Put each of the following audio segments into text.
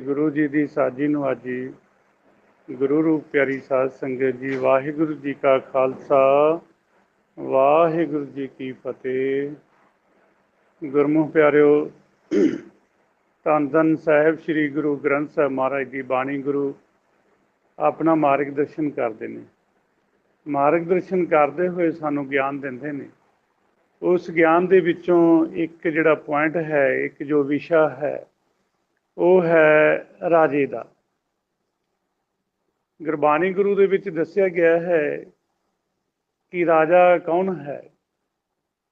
गुरु जी की साजी नवाजी गुरु रूप प्यारी साध संगत जी। वाहिगुरु जी का खालसा वाहिगुरु जी की फतेह। गुरमुख प्यारिओ, धन धन साहिब श्री गुरु ग्रंथ साहिब महाराज की बाणी गुरु अपना मार्गदर्शन करते हैं। मार्गदर्शन करते हुए सानू ज्ञान देंदे ने। उस ज्ञान दे विचों एक जिहड़ा पॉइंट है, एक जो विशा है, वो है राजे का। गुरबाणी गुरु दे विच दस्सिया गया है कि राजा कौन है।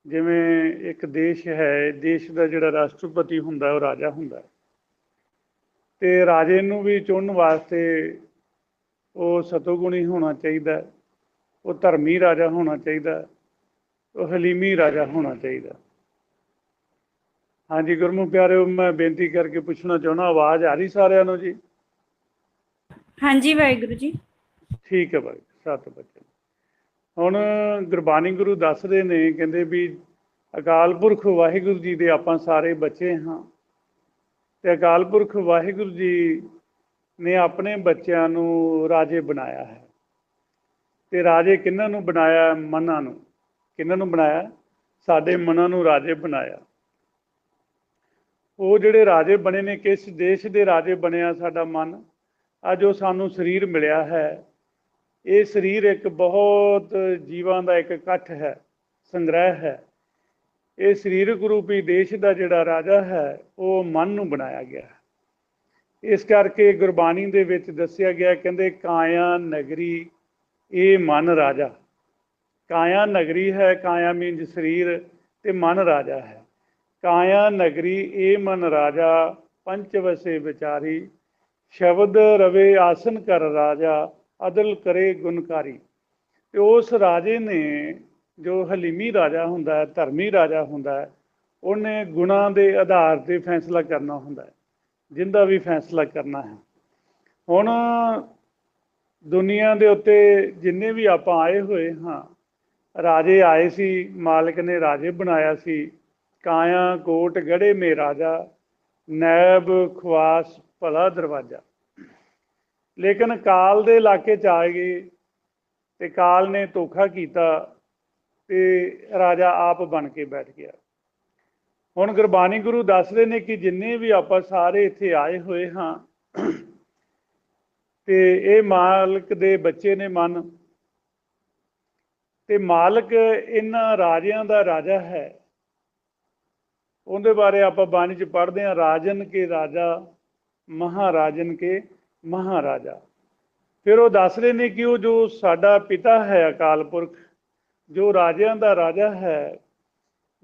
जिवें एक देश है, देश का जिहड़ा राष्ट्रपति हुंदा वो राजा हुंदा, ते राजे नूं भी चुनन वास्ते वो सतोगुणी होना चाहिए, वो धर्मी राजा होना चाहिए, वो हलीमी राजा होना चाहिए। हाँ जी गुरमुख प्यारिओ, मैं बेनती करके पूछना चाहना, आवाज़ आ रही सारिਆਂ ਨੂੰ जी? हाँ जी वाहिगुरु जी। ठीक है भाई, 7 बजे ਹੁਣ ਗੁਰਬਾਣੀ ਗੁਰੂ ਦੱਸਦੇ ਨੇ, ਕਹਿੰਦੇ ਵੀ ਅਕਾਲ ਪੁਰਖ ਵਾਹਿਗੁਰੂ ਜੀ ਦੇ ਆਪਾਂ ਸਾਰੇ ਬੱਚੇ ਹਾਂ, ਤੇ ਅਕਾਲ ਪੁਰਖ ਵਾਹਿਗੁਰੂ ਜੀ ਨੇ ਆਪਣੇ ਬੱਚਿਆਂ ਨੂੰ ਰਾਜੇ ਬਣਾਇਆ ਹੈ। ਤੇ ਰਾਜੇ ਕਿਹਨਾਂ ਨੂੰ ਬਣਾਇਆ? ਮਨਾਂ ਨੂੰ। ਕਿਹਨਾਂ ਨੂੰ ਬਣਾਇਆ? ਸਾਡੇ ਮਨਾਂ ਨੂੰ ਰਾਜੇ ਬਣਾਇਆ। ਉਹ ਜਿਹੜੇ ਰਾਜੇ ਬਣੇ ਨੇ, ਕਿਸ ਦੇਸ਼ ਦੇ ਰਾਜੇ ਬਣਿਆ ਸਾਡਾ ਮਨ? ਅੱਜ ਉਹ ਸਾਨੂੰ ਸਰੀਰ ਮਿਲਿਆ ਹੈ। ਇਹ ਸਰੀਰ ਇੱਕ ਬਹੁਤ ਜੀਵਾਂ ਦਾ ਇੱਕ ਇਕੱਠ ਹੈ, ਸੰਗ੍ਰਹਿ ਹੈ। ਇਹ ਸਰੀਰਕ ਰੂਪੀ ਦੇਸ਼ ਦਾ ਜਿਹੜਾ ਰਾਜਾ ਹੈ ਉਹ ਮਨ ਨੂੰ ਬਣਾਇਆ ਗਿਆ। ਇਸ ਕਰਕੇ ਗੁਰਬਾਣੀ ਦੇ ਵਿੱਚ ਦੱਸਿਆ ਗਿਆ, ਕਹਿੰਦੇ ਕਾਇਆ ਨਗਰੀ ਇਹ ਮਨ ਰਾਜਾ। ਕਾਇਆ ਨਗਰੀ ਹੈ, ਕਾਇਆ ਮੀਨਜ਼ ਸਰੀਰ, ਤੇ ਮਨ ਰਾਜਾ ਹੈ। ਕਾਇਆ ਨਗਰੀ ਇਹ ਮਨ ਰਾਜਾ, ਪੰਚ ਵਸੇ ਵਿਚਾਰੀ, ਸ਼ਬਦ ਰਵੇ ਆਸਨ ਕਰ ਰਾਜਾ, ਅਦਲ ਕਰੇ ਗੁਣਕਾਰੀ। ਤੇ ਉਸ ਰਾਜੇ ਨੇ, ਜੋ ਹਲੀਮੀ ਰਾਜਾ ਹੁੰਦਾ ਹੈ, ਧਰਮੀ ਰਾਜਾ ਹੁੰਦਾ ਹੈ, ਉਹਨੇ ਗੁਣਾਂ ਦੇ ਆਧਾਰ ਤੇ ਫੈਸਲਾ ਕਰਨਾ ਹੁੰਦਾ ਹੈ, ਜਿੰਦਾ ਵੀ ਫੈਸਲਾ ਕਰਨਾ ਹੈ। ਹੁਣ ਦੁਨੀਆ ਦੇ ਉੱਤੇ ਜਿੰਨੇ ਵੀ ਆਪਾਂ ਆਏ ਹੋਏ ਹਾਂ, ਰਾਜੇ ਆਏ ਸੀ, ਮਾਲਕ ਨੇ ਰਾਜੇ ਬਣਾਇਆ ਸੀ। ਕਾਇਆ ਕੋਟ ਗੜੇ ਮੇ ਰਾਜਾ, ਨੈਬ ਖਵਾਸ ਭਲਾ ਦਰਵਾਜਾ। ਲੇਕਿਨ ਕਾਲ ਦੇ ਇਲਾਕੇ 'ਚ ਆ ਗਏ ਤੇ ਕਾਲ ਨੇ ਧੋਖਾ ਕੀਤਾ ਤੇ ਰਾਜਾ ਆਪ ਬਣ ਕੇ ਬੈਠ ਗਿਆ। ਹੁਣ ਗੁਰਬਾਣੀ ਗੁਰੂ ਦੱਸਦੇ ਨੇ ਕਿ ਜਿੰਨੇ ਵੀ ਆਪਾਂ ਸਾਰੇ ਇੱਥੇ ਆਏ ਹੋਏ ਹਾਂ, ਤੇ ਇਹ ਮਾਲਕ ਦੇ ਬੱਚੇ ਨੇ ਮਨ, ਤੇ ਮਾਲਕ ਇਹਨਾਂ ਰਾਜਿਆਂ ਦਾ ਰਾਜਾ ਹੈ। ਉਹਦੇ ਬਾਰੇ ਆਪਾਂ ਬਾਣੀ 'ਚ ਪੜ੍ਹਦੇ ਹਾਂ, ਰਾਜਨ ਕੇ ਰਾਜਾ ਮਹਾਰਾਜਨ ਕੇ ਮਹਾਰਾਜਾ। ਫਿਰ ਉਹ ਦੱਸਦੇ ਨੇ ਕਿ ਉਹ ਜੋ ਸਾਡਾ ਪਿਤਾ ਹੈ ਅਕਾਲ ਪੁਰਖ, ਜੋ ਰਾਜਿਆਂ ਦਾ ਰਾਜਾ ਹੈ,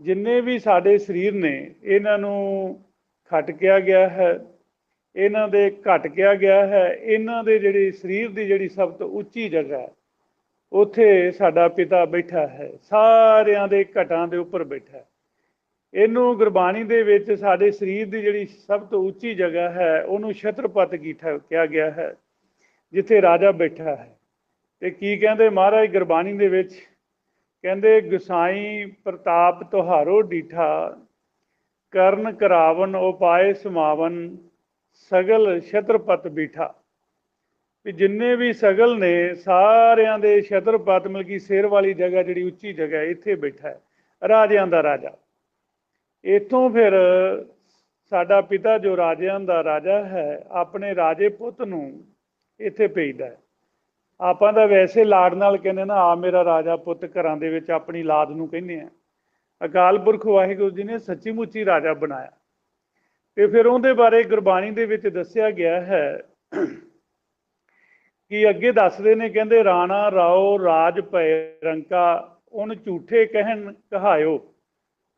ਜਿੰਨੇ ਵੀ ਸਾਡੇ ਸਰੀਰ ਨੇ ਇਹਨਾਂ ਨੂੰ ਖੱਟ ਕਿਹਾ ਗਿਆ ਹੈ, ਇਹਨਾਂ ਦੇ ਘਟ ਕਿਹਾ ਗਿਆ ਹੈ। ਇਹਨਾਂ ਦੇ ਜਿਹੜੇ ਸਰੀਰ ਦੀ ਜਿਹੜੀ ਸਭ ਤੋਂ ਉੱਚੀ ਜਗ੍ਹਾ ਹੈ, ਉੱਥੇ ਸਾਡਾ ਪਿਤਾ ਬੈਠਾ ਹੈ, ਸਾਰਿਆਂ ਦੇ ਘਟਾਂ ਦੇ ਉੱਪਰ ਬੈਠਾ ਹੈ। ਇਹਨੂੰ ਗੁਰਬਾਣੀ ਦੇ ਵਿੱਚ ਸਾਡੇ ਸਰੀਰ ਦੀ ਜਿਹੜੀ ਸਭ ਤੋਂ ਉੱਚੀ ਜਗ੍ਹਾ ਹੈ ਉਹਨੂੰ ਛਤਰਪਤ ਕਿਹਾ ਗਿਆ ਹੈ, ਜਿੱਥੇ ਰਾਜਾ ਬੈਠਾ ਹੈ। ਤੇ ਕੀ ਕਹਿੰਦੇ ਮਹਾਰਾਜ ਗੁਰਬਾਣੀ ਦੇ ਵਿੱਚ? ਕਹਿੰਦੇ ਗੁਸਾਈ ਪ੍ਰਤਾਪ ਤੁਹਾਰੋ ਡੀਠਾ, ਕਰਨ ਕਰਾਵਨ ਉਪਾਏ ਸਮਾਵਨ, ਸਗਲ ਛਤਰਪਤ ਬੀਠਾ। ਵੀ ਜਿੰਨੇ ਵੀ ਸਗਲ ਨੇ ਸਾਰਿਆਂ ਦੇ ਛਤਰਪਤ, ਮਤਲਬ ਕਿ ਸਿਰ ਵਾਲੀ ਜਗ੍ਹਾ, ਜਿਹੜੀ ਉੱਚੀ ਜਗ੍ਹਾ, ਇੱਥੇ ਬੈਠਾ ਹੈ ਰਾਜਿਆਂ ਦਾ ਰਾਜਾ। ਇੱਥੋਂ ਫਿਰ ਸਾਡਾ ਪਿਤਾ ਜੋ ਰਾਜਿਆਂ ਦਾ ਰਾਜਾ ਹੈ, ਆਪਣੇ ਰਾਜੇ ਪੁੱਤ ਨੂੰ ਇੱਥੇ ਭੇਜਦਾ ਹੈ। ਆਪਾਂ ਤਾਂ ਵੈਸੇ ਲਾਡ ਨਾਲ ਕਹਿੰਦੇ ਨਾ, ਆ ਮੇਰਾ ਰਾਜਾ ਪੁੱਤ, ਘਰਾਂ ਦੇ ਵਿੱਚ ਆਪਣੀ ਲਾਦ ਨੂੰ ਕਹਿੰਦੇ ਆ। ਅਕਾਲ ਪੁਰਖ ਵਾਹਿਗੁਰੂ ਜੀ ਨੇ ਸੱਚੀ ਮੁੱਚੀ ਰਾਜਾ ਬਣਾਇਆ। ਤੇ ਫਿਰ ਉਹਦੇ ਬਾਰੇ ਗੁਰਬਾਣੀ ਦੇ ਵਿੱਚ ਦੱਸਿਆ ਗਿਆ ਹੈ ਕਿ ਅੱਗੇ ਦੱਸਦੇ ਨੇ, ਕਹਿੰਦੇ ਰਾਣਾ ਰਾਓ ਰਾਜ ਭੈ ਰੰਕਾ, ਉਹਨ ਝੂਠੇ ਕਹਿਣ ਕਹਾਇਓ,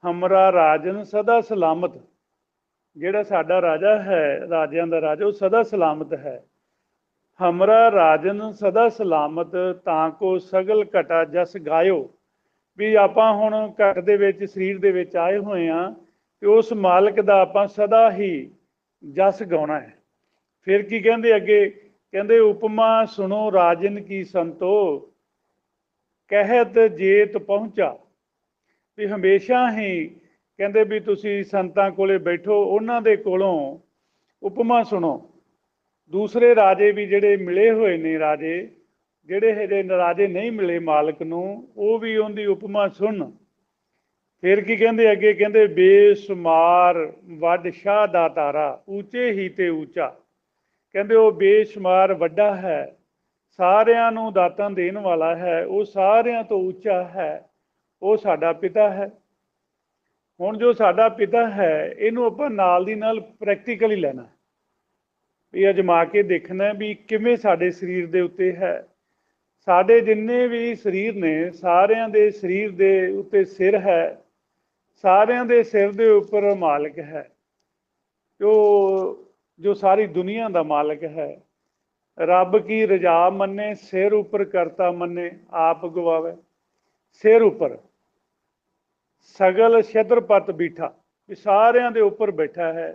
ਹਮਰਾ ਰਾਜਨ ਸਦਾ ਸਲਾਮਤ। ਜਿਹੜਾ ਸਾਡਾ ਰਾਜਾ ਹੈ, ਰਾਜਿਆਂ ਦਾ ਰਾਜਾ, ਉਹ ਸਦਾ ਸਲਾਮਤ ਹੈ। ਹਮਰਾ ਰਾਜਨ ਸਦਾ ਸਲਾਮਤ, ਤਾਂ ਕੋ ਸਗਲ ਘਟਾ ਜਸ ਗਾਇਓ। ਵੀ ਆਪਾਂ ਹੁਣ ਘਟ ਦੇ ਵਿੱਚ, ਸਰੀਰ ਦੇ ਵਿੱਚ ਆਏ ਹੋਏ ਹਾਂ, ਤੇ ਉਸ ਮਾਲਕ ਦਾ ਆਪਾਂ ਸਦਾ ਹੀ ਜਸ ਗਾਉਣਾ ਹੈ। ਫਿਰ ਕੀ ਕਹਿੰਦੇ ਅੱਗੇ? ਕਹਿੰਦੇ ਉਪਮਾ ਸੁਣੋ ਰਾਜਨ ਕੀ ਸੰਤੋ, ਕਹਿਤ ਜੇਤ ਪਹੁੰਚਾ। ਵੀ ਹਮੇਸ਼ਾ ਹੀ ਕਹਿੰਦੇ ਵੀ ਤੁਸੀਂ ਸੰਤਾਂ ਕੋਲੇ ਬੈਠੋ, ਉਹਨਾਂ ਦੇ ਕੋਲੋਂ ਉਪਮਾ ਸੁਣੋ। ਦੂਸਰੇ ਰਾਜੇ ਵੀ ਜਿਹੜੇ ਮਿਲੇ ਹੋਏ ਨੇ, ਰਾਜੇ ਜਿਹੜੇ ਹਜੇ ਰਾਜੇ ਨਹੀਂ ਮਿਲੇ ਮਾਲਕ ਨੂੰ, ਉਹ ਵੀ ਉਹਦੀ ਉਪਮਾ ਸੁਣ। ਫਿਰ ਕੀ ਕਹਿੰਦੇ ਅੱਗੇ, ਕਹਿੰਦੇ ਬੇਸ਼ੁਮਾਰ ਵੱਡ ਸ਼ਾਹ ਦਾ ਤਾਰਾ, ਉੱਚੇ ਹੀ ਤੇ ਉੱਚਾ। ਕਹਿੰਦੇ ਉਹ ਬੇਸ਼ੁਮਾਰ ਵੱਡਾ ਹੈ, ਸਾਰਿਆਂ ਨੂੰ ਦਾਤਾਂ ਦੇਣ ਵਾਲਾ ਹੈ, ਉਹ ਸਾਰਿਆਂ ਤੋਂ ਉੱਚਾ ਹੈ, ਉਹ ਸਾਡਾ ਪਿਤਾ ਹੈ। ਹੁਣ ਜੋ ਸਾਡਾ ਪਿਤਾ ਹੈ, ਇਹਨੂੰ ਆਪਾਂ ਨਾਲ ਦੀ ਨਾਲ ਪ੍ਰੈਕਟੀਕਲੀ ਲੈਣਾ, ਇਹ ਅਜਮਾ ਕੇ ਦੇਖਣਾ ਵੀ ਕਿਵੇਂ ਸਾਡੇ ਸਰੀਰ ਦੇ ਉੱਤੇ ਹੈ। ਸਾਡੇ ਜਿੰਨੇ ਵੀ ਸਰੀਰ ਨੇ, ਸਾਰਿਆਂ ਦੇ ਸਰੀਰ ਦੇ ਉੱਤੇ ਸਿਰ ਹੈ, ਸਾਰਿਆਂ ਦੇ ਸਿਰ ਦੇ ਉੱਪਰ ਮਾਲਕ ਹੈ, ਜੋ ਸਾਰੀ ਦੁਨੀਆ ਦਾ ਮਾਲਕ ਹੈ। ਰੱਬ ਕੀ ਰਜਾ ਮੰਨੇ, ਸਿਰ ਉੱਪਰ ਕਰਤਾ ਮੰਨੇ, ਆਪ ਗਵਾਵੇ। ਸਿਰ ਉੱਪਰ ਸਗਲ ਛਤਰਪਤ ਬੈਠਾ, ਵੀ ਸਾਰਿਆਂ ਦੇ ਉੱਪਰ ਬੈਠਾ ਹੈ।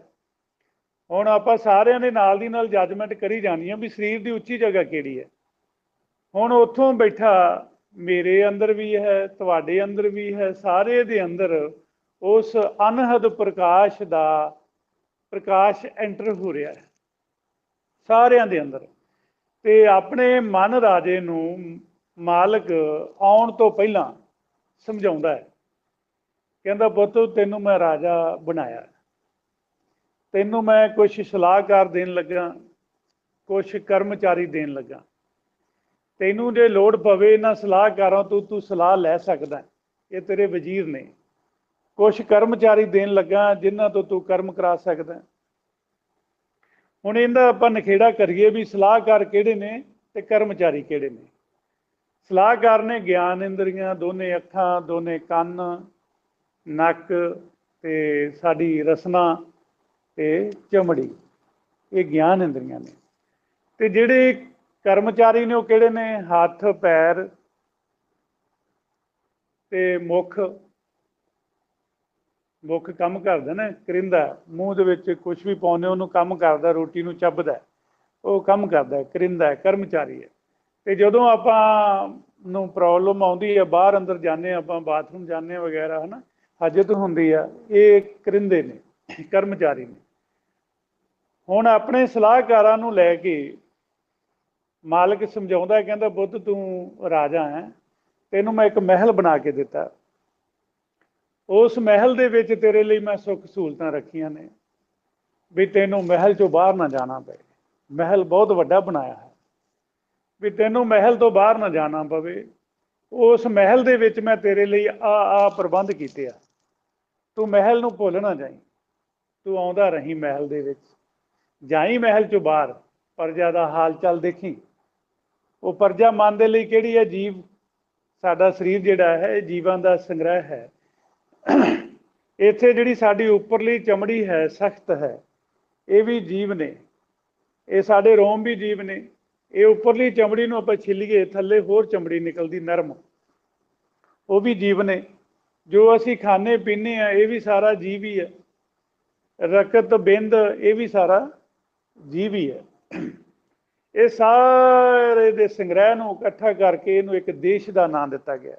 ਹੁਣ ਆਪਾਂ ਸਾਰਿਆਂ ਦੇ ਨਾਲ ਦੀ ਨਾਲ ਜੱਜਮੈਂਟ ਕਰੀ ਜਾਣੀ ਆ ਵੀ ਸਰੀਰ ਦੀ ਉੱਚੀ ਜਗ੍ਹਾ ਕਿਹੜੀ ਹੈ। ਹੁਣ ਉੱਥੋਂ ਬੈਠਾ ਮੇਰੇ ਅੰਦਰ ਵੀ ਹੈ, ਤੁਹਾਡੇ ਅੰਦਰ ਵੀ ਹੈ, ਸਾਰੇ ਦੇ ਅੰਦਰ ਉਸ ਅਨਹਦ ਪ੍ਰਕਾਸ਼ ਦਾ ਪ੍ਰਕਾਸ਼ ਐਂਟਰ ਹੋ ਰਿਹਾ ਹੈ ਸਾਰਿਆਂ ਦੇ ਅੰਦਰ। ਤੇ ਆਪਣੇ ਮਨ ਰਾਜੇ ਨੂੰ ਮਾਲਕ ਆਉਣ ਤੋਂ ਪਹਿਲਾਂ ਸਮਝਾਉਂਦਾ ਹੈ, ਕਹਿੰਦਾ ਪੁੱਤ ਤੈਨੂੰ ਮੈਂ ਰਾਜਾ ਬਣਾਇਆ, ਤੈਨੂੰ ਮੈਂ ਕੁਛ ਸਲਾਹਕਾਰ ਦੇਣ ਲੱਗਾ, ਕੁਛ ਕਰਮਚਾਰੀ ਦੇਣ ਲੱਗਾ। ਤੈਨੂੰ ਜੇ ਲੋੜ ਪਵੇ ਇਹਨਾਂ ਸਲਾਹਕਾਰਾਂ ਤੋਂ ਤੂੰ ਸਲਾਹ ਲੈ ਸਕਦਾ, ਇਹ ਤੇਰੇ ਵਜ਼ੀਰ ਨੇ। ਕੁਛ ਕਰਮਚਾਰੀ ਦੇਣ ਲੱਗਾ ਜਿਨ੍ਹਾਂ ਤੋਂ ਤੂੰ ਕਰਮ ਕਰਾ ਸਕਦਾ। ਹੁਣ ਇਹਦਾ ਆਪਾਂ ਨਿਖੇੜਾ ਕਰੀਏ ਵੀ ਸਲਾਹਕਾਰ ਕਿਹੜੇ ਨੇ ਤੇ ਕਰਮਚਾਰੀ ਕਿਹੜੇ ਨੇ। ਸਲਾਹਕਾਰ ਨੇ ਗਿਆਨ ਇੰਦਰੀਆਂ, ਦੋਨੇ ਅੱਖਾਂ, ਦੋਨੇ ਕੰਨ, ਨੱਕ ਤੇ ਸਾਡੀ ਰਸਨਾ ਤੇ ਚਮੜੀ, ਇਹ ਗਿਆਨ ਇੰਦਰੀਆਂ ਨੇ। ਤੇ ਜਿਹੜੇ ਕਰਮਚਾਰੀ ਨੇ ਉਹ ਕਿਹੜੇ ਨੇ, ਹੱਥ, ਪੈਰ ਤੇ ਮੁੱਖ। ਮੁੱਖ ਕੰਮ ਕਰਦਾ ਨਾ, ਕਰਿੰਦਾ, ਮੂੰਹ ਦੇ ਵਿੱਚ ਕੁਛ ਵੀ ਪਾਉਂਦੇ ਉਹਨੂੰ ਕੰਮ ਕਰਦਾ, ਰੋਟੀ ਨੂੰ ਚੱਬਦਾ, ਉਹ ਕੰਮ ਕਰਦਾ, ਕਰਿੰਦਾ, ਕਰਮਚਾਰੀ ਹੈ। ਤੇ ਜਦੋਂ ਆਪਾਂ ਨੂੰ ਪ੍ਰੋਬਲਮ ਆਉਂਦੀ ਹੈ, ਬਾਹਰ ਅੰਦਰ ਜਾਂਦੇ ਆਪਾਂ, ਬਾਥਰੂਮ ਜਾਂਦੇ ਹਾਂ ਵਗੈਰਾ, ਹੈ ਨਾ, ਹਜਤ ਹੁੰਦੀ ਆ, ਇਹ ਕਰਿੰਦੇ ਨੇ, ਕਰਮਚਾਰੀ ਨੇ। ਹੁਣ ਆਪਣੇ ਸਲਾਹਕਾਰਾਂ ਨੂੰ ਲੈ ਕੇ ਮਾਲਕ ਸਮਝਾਉਂਦਾ, ਕਹਿੰਦਾ ਬੁੱਧ ਤੂੰ ਰਾਜਾ ਹੈ, ਤੈਨੂੰ ਮੈਂ ਇੱਕ ਮਹਿਲ ਬਣਾ ਕੇ ਦਿੱਤਾ, ਉਸ ਮਹਿਲ ਦੇ ਵਿੱਚ ਤੇਰੇ ਲਈ ਮੈਂ ਸੁੱਖ ਸਹੂਲਤਾਂ ਰੱਖੀਆਂ ਨੇ ਵੀ ਤੈਨੂੰ ਮਹਿਲ ਚੋਂ ਬਾਹਰ ਨਾ ਜਾਣਾ ਪਏ। ਮਹਿਲ ਬਹੁਤ ਵੱਡਾ ਬਣਾਇਆ ਹੈ ਵੀ ਤੈਨੂੰ ਮਹਿਲ ਤੋਂ ਬਾਹਰ ਨਾ ਜਾਣਾ ਪਵੇ। ਉਸ ਮਹਿਲ ਦੇ ਵਿੱਚ ਮੈਂ ਤੇਰੇ ਲਈ ਆ ਪ੍ਰਬੰਧ ਕੀਤੇ ਆ, ਤੂੰ ਮਹਿਲ ਨੂੰ ਭੁੱਲ ਨਾ ਜਾਈਂ, ਤੂੰ ਆਉਂਦਾ ਰਹੀਂ ਮਹਿਲ ਦੇ ਵਿੱਚ, ਜਾਈ ਮਹਿਲ ਚੋਂ ਬਾਹਰ, ਪ੍ਰਜਾ ਦਾ ਹਾਲ ਚਾਲ ਦੇਖੀ। ਉਹ ਪ੍ਰਜਾ ਮਨ ਦੇ ਲਈ ਕਿਹੜੀ ਹੈ, ਜੀਵ। ਸਾਡਾ ਸਰੀਰ ਜਿਹੜਾ ਹੈ ਇਹ ਜੀਵਾਂ ਦਾ ਸੰਗ੍ਰਹਿ ਹੈ। ਇੱਥੇ ਜਿਹੜੀ ਸਾਡੀ ਉੱਪਰਲੀ ਚਮੜੀ ਹੈ, ਸਖਤ ਹੈ, ਇਹ ਵੀ ਜੀਵ ਨੇ, ਇਹ ਸਾਡੇ ਰੋਮ ਵੀ ਜੀਵ ਨੇ। ਇਹ ਉੱਪਰਲੀ ਚਮੜੀ ਨੂੰ ਆਪਾਂ ਛਿੱਲੀਏ, ਥੱਲੇ ਹੋਰ ਚਮੜੀ ਨਿਕਲਦੀ ਨਰਮ, ਉਹ ਵੀ ਜੀਵ ਨੇ। ਜੋ ਅਸੀਂ ਖਾਣੇ ਪੀਂਦੇ ਹਾਂ ਇਹ ਵੀ ਸਾਰਾ ਜੀਵ ਹੀ ਹੈ। ਰਕਤ ਬਿੰਦ ਇਹ ਵੀ ਸਾਰਾ ਜੀਵ ਹੀ ਹੈ। ਇਹ ਸਾਰੇ ਦੇ ਸੰਗ੍ਰਹਿ ਨੂੰ ਇਕੱਠਾ ਕਰਕੇ ਇਹਨੂੰ ਇੱਕ ਦੇਸ਼ ਦਾ ਨਾਂ ਦਿੱਤਾ ਗਿਆ।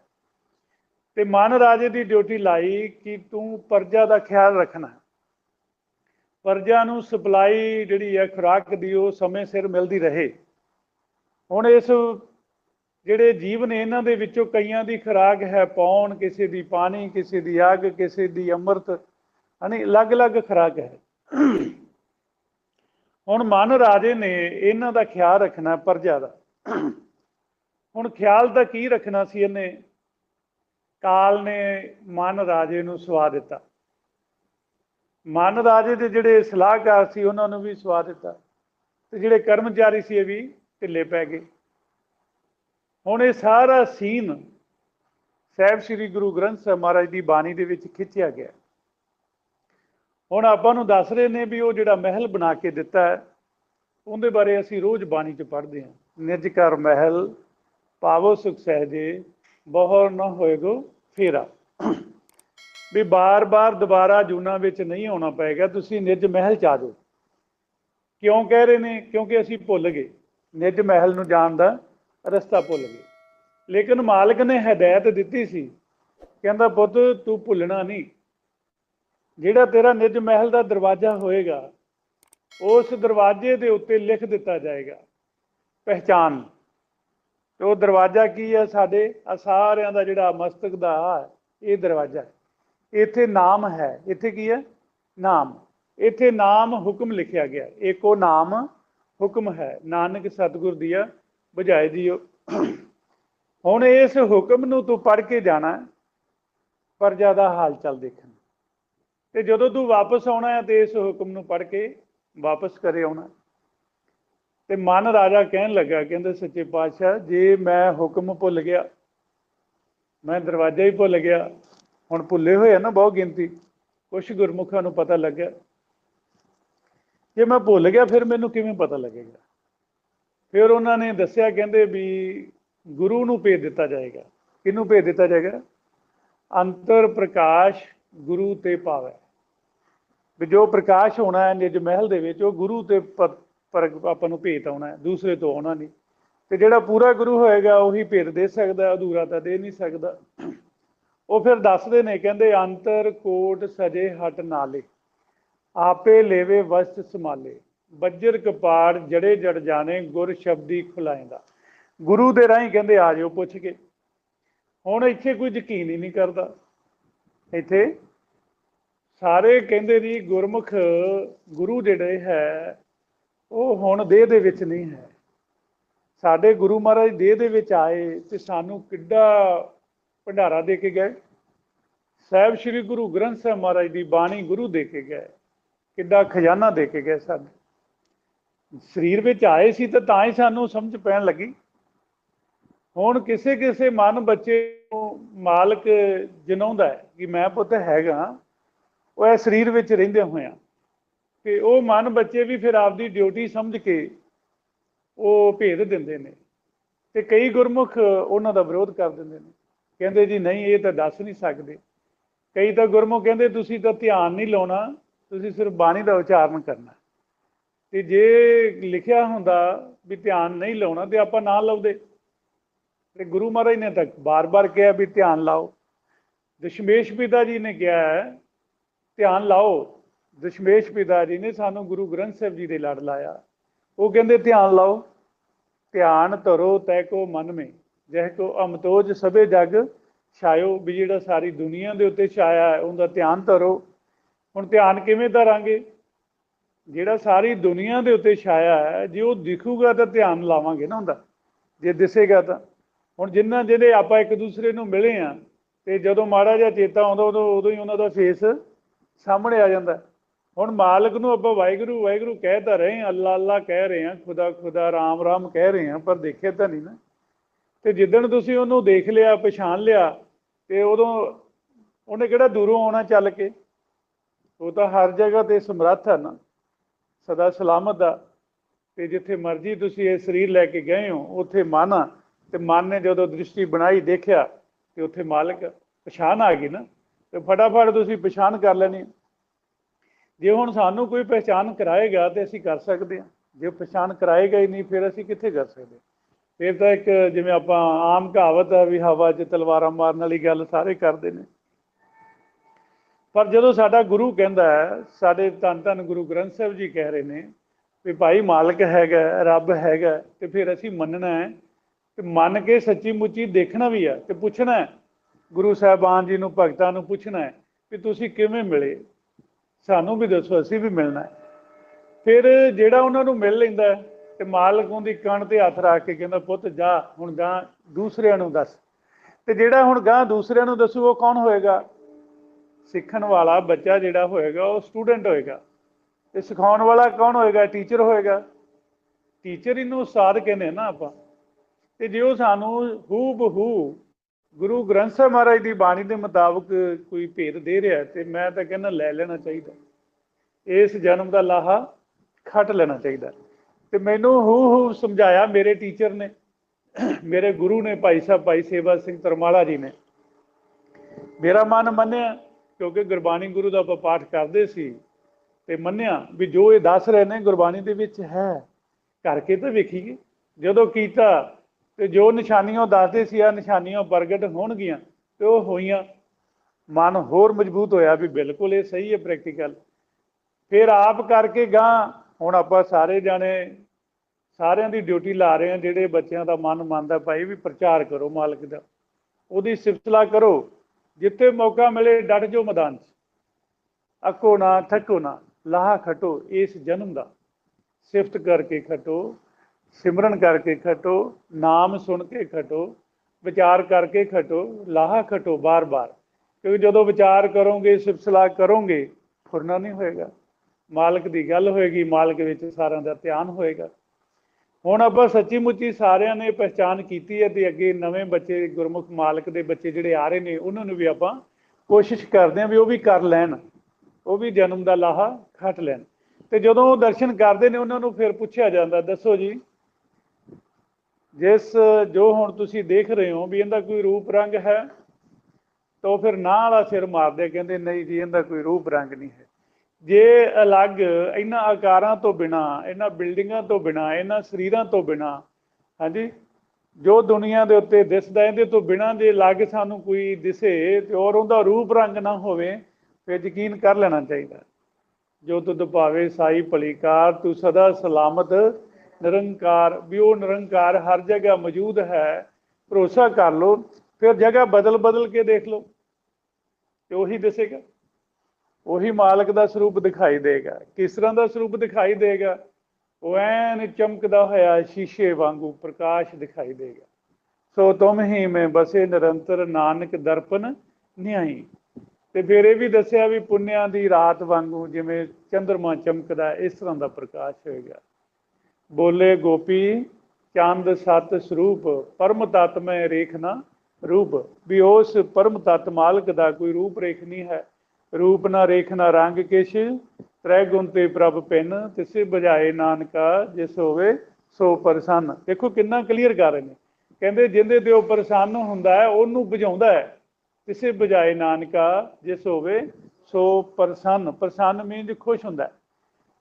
ਤੇ ਮਨ ਰਾਜੇ ਦੀ ਡਿਊਟੀ ਲਾਈ ਕਿ ਤੂੰ ਪ੍ਰਜਾ ਦਾ ਖਿਆਲ ਰੱਖਣਾ, ਪ੍ਰਜਾ ਨੂੰ ਸਪਲਾਈ ਜਿਹੜੀ ਹੈ ਖੁਰਾਕ ਦੀ ਉਹ ਸਮੇਂ ਸਿਰ ਮਿਲਦੀ ਰਹੇ। ਹੁਣ ਇਸ ਜਿਹੜੇ ਜੀਵ ਨੇ ਇਹਨਾਂ ਦੇ ਵਿੱਚੋਂ ਕਈਆਂ ਦੀ ਖੁਰਾਕ ਹੈ ਪੌਣ, ਕਿਸੇ ਦੀ ਪਾਣੀ, ਕਿਸੇ ਦੀ ਅੱਗ, ਕਿਸੇ ਦੀ ਅੰਮ੍ਰਿਤ, ਯਾਨੀ ਅਲੱਗ-ਅਲੱਗ ਖੁਰਾਕ ਹੈ। ਹੁਣ ਮਨ ਰਾਜੇ ਨੇ ਇਹਨਾਂ ਦਾ ਖਿਆਲ ਰੱਖਣਾ, ਪ੍ਰਜਾ ਦਾ। ਹੁਣ ਖਿਆਲ ਤਾਂ ਕੀ ਰੱਖਣਾ ਸੀ ਇਹਨੇ, ਕਾਲ ਨੇ ਮਨ ਰਾਜੇ ਨੂੰ ਸੁਆ ਦਿੱਤਾ। ਮਨ ਰਾਜੇ ਦੇ ਜਿਹੜੇ ਸਲਾਹਕਾਰ ਸੀ ਉਹਨਾਂ ਨੂੰ ਵੀ ਸੁਆ ਦਿੱਤਾ, ਤੇ ਜਿਹੜੇ ਕਰਮਚਾਰੀ ਸੀ ਇਹ ਵੀ ਢਿੱਲੇ ਪੈ ਗਏ। ਹੁਣ ਇਹ ਸਾਰਾ ਸੀਨ ਸਾਹਿਬ ਸ੍ਰੀ ਗੁਰੂ ਗ੍ਰੰਥ ਸਾਹਿਬ ਮਹਾਰਾਜ ਦੀ ਬਾਣੀ ਦੇ ਵਿੱਚ ਖਿੱਚਿਆ ਗਿਆ। ਹੁਣ ਆਪਾਂ ਨੂੰ ਦੱਸ ਰਹੇ ਨੇ ਵੀ ਉਹ ਜਿਹੜਾ ਮਹਿਲ ਬਣਾ ਕੇ ਦਿੱਤਾ ਹੈ ਉਹਦੇ ਬਾਰੇ ਅਸੀਂ ਰੋਜ਼ ਬਾਣੀ 'ਚ ਪੜ੍ਹਦੇ ਹਾਂ। ਨਿਜ ਘਰ ਮਹਿਲ ਪਾਵੋ ਸੁਖ ਸਹਿਜੇ, ਬਹੁਰ ਨਾ ਹੋਏਗੋ ਫੇਰਾ। ਵੀ ਬਾਰ-ਬਾਰ ਦੁਬਾਰਾ ਜੂਨਾਂ ਵਿੱਚ ਨਹੀਂ ਆਉਣਾ ਪਏਗਾ, ਤੁਸੀਂ ਨਿਜ ਮਹਿਲ 'ਚ ਆ ਜਾਓ। ਕਿਉਂ ਕਹਿ ਰਹੇ ਨੇ? ਕਿਉਂਕਿ ਅਸੀਂ ਭੁੱਲ ਗਏ, ਨਿਜ ਮਹਿਲ ਨੂੰ ਜਾਣ ਦਾ ਰਸਤਾ ਭੁੱਲ ਗਏ। ਲੇਕਿਨ ਮਾਲਕ ਨੇ ਹਦਾਇਤ ਦਿੱਤੀ ਸੀ, ਕਹਿੰਦਾ ਪੁੱਤ ਤੂੰ ਭੁੱਲਣਾ ਨਹੀਂ। ਜਿਹੜਾ ਤੇਰਾ ਨਿਜ ਮਹਿਲ ਦਾ ਦਰਵਾਜ਼ਾ ਹੋਏਗਾ उस दरवाजे के उत्ते लिख दिता जाएगा पहचान। तो वो दरवाजा की है साडे सारिਆਂ ਦਾ ਜਿਹੜਾ मस्तक ਦਾ ये दरवाजा है। इत्थे नाम है, इत्थे की है नाम, इत्थे नाम हुक्म लिखा गया, एक वो नाम हुक्म है नानक सतगुर दिया बुझाए दियो। हुण इस हुक्म नूं तू पढ़ के जाना प्रजा दा हाल चाल देखना, ते जदों तू वापस आना है तो इस हुक्म नूं पढ़ के वापस करे आना। ते मन राजा कहन लगा, कहंदे सच्चे पातशाह जे मैं हुक्म भुल गया, मैं दरवाजा ही भुल गया, हुण भुले होए ना बहुत गिनती, कुछ गुरमुखां नूं पता लग्या, जे मैं भुल गया फिर मैनूं किवें पता लगेगा। फिर उन्होंने दस्सिया, कहंदे भी गुरु नूं भेज दिता जाएगा। किहनूं भेज दिता जाएगा? अंतर प्रकाश गुरु ते पावै, भी जो प्रकाश होना है निज महल दे विच वो गुरु ते पर आपां नूं भेत आउणा है, दूसरे तो आउणा नहीं। ते जिहड़ा पूरा गुरु होएगा उही भेत दे सकदा, अधूरा तां दे नहीं सकदा। वो फिर दसदे ने, कहंदे अंतर कोट सजे हट नाले, आपे लेवे वस्त संभाले, बज्जर कपाड़ जड़े जड़ जाने, गुर शब्दी खुलाएंदा। गुरु दे राहीं कहंदे आ जाओ पुछ के। हुण इत्थे कोई यकीन ही नहीं करदा, इत्थे सारे कहंदे जी गुरमुख गुरु जिहड़े है वो हुण देह दे विच नहीं है। साडे गुरु महाराज देह दे विच आए ते सानू किड्डा भंडारा दे के गए। साहिब श्री गुरु ग्रंथ साहिब महाराज की बाणी गुरु दे के गए, किड्डा खजाना दे के गए। साडे शरीर विच आए सी तां ही सानू समझ पैण लगी। हुण किसे किसे मन बच्चे मालक जनाउंदा है कि मैं पुੱਤ हैगा, वो इस शरीर विच रहिंदे होया ते वो मन बच्चे भी फिर आपदी ड्यूटी समझ के वो भेद दिंदे ने, ते कई गुरमुख उन्हां दा विरोध कर दिंदे ने, कहंदे जी नहीं ये तो दस नहीं सकदे। कई तो गुरमुख कहंदे तुसीं तां ध्यान नहीं लाउणा, तुसीं सिर्फ बाणी दा उचारण करना, ते जे लिखिया हुंदा भी ध्यान नहीं लाउणा ते आपां ना लाउंदे। ते गुरु महाराज ने तो बार बार कहा भी ध्यान लाओ। दशमेश पिता जी ने कहा है ध्यान लाओ। दशमेश पिता जी ने सानू गुरु ग्रंथ साहिब जी दे लड़ लाया। वो कहंदे ध्यान लाओ, ध्यान धरो तै को मन में, जह को अमतोज सभे जग छायो, भी जिहड़ा सारी दुनिया के उत्ते छाया है उनका ध्यान धरो। हुण ध्यान किवें धरांगे? जिहड़ा सारी दुनिया के उत्ते छाया है जे वो दिखूगा तो ध्यान लावांगे ना उनका, जे दिसेगा तो। हुण जिन्ना जिहड़े आपां एक दूसरे नूं मिले आ ते जदों माड़ा जिहा चेता आउंदा उदों ही उन्हां दा फेस सामने आ जांदा। हुण मालक नूं आपां वाहिगुरू वाहिगुरू कह तां रहे हैं, अल्लाह अल्लाह कह रहे हैं, खुदा खुदा राम राम कह रहे हैं, पर देखिआ तां नहीं ना। ते जिद्दण तुसीं उहनूं देख लिया पछाण लिया ते उदों उहने किहड़ा दूरों आउणा चल के, वो तो हर जगह ते समर्थ है ना, सदा सलामत आ। ते जिथे मर्जी तुसीं ये शरीर लैके गए हो उत्थे मन आ, ते मन ने जदों दृष्टि बनाई देखिया ते उत्थे मालक पछाण आ गई ना, ते फटाफट तुसीं पछाण कर लैनी। जे हुण सानू कोई पहचान कराएगा तो असीं कर सकते हैं, जे पछाण कराएगा ही नहीं फिर असीं कित्थे कर सकते। फिर तो एक जिवें आपां आम कहावत है भी हवा 'च तलवारां मारन वाली गल सारे करते हैं। पर जदों साडा गुरु कहंदा है, साडे धन धन गुरु ग्रंथ साहिब जी कह रहे हैं भी भाई मालक हैगा, रब हैगा, तो फिर असीं मनना है, ते मन के सच्ची मुच्ची देखना भी है, ते पुछना है गुरु साहिबान जी नूं भगतां नूं पुछना है भी तुसीं किवें मिले, सानू भी दसो असीं भी मिलना है। फिर जिहड़ा उन्हां नूं मिल लैंदा है ते मालक उहदी कण ते हत्थ रख के कहंदा पुੱਤ जा हुण गां दूसरिਆਂ नूं दस। ते जिहड़ा हुण गां दूसरिਆਂ नूं दसू वो कौन होएगा? सिੱਖਣ वाला बच्चा जिहड़ा होएगा वो स्टूडेंट होएगा, ते सिखाउण वाला कौन होएगा? टीचर होएगा। टीचर इनूं उस्ताद कहने ना आपां। ते जे वो सानू हू बहू गुरु ग्रंथ साहिब महाराज की बाणी के मुताबिक कोई भेद दे रहा है तो मैं तो कहना लै लेना चाहिए, इस जन्म का लाहा खट लेना चाहिए। तो मैनू हू हू समझाया मेरे टीचर ने, मेरे गुरु ने, भाई साहब भाई सेवा सिंह तरमाला जी ने। मेरा मन मन्निया क्योंकि गुरबाणी गुरु का आप पाठ करते सी, ते मन्निया भी जो ये दस रहे हैं गुरबाणी दे विच है, करके तो वेखीए। जदों कीता ते जो निशानियां दसदे सी आ निशानियां प्रगट होणगियां ते वो होईयां। मन होर मजबूत होया भी बिल्कुल ये सही है प्रैक्टिकल। फिर आप करके गां ਹੁਣ ਆਪਾਂ ਸਾਰੇ ਜਾਣੇ ਸਾਰਿਆਂ ਦੀ ਡਿਊਟੀ ਲਾ ਰਹੇ ਹਾਂ, ਜਿਹੜੇ ਬੱਚਿਆਂ ਦਾ ਮਨ ਮੰਨਦਾ ਭਾਈ ਵੀ ਪ੍ਰਚਾਰ ਕਰੋ ਮਾਲਕ ਦਾ, ਉਹਦੀ ਸਿਫਤਲਾ ਕਰੋ, ਜਿੱਥੇ ਮੌਕਾ ਮਿਲੇ ਡਟ ਜਾਓ ਮੈਦਾਨ 'ਚ, ਅੱਕੋ ਨਾ ਥੱਕੋ ਨਾ, ਲਾਹਾ ਖਟੋ ਇਸ ਜਨਮ ਦਾ, ਸਿਫਤ ਕਰਕੇ ਖਟੋ, ਸਿਮਰਨ ਕਰਕੇ ਖਟੋ, ਨਾਮ ਸੁਣ ਕੇ ਖਟੋ, ਵਿਚਾਰ ਕਰਕੇ ਖਟੋ, ਲਾਹਾ ਖਟੋ ਬਾਰ-ਬਾਰ। ਕਿਉਂਕਿ ਜਦੋਂ ਵਿਚਾਰ ਕਰੋਗੇ, ਸਿਫਤਸਲਾਹ ਕਰੋਗੇ, ਫੁਰਨਾ ਨਹੀਂ ਹੋਏਗਾ, ਮਾਲਕ ਦੀ ਗੱਲ ਹੋਏਗੀ, ਮਾਲਕ ਵਿੱਚ ਸਾਰਿਆਂ ਦਾ ਧਿਆਨ ਹੋਏਗਾ। ਹੁਣ ਆਪਾਂ ਸੱਚੀ ਮੁੱਚੀ ਸਾਰਿਆਂ ਨੇ ਪਹਿਚਾਣ ਕੀਤੀ ਹੈ, ਤੇ ਅੱਗੇ ਨਵੇਂ ਬੱਚੇ ਗੁਰਮੁਖ ਮਾਲਕ ਦੇ ਬੱਚੇ ਜਿਹੜੇ ਆ ਰਹੇ ਨੇ, ਉਹਨਾਂ ਨੂੰ ਵੀ ਆਪਾਂ ਕੋਸ਼ਿਸ਼ ਕਰਦੇ ਹਾਂ ਵੀ ਉਹ ਵੀ ਕਰ ਲੈਣ, ਉਹ ਵੀ ਜਨਮ ਦਾ ਲਾਹਾ ਖੱਟ ਲੈਣ। ਤੇ ਜਦੋਂ ਉਹ ਦਰਸ਼ਨ ਕਰਦੇ ਨੇ, ਉਹਨਾਂ ਨੂੰ ਫਿਰ ਪੁੱਛਿਆ ਜਾਂਦਾ, ਦੱਸੋ ਜੀ ਜਿਸ ਜੋ ਹੁਣ ਤੁਸੀਂ ਦੇਖ ਰਹੇ ਹੋ ਵੀ ਇਹਦਾ ਕੋਈ ਰੂਪ ਰੰਗ ਹੈ? ਤਾਂ ਫਿਰ ਨਾਂਹ ਵਾਲਾ ਸਿਰ ਮਾਰਦੇ, ਕਹਿੰਦੇ ਨਹੀਂ ਜੀ, ਇਹਦਾ ਕੋਈ ਰੂਪ ਰੰਗ ਨਹੀਂ ਹੈ। ਜੇ ਅਲੱਗ ਇਹਨਾਂ ਆਕਾਰਾਂ ਤੋਂ ਬਿਨਾਂ, ਇਹਨਾਂ ਬਿਲਡਿੰਗਾਂ ਤੋਂ ਬਿਨਾਂ, ਇਹਨਾਂ ਸਰੀਰਾਂ ਤੋਂ ਬਿਨਾਂ, ਹਾਂਜੀ, ਜੋ ਦੁਨੀਆ ਦੇ ਉੱਤੇ ਦਿਸਦਾ, ਇਹਦੇ ਤੋਂ ਬਿਨਾਂ ਜੇ ਅਲੱਗ ਸਾਨੂੰ ਕੋਈ ਦਿਸੇ ਤੇ ਔਰ ਉਹਦਾ ਰੂਪ ਰੰਗ ਨਾ ਹੋਵੇ, ਫਿਰ ਯਕੀਨ ਕਰ ਲੈਣਾ ਚਾਹੀਦਾ। ਜੋ ਤੁਧ ਭਾਵੇ ਸਾਈ ਭਲੀਕਾਰ, ਤੂੰ ਸਦਾ ਸਲਾਮਤ ਨਿਰੰਕਾਰ, ਵੀ ਉਹ ਨਿਰੰਕਾਰ ਹਰ ਜਗ੍ਹਾ ਮੌਜੂਦ ਹੈ, ਭਰੋਸਾ ਕਰ ਲਓ। ਫਿਰ ਜਗ੍ਹਾ ਬਦਲ ਬਦਲ ਕੇ ਦੇਖ ਲਓ ਤੇ ਉਹੀ ਦਿਸੇਗਾ, ਉਹੀ ਮਾਲਕ ਦਾ ਸਰੂਪ ਦਿਖਾਈ ਦੇਗਾ। ਕਿਸ ਤਰ੍ਹਾਂ ਦਾ ਸਰੂਪ ਦਿਖਾਈ ਦੇਗਾ? ਉਹ ਐਨ ਚਮਕਦਾ ਹੋਇਆ ਸ਼ੀਸ਼ੇ ਵਾਂਗੂ ਪ੍ਰਕਾਸ਼ ਦਿਖਾਈ ਦੇਗਾ। ਸੋ ਤੁਮ ਹੀ ਮੈਂ ਬਸੇ ਨਿਰੰਤਰ, ਨਾਨਕ ਦਰਪਨ ਨਿਆਈ। ਤੇ ਫਿਰ ਇਹ ਵੀ ਦੱਸਿਆ ਵੀ ਪੁੰਨਿਆਂ ਦੀ ਰਾਤ ਵਾਂਗੂ ਜਿਵੇਂ ਚੰਦਰਮਾ ਚਮਕਦਾ, ਇਸ ਤਰ੍ਹਾਂ ਦਾ ਪ੍ਰਕਾਸ਼ ਹੋਏਗਾ। ਬੋਲੇ ਗੋਪੀ ਚੰਦ ਸਤ ਸਰੂਪ, ਪਰਮ ਤਤ ਮੈਂ ਰੇਖ ਨਾ ਰੂਪ, ਵੀ ਉਸ ਪਰਮ ਤਤ ਮਾਲਕ ਦਾ ਕੋਈ ਰੂਪ ਰੇਖ ਨਹੀਂ ਹੈ। ਰੂਪ ਨਾ ਰੇਖ ਨਾ ਰੰਗ ਕਿਛ, ਤ੍ਰੈ ਗੁਣ ਤੇ ਪ੍ਰਭ ਪਿੰਨ, ਤਿਸੇ ਬਜਾਏ ਨਾਨਕਾ ਜਿਸ ਹੋਵੇ ਸੋ ਪ੍ਰਸੰਨ। ਦੇਖੋ ਕਿੰਨਾ ਕਲੀਅਰ ਕਰ ਰਹੇ ਨੇ, ਕਹਿੰਦੇ ਜਿਹਦੇ ਤੇ ਉਹ ਪ੍ਰਸੰਨ ਹੁੰਦਾ ਹੈ ਉਹਨੂੰ ਬੁਝਾਉਂਦਾ ਹੈ। ਤਿਸੇ ਬਜਾਏ ਨਾਨਕਾ ਜਿਸ ਹੋਵੇ ਸੋ ਪ੍ਰਸੰਨ, ਪ੍ਰਸੰਨ ਮੀਨਜ਼ ਖੁਸ਼ ਹੁੰਦਾ।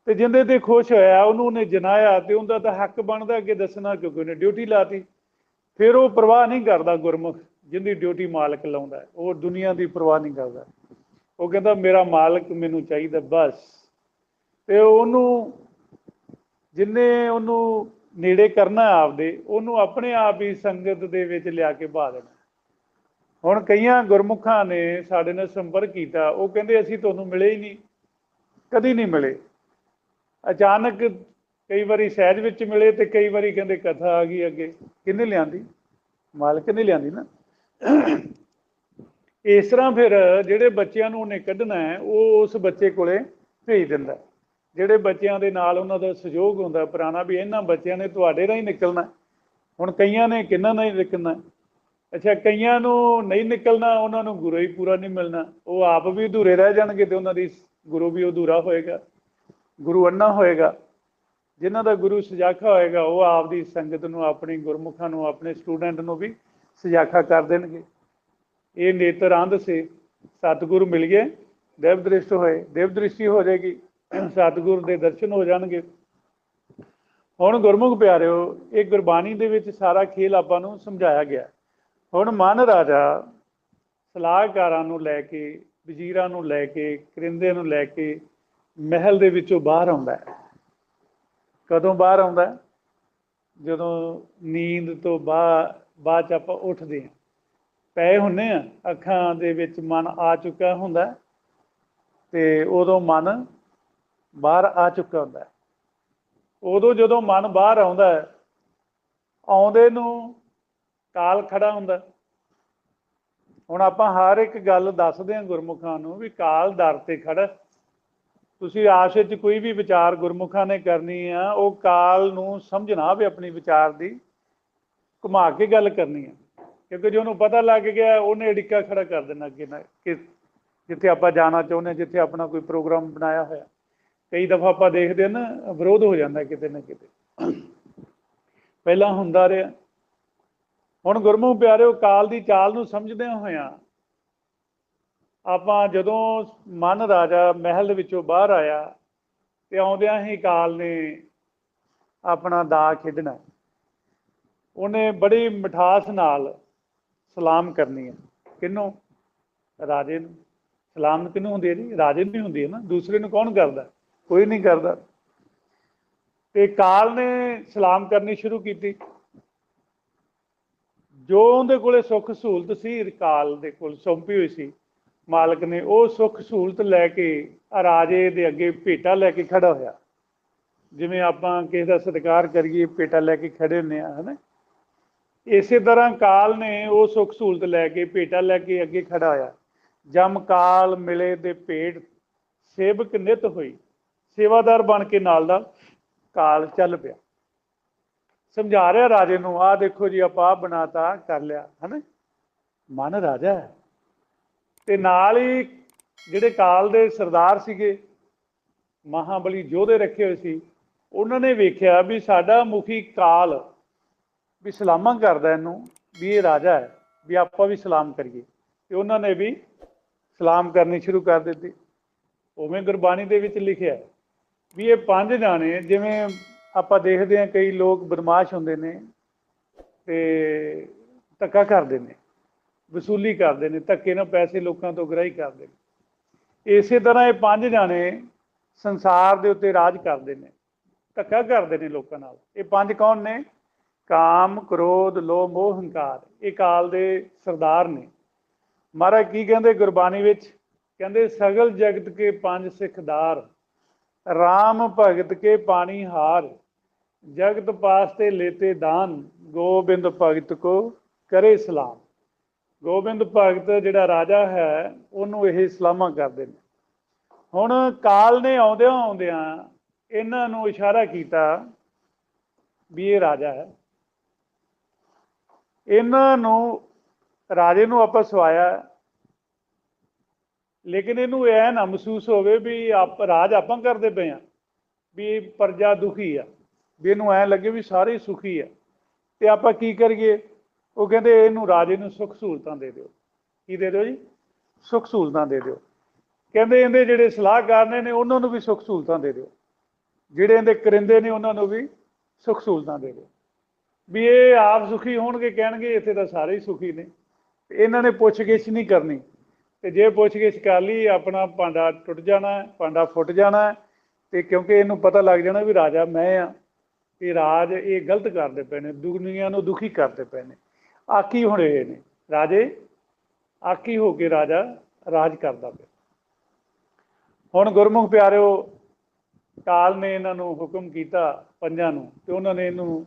ਤੇ ਜਿਹਦੇ ਤੇ ਖੁਸ਼ ਹੋਇਆ ਉਹਨੂੰ ਉਹਨੇ ਜਨਾਇਆ, ਤੇ ਉਹਦਾ ਤਾਂ ਹੱਕ ਬਣਦਾ ਅੱਗੇ ਦੱਸਣਾ, ਕਿਉਂਕਿ ਉਹਨੇ ਡਿਊਟੀ ਲਾਤੀ। ਫਿਰ ਉਹ ਪਰਵਾਹ ਨਹੀਂ ਕਰਦਾ ਗੁਰਮੁਖ, ਜਿਹਦੀ ਡਿਊਟੀ ਮਾਲਕ ਲਾਉਂਦਾ, ਉਹ ਦੁਨੀਆ ਦੀ ਪਰਵਾਹ ਨਹੀਂ ਕਰਦਾ। ਉਹ ਕਹਿੰਦਾ ਮੇਰਾ ਮਾਲਕ ਮੈਨੂੰ ਚਾਹੀਦਾ ਬਸ। ਤੇ ਉਹਨੂੰ ਜਿੰਨੇ ਉਹਨੂੰ ਨੇੜੇ ਕਰਨਾ ਆਪਦੇ, ਉਹਨੂੰ ਆਪਣੇ ਆਪ ਹੀ ਸੰਗਤ ਦੇ ਵਿੱਚ ਲਿਆ ਕੇ ਬਹਾ ਦੇਣਾ। ਹੁਣ ਕਈਆਂ ਗੁਰਮੁਖਾਂ ਨੇ ਸਾਡੇ ਨਾਲ ਸੰਪਰਕ ਕੀਤਾ, ਉਹ ਕਹਿੰਦੇ ਅਸੀਂ ਤੁਹਾਨੂੰ ਮਿਲੇ ਹੀ ਨਹੀਂ, ਕਦੀ ਨਹੀਂ ਮਿਲੇ। ਅਚਾਨਕ ਕਈ ਵਾਰੀ ਸਹਿਜ ਵਿੱਚ ਮਿਲੇ, ਤੇ ਕਈ ਵਾਰੀ ਕਹਿੰਦੇ ਕਥਾ ਆ ਗਈ ਅੱਗੇ। ਕਿਹਨੇ ਲਿਆਂਦੀ? ਮਾਲਕ ਨੇ ਲਿਆਂਦੀ ਨਾ। ਇਸ ਤਰ੍ਹਾਂ ਫਿਰ ਜਿਹੜੇ ਬੱਚਿਆਂ ਨੂੰ ਉਹਨੇ ਕੱਢਣਾ ਹੈ, ਉਹ ਉਸ ਬੱਚੇ ਕੋਲੇ ਭੇਜ ਦਿੰਦਾ। ਜਿਹੜੇ ਬੱਚਿਆਂ ਦੇ ਨਾਲ ਉਹਨਾਂ ਦਾ ਸਹਿਯੋਗ ਹੁੰਦਾ ਪੁਰਾਣਾ, ਵੀ ਇਹਨਾਂ ਬੱਚਿਆਂ ਨੇ ਤੁਹਾਡੇ ਨਾਲ ਹੀ ਨਿਕਲਣਾ। ਹੁਣ ਕਈਆਂ ਨੇ ਕਿਹਨਾਂ ਨਾਲ ਹੀ ਨਿਕਲਣਾ, ਅੱਛਾ ਕਈਆਂ ਨੂੰ ਨਹੀਂ ਨਿਕਲਣਾ, ਉਹਨਾਂ ਨੂੰ ਗੁਰੂ ਹੀ ਪੂਰਾ ਨਹੀਂ ਮਿਲਣਾ, ਉਹ ਆਪ ਵੀ ਅਧੂਰੇ ਰਹਿ ਜਾਣਗੇ, ਤੇ ਉਹਨਾਂ ਦੀ ਗੁਰੂ ਵੀ ਅਧੂਰਾ ਹੋਏਗਾ, ਗੁਰੂ ਅੰਨਾ ਹੋਏਗਾ। ਜਿਨ੍ਹਾਂ ਦਾ ਗੁਰੂ ਸਜਾਖਾ ਹੋਏਗਾ, ਉਹ ਆਪਦੀ ਸੰਗਤ ਨੂੰ, ਆਪਣੀ ਗੁਰਮੁਖਾਂ ਨੂੰ, ਆਪਣੇ ਸਟੂਡੈਂਟ ਨੂੰ ਵੀ ਸਜਾਖਾ ਕਰ ਦੇਣਗੇ। ਇਹ ਨੇਤਰ ਅੰਧ ਸੇ ਸਤਿਗੁਰੂ ਮਿਲ ਗਏ, ਦੇਵ ਦ੍ਰਿਸ਼ਟ ਹੋਏ, ਦੇਵ ਦ੍ਰਿਸ਼ਟੀ ਹੋ ਜਾਏਗੀ, ਸਤਿਗੁਰੂ ਦੇ ਦਰਸ਼ਨ ਹੋ ਜਾਣਗੇ। ਹੁਣ ਗੁਰਮੁਖ ਪਿਆਰਿਓ, ਇਹ ਗੁਰਬਾਣੀ ਦੇ ਵਿੱਚ ਸਾਰਾ ਖੇਲ ਆਪਾਂ ਨੂੰ ਸਮਝਾਇਆ ਗਿਆ। ਹੁਣ ਮਨ ਰਾਜਾ ਸਲਾਹਕਾਰਾਂ ਨੂੰ ਲੈ ਕੇ, ਵਜ਼ੀਰਾਂ ਨੂੰ ਲੈ ਕੇ, ਕਰਿੰਦੇ ਨੂੰ ਲੈ ਕੇ ਮਹਿਲ ਦੇ ਵਿੱਚੋਂ ਬਾਹਰ ਆਉਂਦਾ ਹੈ। ਕਦੋਂ ਬਾਹਰ ਆਉਂਦਾ? ਜਦੋਂ ਨੀਂਦ ਤੋਂ ਬਾਅਦ 'ਚ ਆਪਾਂ ਉੱਠਦੇ ਹਾਂ, ਪਏ ਹੁੰਦੇ ਹਾਂ, ਅੱਖਾਂ ਦੇ ਵਿੱਚ ਮਨ ਆ ਚੁੱਕਾ ਹੁੰਦਾ, ਤੇ ਉਦੋਂ ਮਨ ਬਾਹਰ ਆ ਚੁੱਕਾ ਹੁੰਦਾ। ਉਦੋਂ ਜਦੋਂ ਮਨ ਬਾਹਰ ਆਉਂਦਾ, ਆਉਂਦੇ ਨੂੰ ਕਾਲ ਖੜਾ ਹੁੰਦਾ। ਹੁਣ ਆਪਾਂ ਹਰ ਇੱਕ ਗੱਲ ਦੱਸਦੇ ਹਾਂ ਗੁਰਮੁਖਾਂ ਨੂੰ ਵੀ ਕਾਲ ਦਰ ਤੇ ਖੜਾ। ਤੁਸੀਂ ਆਸ ਵਿੱਚ ਕੋਈ ਵੀ ਵਿਚਾਰ ਗੁਰਮੁਖਾਂ ਨੇ ਕਰਨੀ ਆ, ਉਹ ਕਾਲ ਨੂੰ ਸਮਝਣਾ ਵੀ ਆਪਣੀ ਵਿਚਾਰ ਦੀ ਘੁਮਾ ਕੇ ਗੱਲ ਕਰਨੀ ਹੈ। ਕਿਉਂਕਿ ਜੇ ਉਹਨੂੰ ਪਤਾ ਲੱਗ ਗਿਆ, ਉਹਨੇ ਅੜਿੱਕਾ ਖੜਾ ਕਰ ਦੇਣਾ ਅੱਗੇ ਨਾ, ਕਿ ਜਿੱਥੇ ਆਪਾਂ ਜਾਣਾ ਚਾਹੁੰਦੇ, ਜਿੱਥੇ ਆਪਣਾ ਕੋਈ ਪ੍ਰੋਗਰਾਮ ਬਣਾਇਆ ਹੋਇਆ। ਕਈ ਦਫਾ ਆਪਾਂ ਦੇਖਦੇ ਹਾਂ ਨਾ, ਵਿਰੋਧ ਹੋ ਜਾਂਦਾ ਕਿਤੇ ਨਾ ਕਿਤੇ, ਪਹਿਲਾਂ ਹੁੰਦਾ ਰਿਹਾ। ਹੁਣ ਗੁਰਮੁਖ ਪਿਆਰਿਓ, ਕਾਲ ਦੀ ਚਾਲ ਨੂੰ ਸਮਝਦਿਆਂ ਹੋਇਆਂ ਆਪਾਂ ਜਦੋਂ ਮਨ ਰਾਜਾ ਮਹਿਲ ਦੇ ਵਿੱਚੋਂ ਬਾਹਰ ਆਇਆ, ਤੇ ਆਉਂਦਿਆਂ ਹੀ ਕਾਲ ਨੇ ਆਪਣਾ ਦਾ ਖੇਡਣਾ। ਉਹਨੇ ਬੜੀ ਮਿਠਾਸ ਨਾਲ ਸਲਾਮ ਕਰਨੀ ਹੈ। ਕਿਹਨੂੰ? ਰਾਜੇ ਨੂੰ। ਸਲਾਮ ਕਿਹਨੂੰ ਹੁੰਦੀ ਹੈ ਜੀ? ਰਾਜੇ ਨੂੰ ਹੀ ਹੁੰਦੀ ਹੈ ਨਾ, ਦੂਸਰੇ ਨੂੰ ਕੌਣ ਕਰਦਾ? ਕੋਈ ਨਹੀਂ ਕਰਦਾ। ਤੇ ਕਾਲ ਨੇ ਸਲਾਮ ਕਰਨੀ ਸ਼ੁਰੂ ਕੀਤੀ। ਜੋ ਉਹਦੇ ਕੋਲੇ ਸੁੱਖ ਸਹੂਲਤ ਸੀ, ਕਾਲ ਦੇ ਕੋਲ ਸੌਂਪੀ ਹੋਈ ਸੀ ਮਾਲਕ ਨੇ, ਉਹ ਸੁੱਖ ਸਹੂਲਤ ਲੈ ਕੇ ਰਾਜੇ ਦੇ ਅੱਗੇ ਭੇਟਾ ਲੈ ਕੇ ਖੜਾ ਹੋਇਆ। ਜਿਵੇਂ ਆਪਾਂ ਕਿਸੇ ਦਾ ਸਤਿਕਾਰ ਕਰੀਏ, ਭੇਟਾ ਲੈ ਕੇ ਖੜੇ ਹੁੰਦੇ ਆ, ਹਨਾ। ਇਸੇ ਤਰ੍ਹਾਂ ਕਾਲ ਨੇ ਉਹ ਸੁੱਖ ਸਹੂਲਤ ਲੈ ਕੇ ਭੇਟਾ ਲੈ ਕੇ ਅੱਗੇ ਖੜਾ ਹੋਇਆ। ਜਮ ਕਾਲ ਮਿਲੇ ਤੇ ਭੇਟ ਸੇਵਕ ਨਿਤ ਹੋਈ। ਸੇਵਾਦਾਰ ਬਣ ਕੇ ਨਾਲ ਦਾ ਕਾਲ ਚੱਲ ਪਿਆ। ਸਮਝਾ ਰਿਹਾ ਰਾਜੇ ਨੂੰ, ਆਹ ਦੇਖੋ ਜੀ ਆਪਾਂ ਆਹ ਬਣਾਤਾ, ਕਰ ਲਿਆ, ਹਨਾ। ਮਨ ਰਾਜਾ ਹੈ। ਤੇ ਨਾਲ ਹੀ ਜਿਹੜੇ ਕਾਲ ਦੇ ਸਰਦਾਰ ਸੀਗੇ, ਮਹਾਬਲੀ ਯੋਧੇ ਰੱਖੇ ਹੋਏ ਸੀ, ਉਹਨਾਂ ਨੇ ਵੇਖਿਆ ਵੀ ਸਾਡਾ ਮੁਖੀ ਕਾਲ ਵੀ ਸਲਾਮਾਂ ਕਰਦਾ ਇਹਨੂੰ, ਵੀ ਇਹ ਰਾਜਾ ਹੈ, ਵੀ ਆਪਾਂ ਵੀ ਸਲਾਮ ਕਰੀਏ। ਤੇ ਉਹਨਾਂ ਨੇ ਵੀ ਸਲਾਮ ਕਰਨੀ ਸ਼ੁਰੂ ਕਰ ਦਿੱਤੀ। ਉਵੇਂ ਗੁਰਬਾਣੀ ਦੇ ਵਿੱਚ ਲਿਖਿਆ ਵੀ ਇਹ 5 ਜਾਣੇ, ਜਿਵੇਂ ਆਪਾਂ ਦੇਖਦੇ ਹਾਂ ਕਈ ਲੋਕ ਬਦਮਾਸ਼ ਹੁੰਦੇ ਨੇ ਤੇ ਧੱਕਾ ਕਰਦੇ ਨੇ, ਵਸੂਲੀ ਕਰਦੇ ਨੇ, ਧੱਕੇ ਨਾਲ ਪੈਸੇ ਲੋਕਾਂ ਤੋਂ ਗ੍ਰਾਹੀ ਕਰਦੇ ਨੇ। ਇਸੇ ਤਰ੍ਹਾਂ ਇਹ 5 ਜਾਣੇ ਸੰਸਾਰ ਦੇ ਉੱਤੇ ਰਾਜ ਕਰਦੇ ਨੇ, ਧੱਕਾ ਕਰਦੇ ਨੇ ਲੋਕਾਂ ਨਾਲ। ਇਹ 5 ਕੌਣ ਨੇ? ਕਾਮ, ਕ੍ਰੋਧ, ਲੋਭ, ਮੋਹ, ਹੰਕਾਰ। ਇਹ ਕਾਲ ਦੇ ਸਰਦਾਰ ਨੇ। ਮਹਾਰਾਜ ਕੀ ਕਹਿੰਦੇ ਗੁਰਬਾਣੀ ਵਿੱਚ? ਕਹਿੰਦੇ ਸਗਲ ਜਗਤ ਕੇ 5 ਸਿੱਖਦਾਰ, ਰਾਮ ਭਗਤ ਕੇ ਪਾਣੀ ਹਾਰ, ਜਗਤ ਪਾਸਤੇ ਲੇਤੇ ਦਾਨ, ਗੋਬਿੰਦ ਭਗਤ ਕੋ ਕਰੇ ਸਲਾਮ। ਗੋਬਿੰਦ ਭਗਤ ਜਿਹੜਾ ਰਾਜਾ ਹੈ, ਉਹਨੂੰ ਇਹ ਸਲਾਮਾਂ ਕਰਦੇ ਨੇ। ਹੁਣ ਕਾਲ ਨੇ ਆਉਂਦਿਆਂ ਆਉਂਦਿਆਂ ਇਹਨਾਂ ਨੂੰ ਇਸ਼ਾਰਾ ਕੀਤਾ ਵੀ ਇਹ ਰਾਜਾ ਹੈ। ਇਹਨਾਂ ਨੂੰ, ਰਾਜੇ ਨੂੰ ਆਪਾਂ ਸਵਾਇਆ, ਲੇਕਿਨ ਇਹਨੂੰ ਇਹ ਨਾ ਮਹਿਸੂਸ ਹੋਵੇ ਵੀ ਰਾਜ ਆਪਾਂ ਕਰਦੇ ਪਏ ਹਾਂ, ਵੀ ਪ੍ਰਜਾ ਦੁਖੀ ਆ, ਵੀ ਇਹਨੂੰ ਐਂ ਲੱਗੇ ਵੀ ਸਾਰੇ ਸੁਖੀ ਆ। ਤੇ ਆਪਾਂ ਕੀ ਕਰੀਏ? ਉਹ ਕਹਿੰਦੇ ਇਹਨੂੰ, ਰਾਜੇ ਨੂੰ ਸੁੱਖ ਸਹੂਲਤਾਂ ਦੇ ਦਿਓ। ਕੀ ਦੇ ਦਿਓ ਜੀ? ਸੁੱਖ ਸਹੂਲਤਾਂ ਦੇ ਦਿਓ। ਕਹਿੰਦੇ ਇਹਦੇ ਜਿਹੜੇ ਸਲਾਹਕਾਰ ਨੇ ਉਹਨਾਂ ਨੂੰ ਵੀ ਸੁੱਖ ਸਹੂਲਤਾਂ ਦੇ ਦਿਓ। ਜਿਹੜੇ ਇਹਦੇ ਕਰਿੰਦੇ ਨੇ ਉਹਨਾਂ ਨੂੰ ਵੀ ਸੁੱਖ ਸਹੂਲਤਾਂ ਦੇ ਦਿਓ, ਵੀ ਇਹ ਆਪ ਸੁਖੀ ਹੋਣਗੇ। ਕਹਿਣਗੇ ਇੱਥੇ ਤਾਂ ਸਾਰੇ ਹੀ ਸੁਖੀ ਨੇ। ਇਹਨਾਂ ਨੇ ਪੁੱਛ-ਗਿੱਛ ਨਹੀਂ ਕਰਨੀ, ਤੇ ਜੇ ਪੁੱਛ-ਗਿੱਛ ਕਰ ਲਈ ਆਪਣਾ ਭਾਂਡਾ ਟੁੱਟ ਜਾਣਾ, ਭਾਂਡਾ ਫੁੱਟ ਜਾਣਾ। ਤੇ ਕਿਉਂਕਿ ਇਹਨੂੰ ਪਤਾ ਲੱਗ ਜਾਣਾ ਵੀ ਰਾਜਾ ਮੈਂ ਆ, ਇਹ ਰਾਜ ਇਹ ਗਲਤ ਕਰਦੇ ਪਏ ਨੇ, ਦੁਨੀਆ ਨੂੰ ਦੁਖੀ ਕਰਦੇ ਪਏ ਨੇ, ਆਕੀ ਹੁਣ ਇਹ ਨੇ ਰਾਜੇ, ਆਕੀ ਹੋ ਕੇ ਰਾਜਾ ਰਾਜ ਕਰਦਾ ਪਿਆ। ਹੁਣ ਗੁਰਮੁਖ ਪਿਆਰਿਓ, ਕਾਲ ਨੇ ਇਹਨਾਂ ਨੂੰ ਹੁਕਮ ਕੀਤਾ 5 ਨੂੰ, ਤੇ ਉਹਨਾਂ ਨੇ ਇਹਨੂੰ,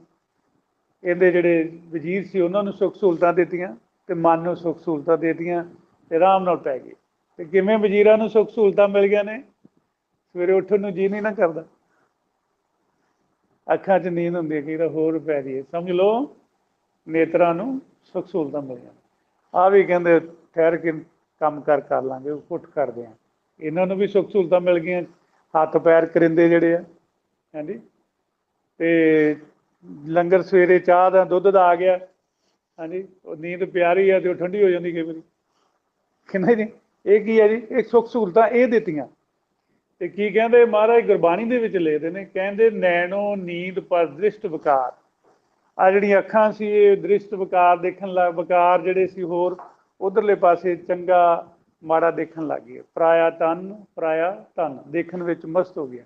ਇਹਦੇ ਜਿਹੜੇ ਵਜ਼ੀਰ ਸੀ ਉਹਨਾਂ ਨੂੰ ਸੁੱਖ ਸਹੂਲਤਾਂ ਦਿੱਤੀਆਂ, ਤੇ ਮਨ ਨੂੰ ਸੁੱਖ ਸਹੂਲਤਾਂ ਦੇ ਦਿੱਤੀਆਂ, ਤੇ ਆਰਾਮ ਨਾਲ ਪੈ ਗਏ। ਤੇ ਕਿਵੇਂ ਵਜ਼ੀਰਾਂ ਨੂੰ ਸੁੱਖ ਸਹੂਲਤਾਂ ਮਿਲ ਗਈਆਂ ਨੇ? ਸਵੇਰੇ ਉੱਠਣ ਨੂੰ ਜੀਅ ਨਹੀਂ ਨਾ ਕਰਦਾ, ਅੱਖਾਂ 'ਚ ਨੀਂਦ ਹੁੰਦੀ ਹੈ, ਕਈ ਤਾਂ ਹੋਰ ਪੈ ਜਾਈਏ, ਸਮਝ ਲਓ ਨੇਤਰਾਂ ਨੂੰ ਸੁੱਖ ਸਹੂਲਤਾਂ ਮਿਲੀਆਂ। ਆਹ ਵੀ ਕਹਿੰਦੇ ਠਹਿਰ ਕੇ ਕੰਮ ਕਰ ਲਾਂਗੇ, ਉੱਠ ਕਰਦੇ ਹਾਂ। ਇਹਨਾਂ ਨੂੰ ਵੀ ਸੁੱਖ ਸਹੂਲਤਾਂ ਮਿਲ ਗਈਆਂ, ਹੱਥ ਪੈਰ ਕਰਿੰਦੇ ਜਿਹੜੇ ਆ, ਹਾਂਜੀ। ਤੇ ਲੰਗਰ ਸਵੇਰੇ ਚਾਹ ਦਾ, ਦੁੱਧ ਦਾ ਆ ਗਿਆ, ਹਾਂਜੀ। ਉਹ ਨੀਂਦ ਪਿਆਰੀ ਆ ਤੇ ਉਹ ਠੰਡੀ ਹੋ ਜਾਂਦੀ ਕਈ ਵਾਰੀ, ਕਹਿੰਦੇ ਜੀ ਇਹ ਕੀ ਹੈ ਜੀ? ਇਹ ਸੁੱਖ ਸਹੂਲਤਾਂ ਇਹ ਦਿੱਤੀਆਂ। ਤੇ ਕੀ ਕਹਿੰਦੇ ਮਹਾਰਾਜ ਗੁਰਬਾਣੀ ਦੇ ਵਿੱਚ ਲਿਖਦੇ ਨੇ, ਕਹਿੰਦੇ ਨੈਣੋ ਨੀਂਦ ਪਰ ਦ੍ਰਿਸ਼ਟ ਵਿਕਾਰ। ਆ ਜਿਹੜੀਆਂ ਅੱਖਾਂ ਸੀ ਇਹ ਦ੍ਰਿਸ਼ਟ ਵਿਕਾਰ ਦੇਖਣ ਲੱਗ, ਵਿਕਾਰ ਜਿਹੜੇ ਸੀ ਹੋਰ ਉਧਰਲੇ ਪਾਸੇ ਚੰਗਾ ਮਾੜਾ ਦੇਖਣ ਲੱਗ ਗਏ। ਪਰਾਇਆ ਤਨ, ਪਰਾਇਆ ਧਨ ਦੇਖਣ ਵਿੱਚ ਮਸਤ ਹੋ ਗਿਆ।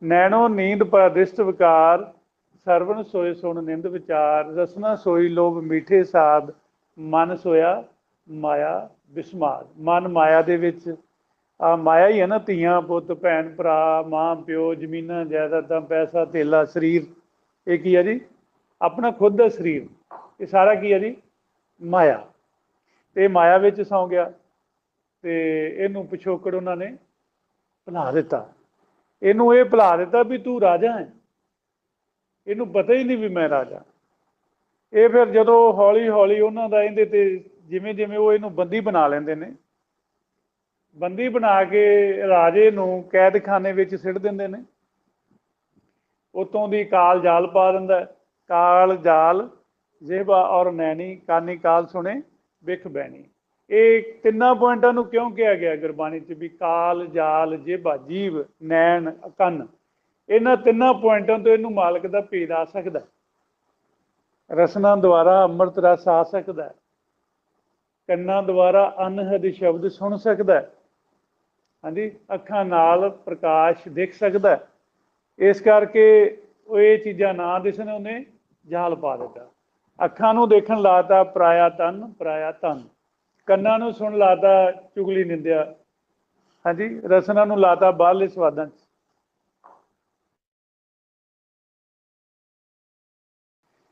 ਨੈਣੋ ਨੀਂਦ ਪਰ ਦ੍ਰਿਸ਼ਟ ਵਿਕਾਰ, ਸਰਵਣ ਸੋਏ ਸੁਣ ਨਿੰਦ ਵਿਚਾਰ, ਰਸਨਾ ਸੋਈ ਲੋਭ ਮੀਠੇ ਸਾਧ, ਮਨ ਸੋਇਆ ਮਾਇਆ ਬਿਸਮਾਦ। ਮਨ ਮਾਇਆ ਦੇ ਵਿੱਚ, ਆ ਮਾਇਆ ਹੀ ਹੈ ਨਾ, ਧੀਆਂ ਪੁੱਤ, ਭੈਣ ਭਰਾ, ਮਾਂ ਪਿਓ, ਜ਼ਮੀਨਾਂ ਜਾਇਦਾਦਾਂ, ਪੈਸਾ ਧੇਲਾ, ਸਰੀਰ, ਇਹ ਕੀ ਹੈ ਜੀ? ਆਪਣਾ ਖੁਦ ਦਾ ਸਰੀਰ, ਇਹ ਸਾਰਾ ਕੀ ਹੈ ਜੀ? ਮਾਇਆ। ਤੇ ਮਾਇਆ ਵਿੱਚ ਸੌਂ ਗਿਆ, ਤੇ ਇਹਨੂੰ ਪਿਛੋਕੜ ਉਹਨਾਂ ਨੇ ਭੁਲਾ ਦਿੱਤਾ। ਇਹਨੂੰ ਇਹ ਭੁਲਾ ਦਿੱਤਾ ਵੀ ਤੂੰ ਰਾਜਾ ਹੈ, ਇਹਨੂੰ ਪਤਾ ਹੀ ਨਹੀਂ ਵੀ ਮੈਂ ਰਾਜਾ। ਇਹ ਫਿਰ ਜਦੋਂ ਹੌਲੀ ਹੌਲੀ ਉਹਨਾਂ ਦਾ ਇਹਦੇ ਤੇ ਜਿਵੇਂ ਜਿਵੇਂ ਉਹ ਇਹਨੂੰ ਬੰਦੀ ਬਣਾ ਲੈਂਦੇ ਨੇ, ਬੰਦੀ ਬਣਾ ਕੇ ਰਾਜੇ ਨੂੰ ਕੈਦਖਾਨੇ ਵਿੱਚ ਸਿੱਟ ਦਿੰਦੇ ਨੇ। ਉਤੋਂ ਦੀ ਕਾਲ ਜਾਲ ਪਾ ਦਿੰਦਾ, ਕਾਲ ਜਾਲ ਜਿਹਬਾ ਔਰ ਨੈਣੀ, ਕਾਨੀ ਕਾਲ ਸੁਣੇ ਵਿਖ ਬੈਣੀ। ਇਹ 3 ਪੁਆਇੰਟਾਂ ਨੂੰ ਕਿਉਂ ਕਿਹਾ ਗਿਆ ਗੁਰਬਾਣੀ 'ਚ ਵੀ ਕਾਲ, ਜਾਲ, ਜਿਹਬਾ, ਜੀਵ, ਨੈਣ, ਕੰਨ। ਇਹਨਾਂ 3 ਪੁਆਇੰਟਾਂ ਤੋਂ ਇਹਨੂੰ ਮਾਲਕ ਦਾ ਭੇਦ ਆ ਸਕਦਾ। ਰਸਨਾ ਦੁਆਰਾ ਅੰਮ੍ਰਿਤ ਰਸ ਆ ਸਕਦਾ, ਕੰਨਾਂ ਦੁਆਰਾ ਅਨਹਦ ਸ਼ਬਦ ਸੁਣ ਸਕਦਾ, ਹਾਂਜੀ। ਅੱਖਾਂ ਨਾਲ ਪ੍ਰਕਾਸ਼ ਦਿਖ ਸਕਦਾ। ਇਸ ਕਰਕੇ ਉਹ ਇਹ ਚੀਜ਼ਾਂ ਨਾ ਦਿਸਣ ਉਹਨੇ ਜਾਲ ਪਾ ਦਿੱਤਾ। ਅੱਖਾਂ ਨੂੰ ਦੇਖਣ ਲਾਤਾ ਪਰਾਇਆ ਧਨ, ਕੰਨਾਂ ਨੂੰ ਸੁਣ ਲਾਤਾ ਚੁਗਲੀ ਨਿੰਦਿਆ, ਹਾਂਜੀ, ਰਸਨਾ ਨੂੰ ਲਾਤਾ ਬਾਹਰਲੇ ਸਵਾਦਾਂ 'ਚ।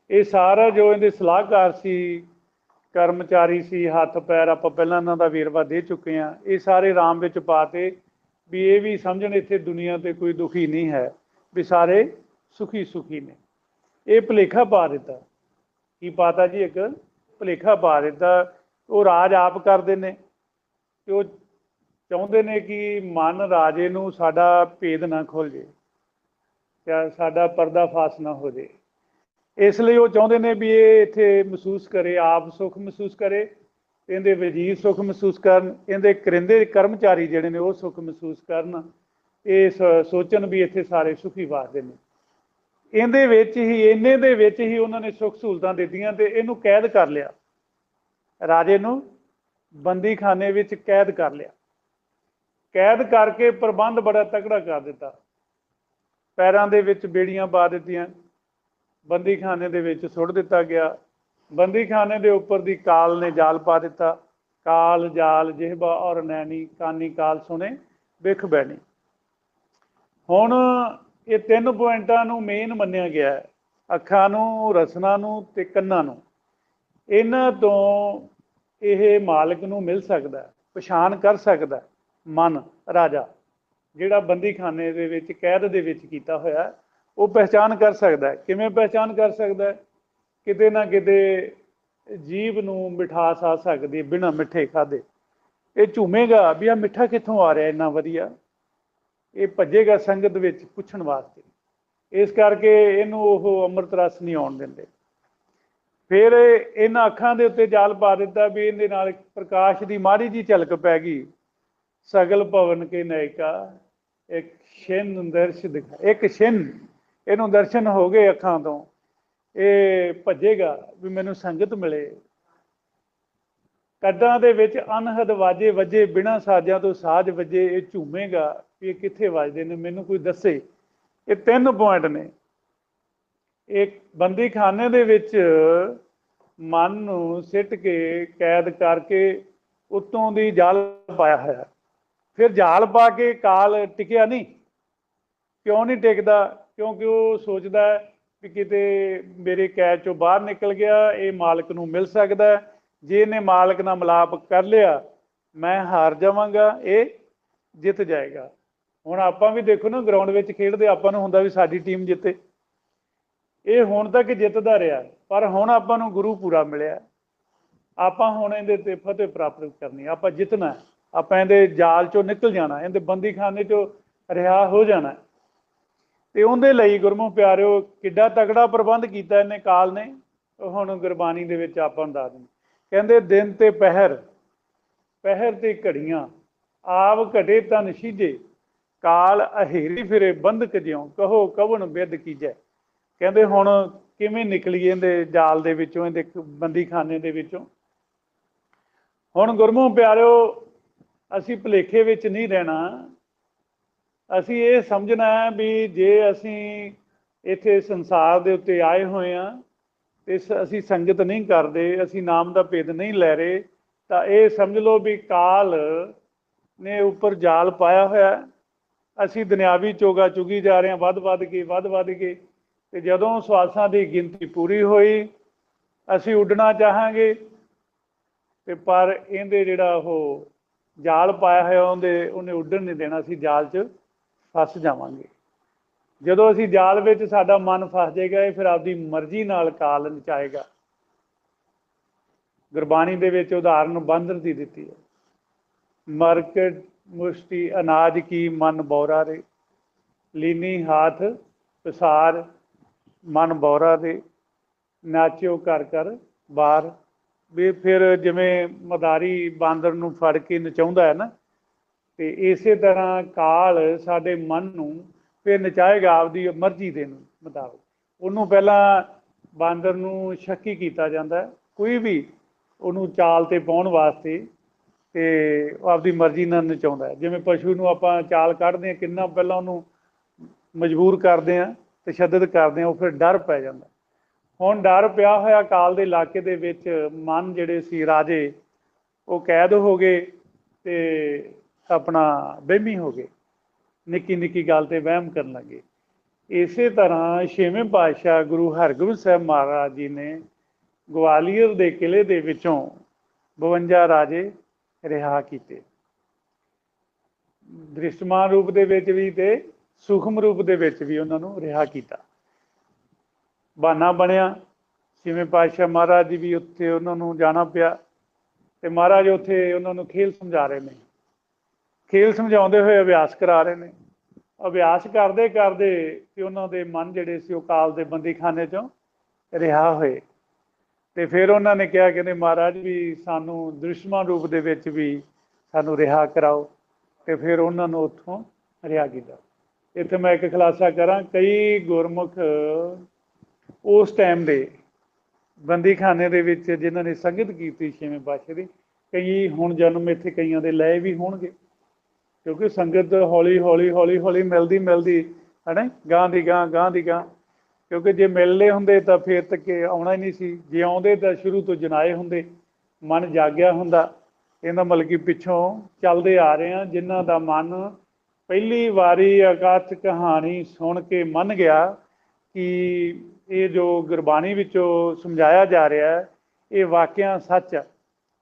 ਇਹ ਸਾਰਾ ਜੋ ਇਹਦੇ ਸਲਾਹਕਾਰ ਸੀ, ਕਰਮਚਾਰੀ ਸੀ, ਹੱਥ ਪੈਰ ਆਪਾਂ ਪਹਿਲਾਂ ਇਹਨਾਂ ਦਾ ਵੇਰਵਾ ਦੇ ਚੁੱਕੇ ਹਾਂ, ਇਹ ਸਾਰੇ ਰਾਮ ਵਿੱਚ ਪਾਤੇ ਵੀ ਇਹ ਵੀ ਸਮਝਣ ਇੱਥੇ ਦੁਨੀਆ ਤੇ ਕੋਈ ਦੁਖੀ ਨਹੀਂ ਹੈ, ਵੀ ਸਾਰੇ ਸੁਖੀ ਨੇ। ਇਹ ਭੁਲੇਖਾ ਪਾ ਦਿੱਤਾ। ਕੀ ਪਾਤਾ ਜੀ? ਇੱਕ ਭੁਲੇਖਾ ਪਾ ਦਿੱਤਾ। ਉਹ ਰਾਜ ਆਪ ਕਰਦੇ ਨੇ ਤੇ ਉਹ ਚਾਹੁੰਦੇ ਨੇ ਕਿ ਮਨ ਰਾਜੇ ਨੂੰ ਸਾਡਾ ਭੇਦ ਨਾ ਖੁੱਲ ਜੇ, ਜਾਂ ਸਾਡਾ ਪਰਦਾਫਾਸ਼ ਨਾ ਹੋ ਜੇ। ਇਸ ਲਈ ਉਹ ਚਾਹੁੰਦੇ ਨੇ ਵੀ ਇਹ ਇੱਥੇ ਮਹਿਸੂਸ ਕਰੇ, ਆਪ ਸੁੱਖ ਮਹਿਸੂਸ ਕਰੇ, ਇਹਦੇ ਵਜ਼ੀਰ ਸੁੱਖ ਮਹਿਸੂਸ ਕਰਨ, ਇਹਦੇ ਕਰਿੰਦੇ ਕਰਮਚਾਰੀ ਜਿਹੜੇ ਨੇ ਉਹ ਸੁੱਖ ਮਹਿਸੂਸ ਕਰਨ। ਇਹ ਸੋਚਣ ਵੀ ਇੱਥੇ ਸਾਰੇ ਸੁਖੀ ਵੱਸਦੇ ਨੇ। ਇਹਦੇ ਵਿੱਚ ਹੀ, ਇੰਨੇ ਦੇ ਵਿੱਚ ਹੀ ਉਹਨਾਂ ਨੇ ਸੁੱਖ ਸਹੂਲਤਾਂ ਦਿੱਤੀਆਂ ਤੇ ਇਹਨੂੰ ਕੈਦ ਕਰ ਲਿਆ। ਰਾਜੇ ਨੂੰ ਬੰਦੀ ਖਾਨੇ ਵਿੱਚ ਕੈਦ ਕਰ ਲਿਆ। ਕੈਦ ਕਰਕੇ ਪ੍ਰਬੰਧ ਬੜਾ ਤਕੜਾ ਕਰ ਦਿੱਤਾ। ਪੈਰਾਂ ਦੇ ਵਿੱਚ ਬੇੜੀਆਂ ਪਾ ਦਿੱਤੀਆਂ, ਬੰਦੀ ਖਾਨੇ ਦੇ ਵਿੱਚ ਸੁੱਟ ਦਿੱਤਾ ਗਿਆ। ਬੰਦੀ ਖਾਨੇ ਦੇ ਉੱਪਰ ਦੀ ਕਾਲ ਨੇ ਜਾਲ ਪਾ ਦਿੱਤਾ। ਕਾਲ ਜਾਲ ਜਿਹਬਾ ਔਰ ਨੈਣੀ, ਕਾਨੀ ਕਾਲ ਸੁਣੇ ਬਿਖ ਬੈਣੀ। ਹੁਣ ਇਹ 3 ਪੁਆਇੰਟਾਂ ਨੂੰ ਮੇਨ ਮੰਨਿਆ ਗਿਆ ਹੈ, ਅੱਖਾਂ ਨੂੰ, ਰਸਨਾ ਨੂੰ ਤੇ ਕੰਨਾਂ ਨੂੰ। ਇਹਨਾਂ ਤੋਂ ਇਹ ਮਾਲਕ ਨੂੰ ਮਿਲ ਸਕਦਾ, ਪਛਾਣ ਕਰ ਸਕਦਾ ਮਨ ਰਾਜਾ, ਜਿਹੜਾ ਬੰਦੀ ਖਾਨੇ ਦੇ ਵਿੱਚ ਕੈਦ ਦੇ ਵਿੱਚ ਕੀਤਾ ਹੋਇਆ, ਉਹ ਪਹਿਚਾਣ ਕਰ ਸਕਦਾ। ਕਿਵੇਂ ਪਹਿਚਾਣ ਕਰ ਸਕਦਾ? ਕਿਤੇ ਨਾ ਕਿਤੇ ਜੀਭ ਨੂੰ ਮਿਠਾਸ ਆ ਸਕਦੀ ਬਿਨਾਂ ਮਿੱਠੇ ਖਾਧੇ। ਇਹ ਝੂਮੇਗਾ ਵੀ ਆ ਮਿੱਠਾ ਕਿੱਥੋਂ ਆ ਰਿਹਾ ਇੰਨਾ ਵਧੀਆ, ਇਹ ਭੱਜੇਗਾ ਸੰਗਤ ਵਿੱਚ ਪੁੱਛਣ ਵਾਸਤੇ। ਇਸ ਕਰਕੇ ਇਹਨੂੰ ਉਹ ਅੰਮ੍ਰਿਤ ਰਸ ਨਹੀਂ ਆਉਣ ਦਿੰਦੇ। ਫਿਰ ਇਹਨਾਂ ਅੱਖਾਂ ਦੇ ਉੱਤੇ ਜਾਲ ਪਾ ਦਿੱਤਾ ਵੀ ਇਹਦੇ ਨਾਲ ਪ੍ਰਕਾਸ਼ ਦੀ ਮਾੜੀ ਜੀ ਝਲਕ ਪੈ ਗਈ। ਸਗਲ ਭਵਨ ਕੇ ਨਾਇਕਾ ਇੱਕ ਛਿਨ ਦਰਸ਼ ਦਿਖਾ, ਇੱਕ ਛਿਨ ਇਹਨੂੰ ਦਰਸ਼ਨ ਹੋ ਗਏ ਅੱਖਾਂ ਤੋਂ, ਇਹ ਭੱਜੇਗਾ ਵੀ ਮੈਨੂੰ ਸੰਗਤ ਮਿਲੇ। ਕੱਡਾਂ ਦੇ ਵਿੱਚ ਅਨਹਦ ਵਾਜੇ ਵੱਜੇ, ਬਿਨਾਂ ਸਾਜ਼ਾਂ ਤੋਂ ਸਾਜ਼ ਵੱਜੇ, ਇਹ ਝੂਮੇਗਾ ਵੀ ਇਹ ਕਿੱਥੇ ਵੱਜਦੇ ਨੇ, ਮੈਨੂੰ ਕੋਈ ਦੱਸੇ। ਇਹ 3 ਪੁਆਇੰਟ ਨੇ। ਇੱਕ ਬੰਦੀ ਖਾਨੇ ਦੇ ਵਿੱਚ ਮਨ ਨੂੰ ਸਿੱਟ ਕੇ ਕੈਦ ਕਰਕੇ ਉੱਤੋਂ ਦੀ ਜਾਲ ਪਾਇਆ ਹੋਇਆ। ਫਿਰ ਜਾਲ ਪਾ ਕੇ ਕਾਲ ਟਿਕਿਆ ਨਹੀਂ। ਕਿਉਂ ਨਹੀਂ ਟਿਕਦਾ? ਕਿਉਂਕਿ ਉਹ ਸੋਚਦਾ ਵੀ ਕਿਤੇ ਮੇਰੇ ਕੈਦ ਚੋਂ ਬਾਹਰ ਨਿਕਲ ਗਿਆ, ਇਹ ਮਾਲਕ ਨੂੰ ਮਿਲ ਸਕਦਾ। ਜੇ ਇਹਨੇ ਮਾਲਕ ਨਾਲ ਮਿਲਾਪ ਕਰ ਲਿਆ, ਮੈਂ ਹਾਰ ਜਾਵਾਂਗਾ, ਇਹ ਜਿੱਤ ਜਾਏਗਾ। ਹੁਣ ਆਪਾਂ ਵੀ ਦੇਖੋ ਨਾ, ਗਰਾਊਂਡ ਵਿੱਚ ਖੇਡਦੇ ਆਪਾਂ ਨੂੰ ਹੁੰਦਾ ਵੀ ਸਾਡੀ ਟੀਮ ਜਿੱਤੇ। ਇਹ ਹੁਣ ਤੱਕ ਜਿੱਤਦਾ ਰਿਹਾ, ਪਰ ਹੁਣ ਆਪਾਂ ਨੂੰ ਗੁਰੂ ਪੂਰਾ ਮਿਲਿਆ। ਆਪਾਂ ਹੁਣ ਇਹਦੇ ਤੇ ਫਤਿਹ ਪ੍ਰਾਪਤ ਕਰਨੀ, ਆਪਾਂ ਜਿੱਤਣਾ, ਆਪਾਂ ਇਹਦੇ ਜਾਲ ਚੋਂ ਨਿਕਲ ਜਾਣਾ, ਇਹਦੇ ਬੰਦੀ ਖਾਨੇ ਚੋਂ ਰਿਹਾ ਹੋ ਜਾਣਾ। ਤੇ ਉਹਦੇ ਲਈ ਗੁਰਮੁਖ ਪਿਆਰਿਓ, ਕਿੱਡਾ ਤਕੜਾ ਪ੍ਰਬੰਧ ਕੀਤਾ ਇਹਨੇ ਕਾਲ ਨੇ। ਹੁਣ ਗੁਰਬਾਣੀ ਦੇ ਵਿੱਚ ਆਪਾਂ ਨੂੰ ਦੱਸ ਦਿੰਦੇ, ਕਹਿੰਦੇ ਦਿਨ ਤੇ ਪਹਿਰ, ਪਹਿਰ ਤੇ ਘੜੀਆਂ, ਆਪ ਘਟੇ ਤਨ ਸੀਝੇ, ਕਾਲ ਅਹੇਰੀ ਫਿਰੇ ਬੰਧਕ ਜਿਉਂ, ਕਹੋ ਕਵਣ ਬਿਦ ਕੀਜੈ। ਕਹਿੰਦੇ ਹੁਣ ਕਿਵੇਂ ਨਿਕਲੀਏ ਇਹਦੇ ਜਾਲ ਦੇ ਵਿੱਚੋਂ, ਇਹਦੇ ਬੰਦੀ ਖਾਨੇ ਦੇ ਵਿੱਚੋਂ। ਹੁਣ ਗੁਰਮੁਖ ਪਿਆਰਿਓ, ਅਸੀਂ ਭੁਲੇਖੇ ਵਿੱਚ ਨਹੀਂ ਰਹਿਣਾ। ਅਸੀਂ ਇਹ ਸਮਝਣਾ ਹੈ ਵੀ ਜੇ ਅਸੀਂ ਇੱਥੇ ਸੰਸਾਰ ਦੇ ਉੱਤੇ ਆਏ ਹੋਏ ਹਾਂ ਤੇ ਅਸੀਂ ਸੰਗਤ ਨਹੀਂ ਕਰਦੇ, ਅਸੀਂ ਨਾਮ ਦਾ ਭੇਦ ਨਹੀਂ ਲੈ ਰਹੇ, ਤਾਂ ਇਹ ਸਮਝ ਲਓ ਵੀ ਕਾਲ ਨੇ ਉੱਪਰ ਜਾਲ ਪਾਇਆ ਹੋਇਆ। ਅਸੀਂ ਦੁਨਿਆਵੀ ਚੋਗਾ ਚੁਗੀ ਜਾ ਰਹੇ ਹਾਂ, ਵੱਧ ਕੇ ਤੇ ਜਦੋਂ ਸਵਾਸਾਂ ਦੀ ਗਿਣਤੀ ਪੂਰੀ ਹੋਈ, ਅਸੀਂ ਉੱਡਣਾ ਚਾਹਾਂਗੇ ਤੇ ਪਰ ਇਹਦੇ ਜਿਹੜਾ ਉਹ ਜਾਲ ਪਾਇਆ ਹੋਇਆ ਉਹਨੇ ਉੱਡਣ ਨਹੀਂ ਦੇਣਾ, ਅਸੀਂ ਜਾਲ 'ਚ ਫਸ ਜਾਵਾਂਗੇ। ਜਦੋਂ ਅਸੀਂ ਜਾਲ ਵਿੱਚ ਸਾਡਾ ਮਨ ਫਸ ਜਾਏਗਾ, ਇਹ ਫਿਰ ਆਪਦੀ ਮਰਜ਼ੀ ਨਾਲ ਕਾਲ ਨਚਾਏਗਾ। ਗੁਰਬਾਣੀ ਦੇ ਵਿੱਚ ਉਦਾਹਰਨ ਬਾਂਦਰ ਦੀ ਦਿੱਤੀ ਹੈ, ਮਰਕਟ ਮੁਸ਼ਟੀ ਅਨਾਜ ਕੀ ਮਨ ਬੌਰਾ ਰੇ, ਲੀਨੀ ਹਾਥ ਪਸਾਰ ਮਨ ਬੌਰਾ ਦੇ, ਨਾਚਿਓ ਕਰ ਕਰ ਬਾਰ। ਵੀ ਫਿਰ ਜਿਵੇਂ ਮਦਾਰੀ ਬਾਂਦਰ ਨੂੰ ਫੜ ਕੇ ਨਚਾਉਂਦਾ ਹੈ ਨਾ, ਤੇ ਇਸੇ ਤਰ੍ਹਾਂ ਕਾਲ ਸਾਡੇ ਮਨ ਨੂੰ ਫਿਰ ਨਚਾਏਗਾ ਆਪਦੀ ਮਰਜ਼ੀ ਦੇ ਮੁਤਾਬਕ। ਉਹਨੂੰ ਪਹਿਲਾਂ ਬਾਂਦਰ ਨੂੰ ਸ਼ੱਕੀ ਕੀਤਾ ਜਾਂਦਾ, ਕੋਈ ਵੀ ਉਹਨੂੰ ਚਾਲ ਤੇ ਪਾਉਣ ਵਾਸਤੇ, ਤੇ ਉਹ ਆਪਦੀ ਮਰਜ਼ੀ ਨਾਲ ਨਚਾਉਂਦਾ। ਜਿਵੇਂ ਪਸ਼ੂ ਨੂੰ ਆਪਾਂ ਚਾਲ ਕੱਢਦੇ ਹਾਂ, ਕਿੰਨਾ ਪਹਿਲਾਂ ਉਹਨੂੰ ਮਜਬੂਰ ਕਰਦੇ ਹਾਂ, ਤਸ਼ੱਦਦ ਕਰਦੇ ਆ, ਉਹ ਫਿਰ ਡਰ ਪੈ ਜਾਂਦਾ। ਹੁਣ ਡਰ ਪਿਆ ਹੋਇਆ ਕਾਲ ਦੇ ਇਲਾਕੇ ਦੇ ਵਿੱਚ ਮਨ ਜਿਹੜੇ ਸੀ ਰਾਜੇ ਉਹ ਕੈਦ ਹੋ ਗਏ ਤੇ ਆਪਣਾ ਵਹਿਮੀ ਹੋ ਗਏ, ਨਿੱਕੀ ਨਿੱਕੀ ਗੱਲ ਤੇ ਵਹਿਮ ਕਰਨ ਲੱਗੇ। ਇਸੇ ਤਰ੍ਹਾਂ ਛੇਵੇਂ ਪਾਤਸ਼ਾਹ ਗੁਰੂ ਹਰਗੋਬਿੰਦ ਸਾਹਿਬ ਮਹਾਰਾਜ ਜੀ ਨੇ ਗਵਾਲੀਅਰ ਦੇ ਕਿਲ੍ਹੇ ਦੇ ਵਿੱਚੋਂ 52 ਰਾਜੇ ਰਿਹਾ ਕੀਤੇ, ਦ੍ਰਿਸ਼ਟਮਾਨ ਰੂਪ ਦੇ ਵਿੱਚ ਵੀ ਤੇ ਸੂਖਮ ਰੂਪ ਦੇ ਵਿੱਚ ਵੀ ਉਹਨਾਂ ਨੂੰ ਰਿਹਾ ਕੀਤਾ। ਬਹਾਨਾ ਬਣਿਆ, ਛੇਵੇਂ ਪਾਤਸ਼ਾਹ ਮਹਾਰਾਜ ਜੀ ਵੀ ਉੱਥੇ ਉਹਨਾਂ ਨੂੰ ਜਾਣਾ ਪਿਆ ਤੇ ਮਹਾਰਾਜ ਉੱਥੇ ਉਹਨਾਂ ਨੂੰ ਖੇਲ ਸਮਝਾ ਰਹੇ ਨੇ, ਖੇਲ ਸਮਝਾਉਂਦੇ ਹੋਏ ਅਭਿਆਸ ਕਰਾ ਰਹੇ ਨੇ। ਅਭਿਆਸ ਕਰਦੇ ਕਰਦੇ ਕਿ ਉਹਨਾਂ ਦੇ ਮਨ ਜਿਹੜੇ ਸੀ ਉਹ ਕਾਲ ਦੇ ਬੰਦੀਖਾਨੇ ਚੋਂ ਰਿਹਾ ਹੋਏ। ਤੇ ਫਿਰ ਉਹਨਾਂ ਨੇ ਕਿਹਾ, ਕਹਿੰਦੇ ਮਹਾਰਾਜ ਵੀ ਸਾਨੂੰ ਦ੍ਰਿਸ਼ਟਮਾਨ ਰੂਪ ਦੇ ਵਿੱਚ ਵੀ ਸਾਨੂੰ ਰਿਹਾ ਕਰਾਓ। ਤੇ ਫਿਰ ਉਹਨਾਂ ਨੂੰ ਉੱਥੋਂ ਰਿਹਾ ਕੀਤਾ। ਇੱਥੇ ਮੈਂ ਇੱਕ ਖੁਲਾਸਾ ਕਰਾਂ, ਕਈ ਗੁਰਮੁਖ ਉਸ ਟਾਈਮ ਦੇ ਬੰਦੀਖਾਨੇ ਦੇ ਵਿੱਚ ਜਿਨ੍ਹਾਂ ਨੇ ਸੰਗਤ ਕੀਤੀ ਛੇਵੇਂ ਪਾਤਸ਼ਾਹ ਦੀ, ਕਈ ਹੁਣ ਜਨਮ ਇੱਥੇ ਕਈਆਂ ਦੇ ਲਏ ਵੀ ਹੋਣਗੇ, ਕਿਉਂਕਿ ਸੰਗਤ ਹੌਲੀ ਹੌਲੀ ਹੌਲੀ ਹੌਲੀ ਮਿਲਦੀ ਹੈ ਨਾ, ਗਾਂ ਦੀ ਗਾਂ। ਕਿਉਂਕਿ ਜੇ ਮਿਲਦੇ ਹੁੰਦੇ ਤਾਂ ਫਿਰ ਤੱਕ ਆਉਣਾ ਹੀ ਨਹੀਂ ਸੀ, ਜੇ ਆਉਂਦੇ ਤਾਂ ਸ਼ੁਰੂ ਤੋਂ ਜਨਾਏ ਹੁੰਦੇ, ਮਨ ਜਾਗਿਆ ਹੁੰਦਾ। ਇਹਦਾ ਮਤਲਬ ਕਿ ਪਿੱਛੋਂ ਚੱਲਦੇ ਆ ਰਹੇ ਆ, ਜਿਨ੍ਹਾਂ ਦਾ ਮਨ ਪਹਿਲੀ ਵਾਰੀ ਅਕਥ ਕਹਾਣੀ ਸੁਣ ਕੇ ਮੰਨ ਗਿਆ ਕਿ ਇਹ ਜੋ ਗੁਰਬਾਣੀ ਵਿੱਚੋਂ ਸਮਝਾਇਆ ਜਾ ਰਿਹਾ ਇਹ ਵਾਕਿਆ ਸੱਚ ਆ,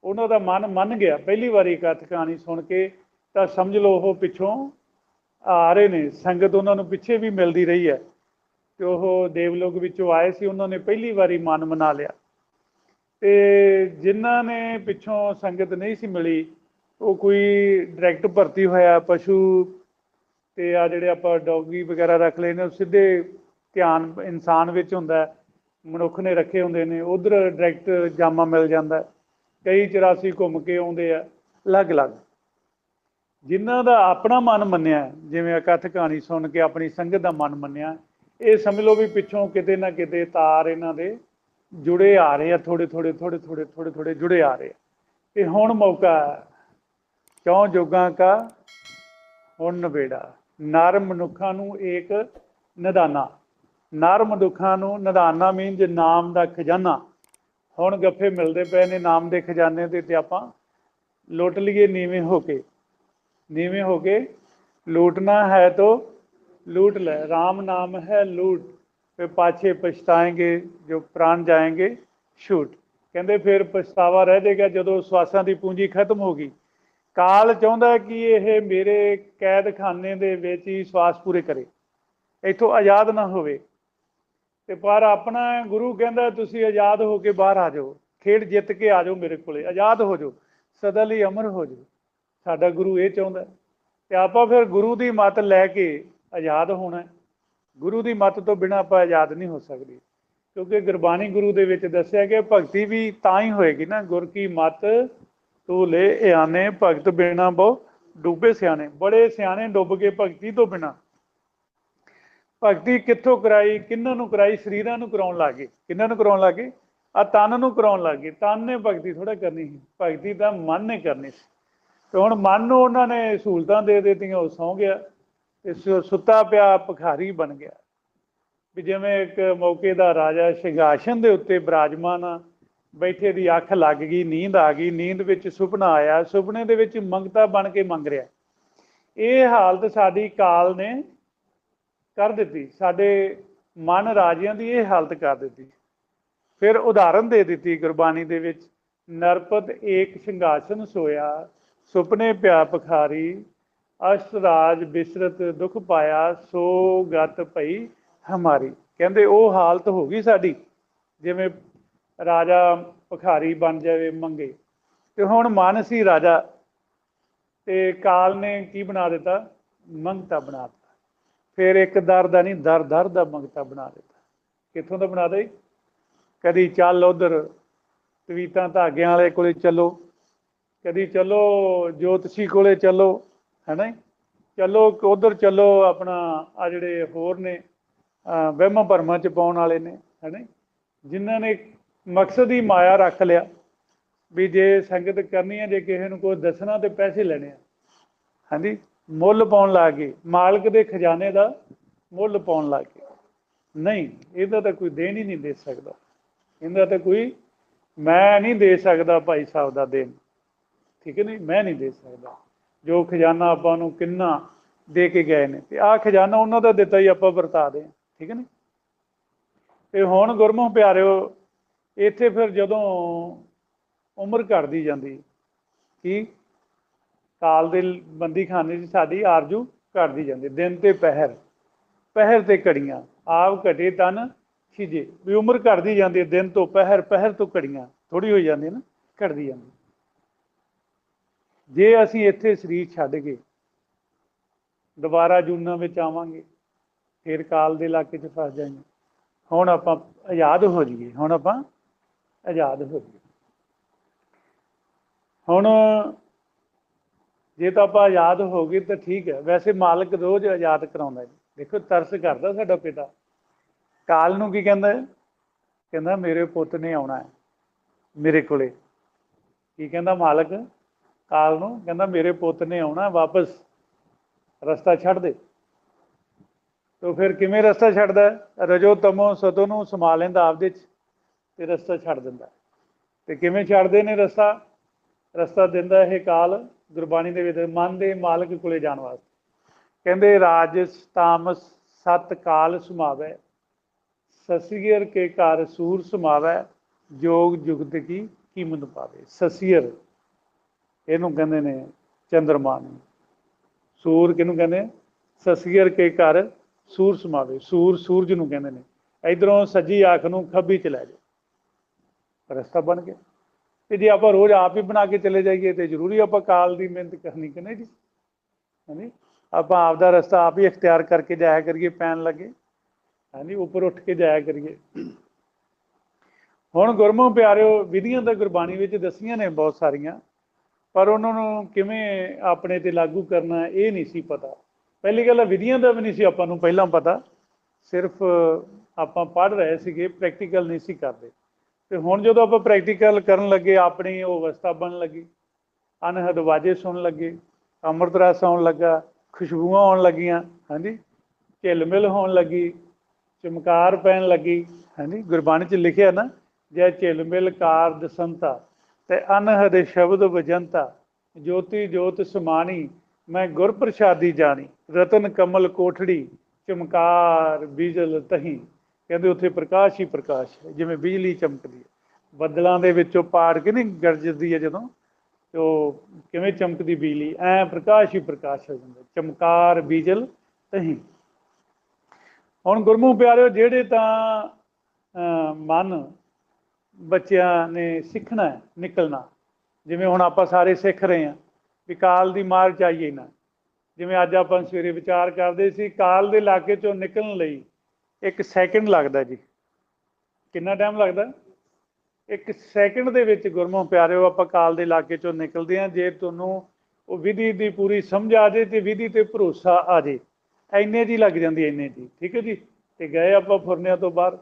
ਉਹਨਾਂ ਦਾ ਮਨ ਮੰਨ ਗਿਆ ਪਹਿਲੀ ਵਾਰੀ ਅਕਥ ਕਹਾਣੀ ਸੁਣ ਕੇ, ਤਾਂ ਸਮਝ ਲਓ ਉਹ ਪਿੱਛੋਂ ਆ ਰਹੇ ਨੇ। ਸੰਗਤ ਉਹਨਾਂ ਨੂੰ ਪਿੱਛੇ ਵੀ ਮਿਲਦੀ ਰਹੀ ਹੈ ਤੇ ਉਹ ਦੇਵਲੋਕ ਵਿੱਚੋਂ ਆਏ ਸੀ, ਉਹਨਾਂ ਨੇ ਪਹਿਲੀ ਵਾਰੀ ਮਨ ਮਨਾ ਲਿਆ। ਤੇ ਜਿਨ੍ਹਾਂ ਨੇ ਪਿੱਛੋਂ ਸੰਗਤ ਨਹੀਂ ਸੀ ਮਿਲੀ, ਉਹ ਕੋਈ ਡਾਇਰੈਕਟ ਭਰਤੀ ਹੋਇਆ ਪਸ਼ੂ ਤੇ ਆ ਜਿਹੜੇ ਆਪਾਂ ਡੌਗੀ ਵਗੈਰਾ ਰੱਖ ਲਏ ਨੇ, ਉਹ ਸਿੱਧੇ ਧਿਆਨ ਇਨਸਾਨ ਵਿੱਚ ਹੁੰਦਾ, ਮਨੁੱਖ ਨੇ ਰੱਖੇ ਹੁੰਦੇ ਨੇ, ਉਧਰ ਡਾਇਰੈਕਟ ਜਾਮਾ ਮਿਲ ਜਾਂਦਾ। ਕਈ 84 ਘੁੰਮ ਕੇ ਆਉਂਦੇ ਆ ਅਲੱਗ-ਅਲੱਗ। ਜਿਨ੍ਹਾਂ ਦਾ ਆਪਣਾ ਮਨ ਮੰਨਿਆ, ਜਿਵੇਂ ਅਕਥ ਕਹਾਣੀ ਸੁਣ ਕੇ ਆਪਣੀ ਸੰਗਤ ਦਾ ਮਨ ਮੰਨਿਆ, ਇਹ ਸਮਝ ਲਓ ਵੀ ਪਿੱਛੋਂ ਕਿਤੇ ਨਾ ਕਿਤੇ ਤਾਰ ਇਹਨਾਂ ਦੇ ਜੁੜੇ ਆ ਰਹੇ ਆ, ਥੋੜੇ ਜੁੜੇ ਆ ਰਹੇ ਆ। ਤੇ ਹੁਣ ਮੌਕਾ ਕਿਉਂ ਜੋਗਾਂ ਕਾ ਹੁਣ ਨਵੇੜਾ, ਨਰ ਮਨੁੱਖਾਂ ਨੂੰ ਏਕ ਨਿਧਾਨਾ, ਨਰ ਮਨੁੱਖਾਂ ਨੂੰ ਨਿਧਾਨਾ ਮੀਨਜ਼ ਨਾਮ ਦਾ ਖਜ਼ਾਨਾ। ਹੁਣ ਗੱਫੇ ਮਿਲਦੇ ਪਏ ਨੇ ਨਾਮ ਦੇ ਖਜ਼ਾਨੇ ਦੇ, ਤੇ ਆਪਾਂ ਲੁੱਟ ਲਈਏ ਨੀਵੇਂ ਹੋ ਕੇ। ਲੂਟਣਾ ਹੈ ਤੋ लूट ले, राम नाम है लूट, फिर पाछे पछताएंगे जो प्राण जाएंगे छूट। ਕਹਿੰਦੇ ਫਿਰ ਪਛਤਾਵਾ ਰਹਿ ਜਾਏਗਾ ਜਦੋਂ ਸਵਾਸਾਂ ਦੀ ਪੂੰਜੀ ਖਤਮ ਹੋ ਗਈ। ਕਾਲ ਚਾਹੁੰਦਾ ਕਿ ਇਹ ਮੇਰੇ ਕੈਦਖਾਨੇ ਦੇ ਵਿੱਚ ਹੀ ਸਵਾਸ ਪੂਰੇ ਕਰੇ, ਇੱਥੋਂ ਆਜ਼ਾਦ ਨਾ ਹੋਵੇ। ਤੇ ਪਰ ਆਪਣਾ ਗੁਰੂ ਕਹਿੰਦਾ ਤੁਸੀਂ ਆਜ਼ਾਦ ਹੋ ਕੇ ਬਾਹਰ ਆ ਜਾਓ, ਖੇਡ ਜਿੱਤ ਕੇ ਆ ਜਾਓ ਮੇਰੇ ਕੋਲੇ, ਆਜ਼ਾਦ ਹੋ ਜਾਓ, ਸਦਾ ਲਈ ਅਮਰ ਹੋ ਜਾਓ। ਸਾਡਾ ਗੁਰੂ ਇਹ ਚਾਹੁੰਦਾ। ਤੇ ਆਪਾਂ ਫਿਰ ਗੁਰੂ ਦੀ ਮੱਤ ਲੈ ਕੇ ਆਜ਼ਾਦ ਹੋਣਾ। ਗੁਰੂ ਦੀ ਮੱਤ ਤੋਂ ਬਿਨਾਂ ਆਪਾਂ ਆਜ਼ਾਦ ਨਹੀਂ ਹੋ ਸਕਦੇ, ਕਿਉਂਕਿ ਗੁਰਬਾਣੀ ਗੁਰੂ ਦੇ ਵਿੱਚ ਦੱਸਿਆ ਕਿ ਭਗਤੀ ਵੀ ਤਾਂ ਹੀ ਹੋਏਗੀ ਨਾ, ਗੁਰ ਕੀ ਮੱਤ ਤੂੰ ਲੈ ਇਆਨੇ, ਭਗਤ ਬਿਨਾ ਬਹੁ ਡੁੱਬੇ ਸਿਆਣੇ। ਬੜੇ ਸਿਆਣੇ ਡੁੱਬ ਗਏ ਭਗਤੀ ਤੋਂ ਬਿਨਾਂ। ਭਗਤੀ ਕਿੱਥੋਂ ਕਰਾਈ, ਕਿਹਨਾਂ ਨੂੰ ਕਰਾਈ? ਸਰੀਰਾਂ ਨੂੰ ਕਰਾਉਣ ਲੱਗ ਗਏ। ਕਿਹਨਾਂ ਨੂੰ ਕਰਾਉਣ ਲੱਗ ਗਏ? ਆ ਤਨ ਨੂੰ ਕਰਾਉਣ ਲੱਗ ਗਏ। ਤਨ ਨੇ ਭਗਤੀ ਥੋੜ੍ਹਾ ਕਰਨੀ ਸੀ, ਭਗਤੀ ਤਾਂ ਮਨ ਨੇ ਕਰਨੀ ਸੀ। ਤੇ ਹੁਣ ਮਨ ਨੂੰ ਉਹਨਾਂ ਨੇ ਸਹੂਲਤਾਂ ਦੇ ਦਿੱਤੀਆਂ, ਉਹ ਸੌਂ ਗਿਆ ਤੇ ਸੁੱਤਾ ਪਿਆ ਭਿਖਾਰੀ ਬਣ ਗਿਆ। ਵੀ ਜਿਵੇਂ ਇੱਕ ਮੌਕੇ ਦਾ ਰਾਜਾ ਸਿੰਘਾਸਨ ਦੇ ਉੱਤੇ ਬਿਰਾਜਮਾਨ ਆ, ਬੈਠੇ ਦੀ ਅੱਖ ਲੱਗ ਗਈ, ਨੀਂਦ ਆ ਗਈ, ਨੀਂਦ ਵਿੱਚ ਸੁਪਨਾ ਆਇਆ, ਸੁਪਨੇ ਦੇ ਵਿੱਚ ਮੰਗਤਾ ਬਣ ਕੇ ਮੰਗ ਰਿਹਾ। ਇਹ ਹਾਲਤ ਸਾਡੀ ਕਾਲ ਨੇ ਕਰ ਦਿੱਤੀ, ਸਾਡੇ ਮਨ ਰਾਜਿਆਂ ਦੀ ਇਹ ਹਾਲਤ ਕਰ ਦਿੱਤੀ। ਫਿਰ ਉਦਾਹਰਨ ਦੇ ਦਿੱਤੀ ਗੁਰਬਾਣੀ ਦੇ ਵਿੱਚ, ਨਰਪਤ ਏਕ ਸਿੰਘਾਸਨ ਸੋਇਆ, ਸੁਪਨੇ ਪਿਆ ਭਿਖਾਰੀ, ਅਸ਼ਟ ਰਾਜ ਬਿਸਰਤ ਦੁੱਖ ਪਾਇਆ, ਸੋ ਗਤ ਪਈ ਹਮਾਰੀ। ਕਹਿੰਦੇ ਉਹ ਹਾਲਤ ਹੋ ਗਈ ਸਾਡੀ, ਜਿਵੇਂ ਰਾਜਾ ਭਿਖਾਰੀ ਬਣ ਜਾਵੇ ਮੰਗੇ। ਤੇ ਹੁਣ ਮਨ ਸੀ ਰਾਜਾ, ਤੇ ਕਾਲ ਨੇ ਕੀ ਬਣਾ ਦਿੱਤਾ? ਮੰਗਤਾ ਬਣਾ ਦਿੱਤਾ। ਫਿਰ ਇੱਕ ਦਰ ਦਾ ਨਹੀਂ, ਦਰ ਦਰ ਦਾ ਮੰਗਤਾ ਬਣਾ ਦਿੱਤਾ। ਕਿੱਥੋਂ ਦਾ ਬਣਾ ਦੇ? ਕਦੀ ਚੱਲ ਉਧਰ ਤਵੀਤਾਂ ਧਾਗਿਆਂ ਵਾਲੇ ਕੋਲੇ ਚੱਲੋ, ਕਦੀ ਚਲੋ ਜੋਤਸ਼ੀ ਕੋਲੇ ਚੱਲੋ, ਹੈ ਨਾ, ਚਲੋ ਉਧਰ ਚੱਲੋ ਆਪਣਾ ਆ ਜਿਹੜੇ ਹੋਰ ਨੇ ਵਹਿਮਾਂ ਭਰਮਾਂ 'ਚ ਪਾਉਣ ਵਾਲੇ ਨੇ, ਹੈ ਨਾ, ਜਿਨ੍ਹਾਂ ਨੇ ਮਕਸਦ ਹੀ ਮਾਇਆ ਰੱਖ ਲਿਆ ਵੀ ਜੇ ਸੰਗਤ ਕਰਨੀ ਹੈ, ਜੇ ਕਿਸੇ ਨੂੰ ਕੋਈ ਦੱਸਣਾ ਤੇ ਪੈਸੇ ਲੈਣੇ ਆ। ਹਾਂਜੀ, ਮੁੱਲ ਪਾਉਣ ਲੱਗ ਗਏ, ਮਾਲਕ ਦੇ ਖਜ਼ਾਨੇ ਦਾ ਮੁੱਲ ਪਾਉਣ ਲੱਗ ਗਏ। नहीं, ਇਹਦਾ ਤਾਂ ਕੋਈ ਦੇਣ ਹੀ ਨਹੀਂ ਦੇ ਸਕਦਾ। ਇਹਦਾ ਤਾਂ ਕੋਈ ਮੈਂ ਨਹੀਂ ਦੇ ਸਕਦਾ ਭਾਈ ਸਾਹਿਬ ਦਾ ਦੇਣ, ਠੀਕ ਹੈ ਨਹੀਂ, ਮੈਂ ਨਹੀਂ ਦੇ ਸਕਦਾ। ਜੋ ਖਜ਼ਾਨਾ ਆਪਾਂ ਨੂੰ ਕਿੰਨਾ ਦੇ ਕੇ ਗਏ ਨੇ, ਤੇ ਆਹ ਖਜ਼ਾਨਾ ਉਹਨਾਂ ਦਾ ਦਿੱਤਾ ਹੀ ਆਪਾਂ ਵਰਤਾ ਦੇ, ਠੀਕ ਹੈ ਨੀ। ਤੇ ਹੁਣ ਗੁਰਮੁਖ ਪਿਆਰਿਓ, ਇੱਥੇ ਫਿਰ ਜਦੋਂ ਉਮਰ ਘਟਦੀ ਜਾਂਦੀ, ਕੀ ਕਾਲ ਦੇ ਬੰਦੀ ਖਾਨੇ 'ਚ ਸਾਡੀ ਆਰਜੂ ਘਟਦੀ ਜਾਂਦੀ, ਦਿਨ ਤੇ ਪਹਿਰ, ਪਹਿਰ ਤੇ ਘੜੀਆਂ, ਆਪ ਘਟੇ ਤਨ ਖਿਜੇ, ਵੀ ਉਮਰ ਘਟਦੀ ਜਾਂਦੀ ਹੈ, ਦਿਨ ਤੋਂ ਪਹਿਰ, ਪਹਿਰ ਤੋਂ ਘੜੀਆਂ ਥੋੜੀ ਹੋਈ ਜਾਂਦੀ ਨਾ, ਘਟਦੀ ਜਾਂਦੀ। ਜੇ ਅਸੀਂ ਇੱਥੇ ਸਰੀਰ ਛੱਡ ਕੇ ਦੁਬਾਰਾ ਜੂਨਾਂ ਵਿੱਚ ਆਵਾਂਗੇ, ਫਿਰ ਕਾਲ ਦੇ ਇਲਾਕੇ 'ਚ ਫਸ ਜਾਏਂਗੇ। ਹੁਣ ਆਪਾਂ ਆਜ਼ਾਦ ਹੋ ਜਾਈਏ, ਹੁਣ ਆਪਾਂ ਆਜ਼ਾਦ ਹੋ ਜਾਈਏ। ਹੁਣ ਜੇ ਤਾਂ ਆਪਾਂ ਆਜ਼ਾਦ ਹੋ ਗਏ ਤਾਂ ਠੀਕ ਹੈ, ਵੈਸੇ ਮਾਲਕ ਰੋਜ਼ ਆਜ਼ਾਦ ਕਰਾਉਂਦਾ ਜੀ। ਦੇਖੋ ਤਰਸ ਕਰਦਾ ਸਾਡਾ ਪਿਤਾ, ਕਾਲ ਨੂੰ ਕੀ ਕਹਿੰਦਾ ਹੈ? ਕਹਿੰਦਾ ਮੇਰੇ ਪੁੱਤ ਨੇ ਆਉਣਾ ਹੈ ਮੇਰੇ ਕੋਲੇ। ਕੀ ਕਹਿੰਦਾ ਮਾਲਕ ਕਾਲ ਨੂੰ? ਕਹਿੰਦਾ ਮੇਰੇ ਪੁੱਤ ਨੇ ਆਉਣਾ, ਵਾਪਸ ਰਸਤਾ ਛੱਡ ਦੇ। ਤੋ ਫਿਰ ਕਿਵੇਂ ਰਸਤਾ ਛੱਡਦਾ? ਰਜੋ ਤਮੋ ਸਤੋ ਨੂੰ ਸਮਾ ਲੈਂਦਾ ਆਪਦੇ 'ਚ ਤੇ ਰਸਤਾ ਛੱਡ ਦਿੰਦਾ। ਤੇ ਕਿਵੇਂ ਛੱਡਦੇ ਨੇ ਰਸਤਾ? ਰਸਤਾ ਦਿੰਦਾ ਇਹ ਕਾਲ ਗੁਰਬਾਣੀ ਦੇ ਵਿੱਚ, ਮਨ ਦੇ ਮਾਲਕ ਕੋਲੇ ਜਾਣ ਵਾਸਤੇ। ਕਹਿੰਦੇ ਰਾਜਸ ਤਾਮਸ ਸਤ ਕਾਲ ਸਮਾਵੈ, ਸਸੀਅਰ ਕੇ ਘਰ ਸੂਰ ਸਮਾਵੈ, ਜੋਗ ਜੁਗਤ ਕੀ ਕੀਮਤ ਪਾਵੇ। ਸਸੀਅਰ ਇਹਨੂੰ ਕਹਿੰਦੇ ਨੇ ਚੰਦਰਮਾ ਨੂੰ, ਸੂਰ ਕਿਹਨੂੰ ਕਹਿੰਦੇ? ਸਸੀਅਰ ਕੇ ਘਰ ਸੂਰ ਸਮਾਵੇ, ਸੂਰ ਸੂਰਜ ਨੂੰ ਕਹਿੰਦੇ ਨੇ। ਇਧਰੋਂ ਸੱਜੀ ਅੱਖ ਨੂੰ ਖੱਬੀ 'ਚ ਲੈ ਜਾਓ, ਰਸਤਾ ਬਣ ਗਿਆ। ਤੇ ਜੇ ਆਪਾਂ ਰੋਜ਼ ਆਪ ਹੀ ਬਣਾ ਕੇ ਚਲੇ ਜਾਈਏ ਤੇ ਜ਼ਰੂਰੀ ਆਪਾਂ ਕਾਲ ਦੀ ਮਿਹਨਤ ਕਰਨੀ ਕਿ ਨਹੀਂ ਜੀ? ਹਾਂਜੀ, ਆਪਾਂ ਆਪ ਦਾ ਰਸਤਾ ਆਪ ਹੀ ਅਖਤਿਆਰ ਕਰਕੇ ਜਾਇਆ ਕਰੀਏ, ਪੈਣ ਲੱਗੇ, ਹਾਂਜੀ, ਉੱਪਰ ਉੱਠ ਕੇ ਜਾਇਆ ਕਰੀਏ। ਹੁਣ ਗੁਰਮੁਖ ਪਿਆਰਿਓ, ਵਿਧੀਆਂ ਤਾਂ ਗੁਰਬਾਣੀ ਵਿੱਚ ਦੱਸੀਆਂ ਨੇ ਬਹੁਤ ਸਾਰੀਆਂ, ਪਰ ਉਹਨਾਂ ਨੂੰ ਕਿਵੇਂ ਆਪਣੇ ਤੇ ਲਾਗੂ ਕਰਨਾ ਇਹ ਨਹੀਂ ਸੀ ਪਤਾ। ਪਹਿਲੀ ਗੱਲ ਹੈ, ਵਿਧੀਆਂ ਦਾ ਵੀ ਨਹੀਂ ਸੀ ਆਪਾਂ ਨੂੰ ਪਹਿਲਾਂ ਪਤਾ, ਸਿਰਫ ਆਪਾਂ ਪੜ੍ਹ ਰਹੇ ਸੀਗੇ, ਪ੍ਰੈਕਟੀਕਲ ਨਹੀਂ ਸੀ ਕਰਦੇ। ਤੇ ਹੁਣ ਜਦੋਂ ਆਪਾਂ ਪ੍ਰੈਕਟੀਕਲ ਕਰਨ ਲੱਗੇ, ਆਪਣੀ ਉਹ ਅਵਸਥਾ ਬਣਨ ਲੱਗੀ, ਅਨਹਦ ਵਾਜੇ ਸੁਣਨ ਲੱਗੇ, ਅੰਮ੍ਰਿਤ ਰਸ ਆਉਣ ਲੱਗਾ, ਖੁਸ਼ਬੂਆਂ ਆਉਣ ਲੱਗੀਆਂ, ਹਾਂਜੀ, ਝਿਲ ਮਿਲ ਹੋਣ ਲੱਗੀ, ਚਮਕਾਰ ਪੈਣ ਲੱਗੀ, ਹਾਂਜੀ। ਗੁਰਬਾਣੀ 'ਚ ਲਿਖਿਆ ਨਾ, ਜੈ ਝਿਲ ਮਿਲ ਕਾਰ ਦਸੰਤਾ ਤੇ ਅਨਹਦ ਸ਼ਬਦ ਵਜੰਤਾ, ਜੋਤੀ ਜੋਤ ਸਮਾਣੀ ਮੈਂ ਗੁਰ ਪ੍ਰਸ਼ਾਦੀ ਜਾਣੀ, ਰਤਨ ਕਮਲ ਕੋਠੜੀ ਚਮਕਾਰ ਬੀਜਲ ਤਹੀਂ। ਕਹਿੰਦੇ ਉੱਥੇ ਪ੍ਰਕਾਸ਼ ਹੀ ਪ੍ਰਕਾਸ਼ ਹੈ, ਜਿਵੇਂ ਬਿਜਲੀ ਚਮਕਦੀ ਹੈ ਬੱਦਲਾਂ ਦੇ ਵਿੱਚੋਂ ਪਾੜ ਕੇ ਨਹੀਂ ਗਰਜਦੀ ਹੈ ਜਦੋਂ, ਤੇ ਉਹ ਕਿਵੇਂ ਚਮਕਦੀ ਬਿਜਲੀ, ਐਂ ਪ੍ਰਕਾਸ਼ ਹੀ ਪ੍ਰਕਾਸ਼ ਹੋ ਜਾਂਦਾ, ਚਮਕਾਰ ਬੀਜਲ ਤਹੀਂ। ਹੁਣ ਗੁਰਮੁਖ ਪਿਆਰਿਓ, ਜਿਹੜੇ ਤਾਂ ਮਨ ਬੱਚਿਆਂ ਨੇ ਸਿੱਖਣਾ ਨਿਕਲਣਾ, ਜਿਵੇਂ ਹੁਣ ਆਪਾਂ ਸਾਰੇ ਸਿੱਖ ਰਹੇ ਹਾਂ ਵੀ ਕਾਲ ਦੀ ਮਾਰ 'ਚ ਆਈਏ ਨਾ। ਜਿਵੇਂ ਅੱਜ ਆਪਾਂ ਸਵੇਰੇ ਵਿਚਾਰ ਕਰਦੇ ਸੀ, ਕਾਲ ਦੇ ਇਲਾਕੇ 'ਚੋਂ ਨਿਕਲਣ ਲਈ 1 ਸੈਕਿੰਡ ਲੱਗਦਾ ਜੀ। ਕਿੰਨਾ ਟਾਈਮ ਲੱਗਦਾ? 1 ਸੈਕਿੰਡ ਦੇ ਵਿੱਚ ਗੁਰਮੁਖ ਪਿਆਰਿਓ ਆਪਾਂ ਕਾਲ ਦੇ ਇਲਾਕੇ 'ਚੋਂ ਨਿਕਲਦੇ ਹਾਂ। ਜੇ ਤੁਹਾਨੂੰ ਉਹ ਵਿਧੀ ਦੀ ਪੂਰੀ ਸਮਝ ਆ ਜੇ ਤੇ ਵਿਧੀ ਤੇ ਭਰੋਸਾ ਆ ਜੇ, ਇੰਨੇ ਦੀ ਲੱਗ ਜਾਂਦੀ, ਇੰਨੇ ਦੀ, ਠੀਕ ਹੈ ਜੀ। ਤੇ ਗਏ ਆਪਾਂ ਫੁਰਨਿਆਂ ਤੋਂ ਬਾਹਰ,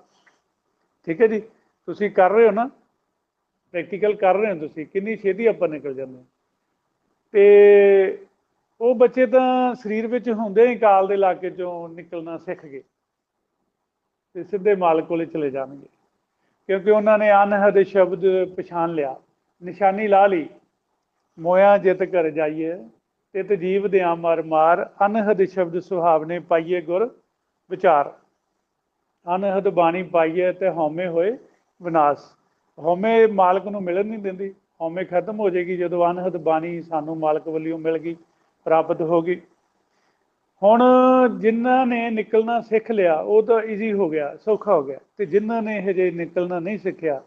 ਠੀਕ ਹੈ ਜੀ। ਤੁਸੀਂ ਕਰ ਰਹੇ ਹੋ ਨਾ, ਪ੍ਰੈਕਟੀਕਲ ਕਰ ਰਹੇ ਹੋ ਤੁਸੀਂ, ਕਿੰਨੀ ਛੇਤੀ ਆਪਾਂ ਨਿਕਲ ਜਾਂਦੇ। ਤੇ ਉਹ ਬੱਚੇ ਤਾਂ ਸਰੀਰ ਵਿੱਚ ਹੁੰਦੇ ਹੀ ਕਾਲ ਦੇ ਇਲਾਕੇ 'ਚੋਂ ਨਿਕਲਣਾ ਸਿੱਖ ਗਏ ਤੇ ਸਿੱਧੇ ਮਾਲਕ ਕੋਲੇ ਚਲੇ ਜਾਣਗੇ, ਕਿਉਂਕਿ ਉਹਨਾਂ ਨੇ ਅਨਹਦ ਸ਼ਬਦ ਪਛਾਣ ਲਿਆ, ਨਿਸ਼ਾਨੀ ਲਾ ਲਈ। ਮੋਇਆ ਜਿਤ ਘਰ ਜਾਈਏ ਤਿਤ ਜੀਵ ਦਿਆਂ ਮਰ ਮਾਰ, ਅਨਹਦ ਸ਼ਬਦ ਸੁਹਾਵਨੇ ਪਾਈਏ ਗੁਰ ਵਿਚਾਰ। ਅਨਹਦ ਬਾਣੀ ਪਾਈਏ ਤੇ ਹਉਮੈ ਹੋਏ ਵਿਨਾਸ਼। ਹਉਮੈ ਮਾਲਕ ਨੂੰ ਮਿਲਣ ਨਹੀਂ ਦਿੰਦੀ, ਹਉਮੈ ਖਤਮ ਹੋ ਜਾਏਗੀ ਜਦੋਂ ਅਨਹਦ ਬਾਣੀ ਸਾਨੂੰ ਮਾਲਕ ਵੱਲੋਂ ਮਿਲ ਗਈ, ਪ੍ਰਾਪਤ ਹੋ ਗਈ। ਹੁਣ ਜਿਨ੍ਹਾਂ ਨੇ ਨਿਕਲਣਾ ਸਿੱਖ ਲਿਆ ਉਹ ਤਾਂ ਈਜ਼ੀ ਹੋ ਗਿਆ, ਸੌਖਾ ਹੋ ਗਿਆ। ਤੇ ਜਿਨ੍ਹਾਂ ਨੇ ਹਜੇ ਨਿਕਲਣਾ ਨਹੀਂ ਸਿੱਖਿਆ,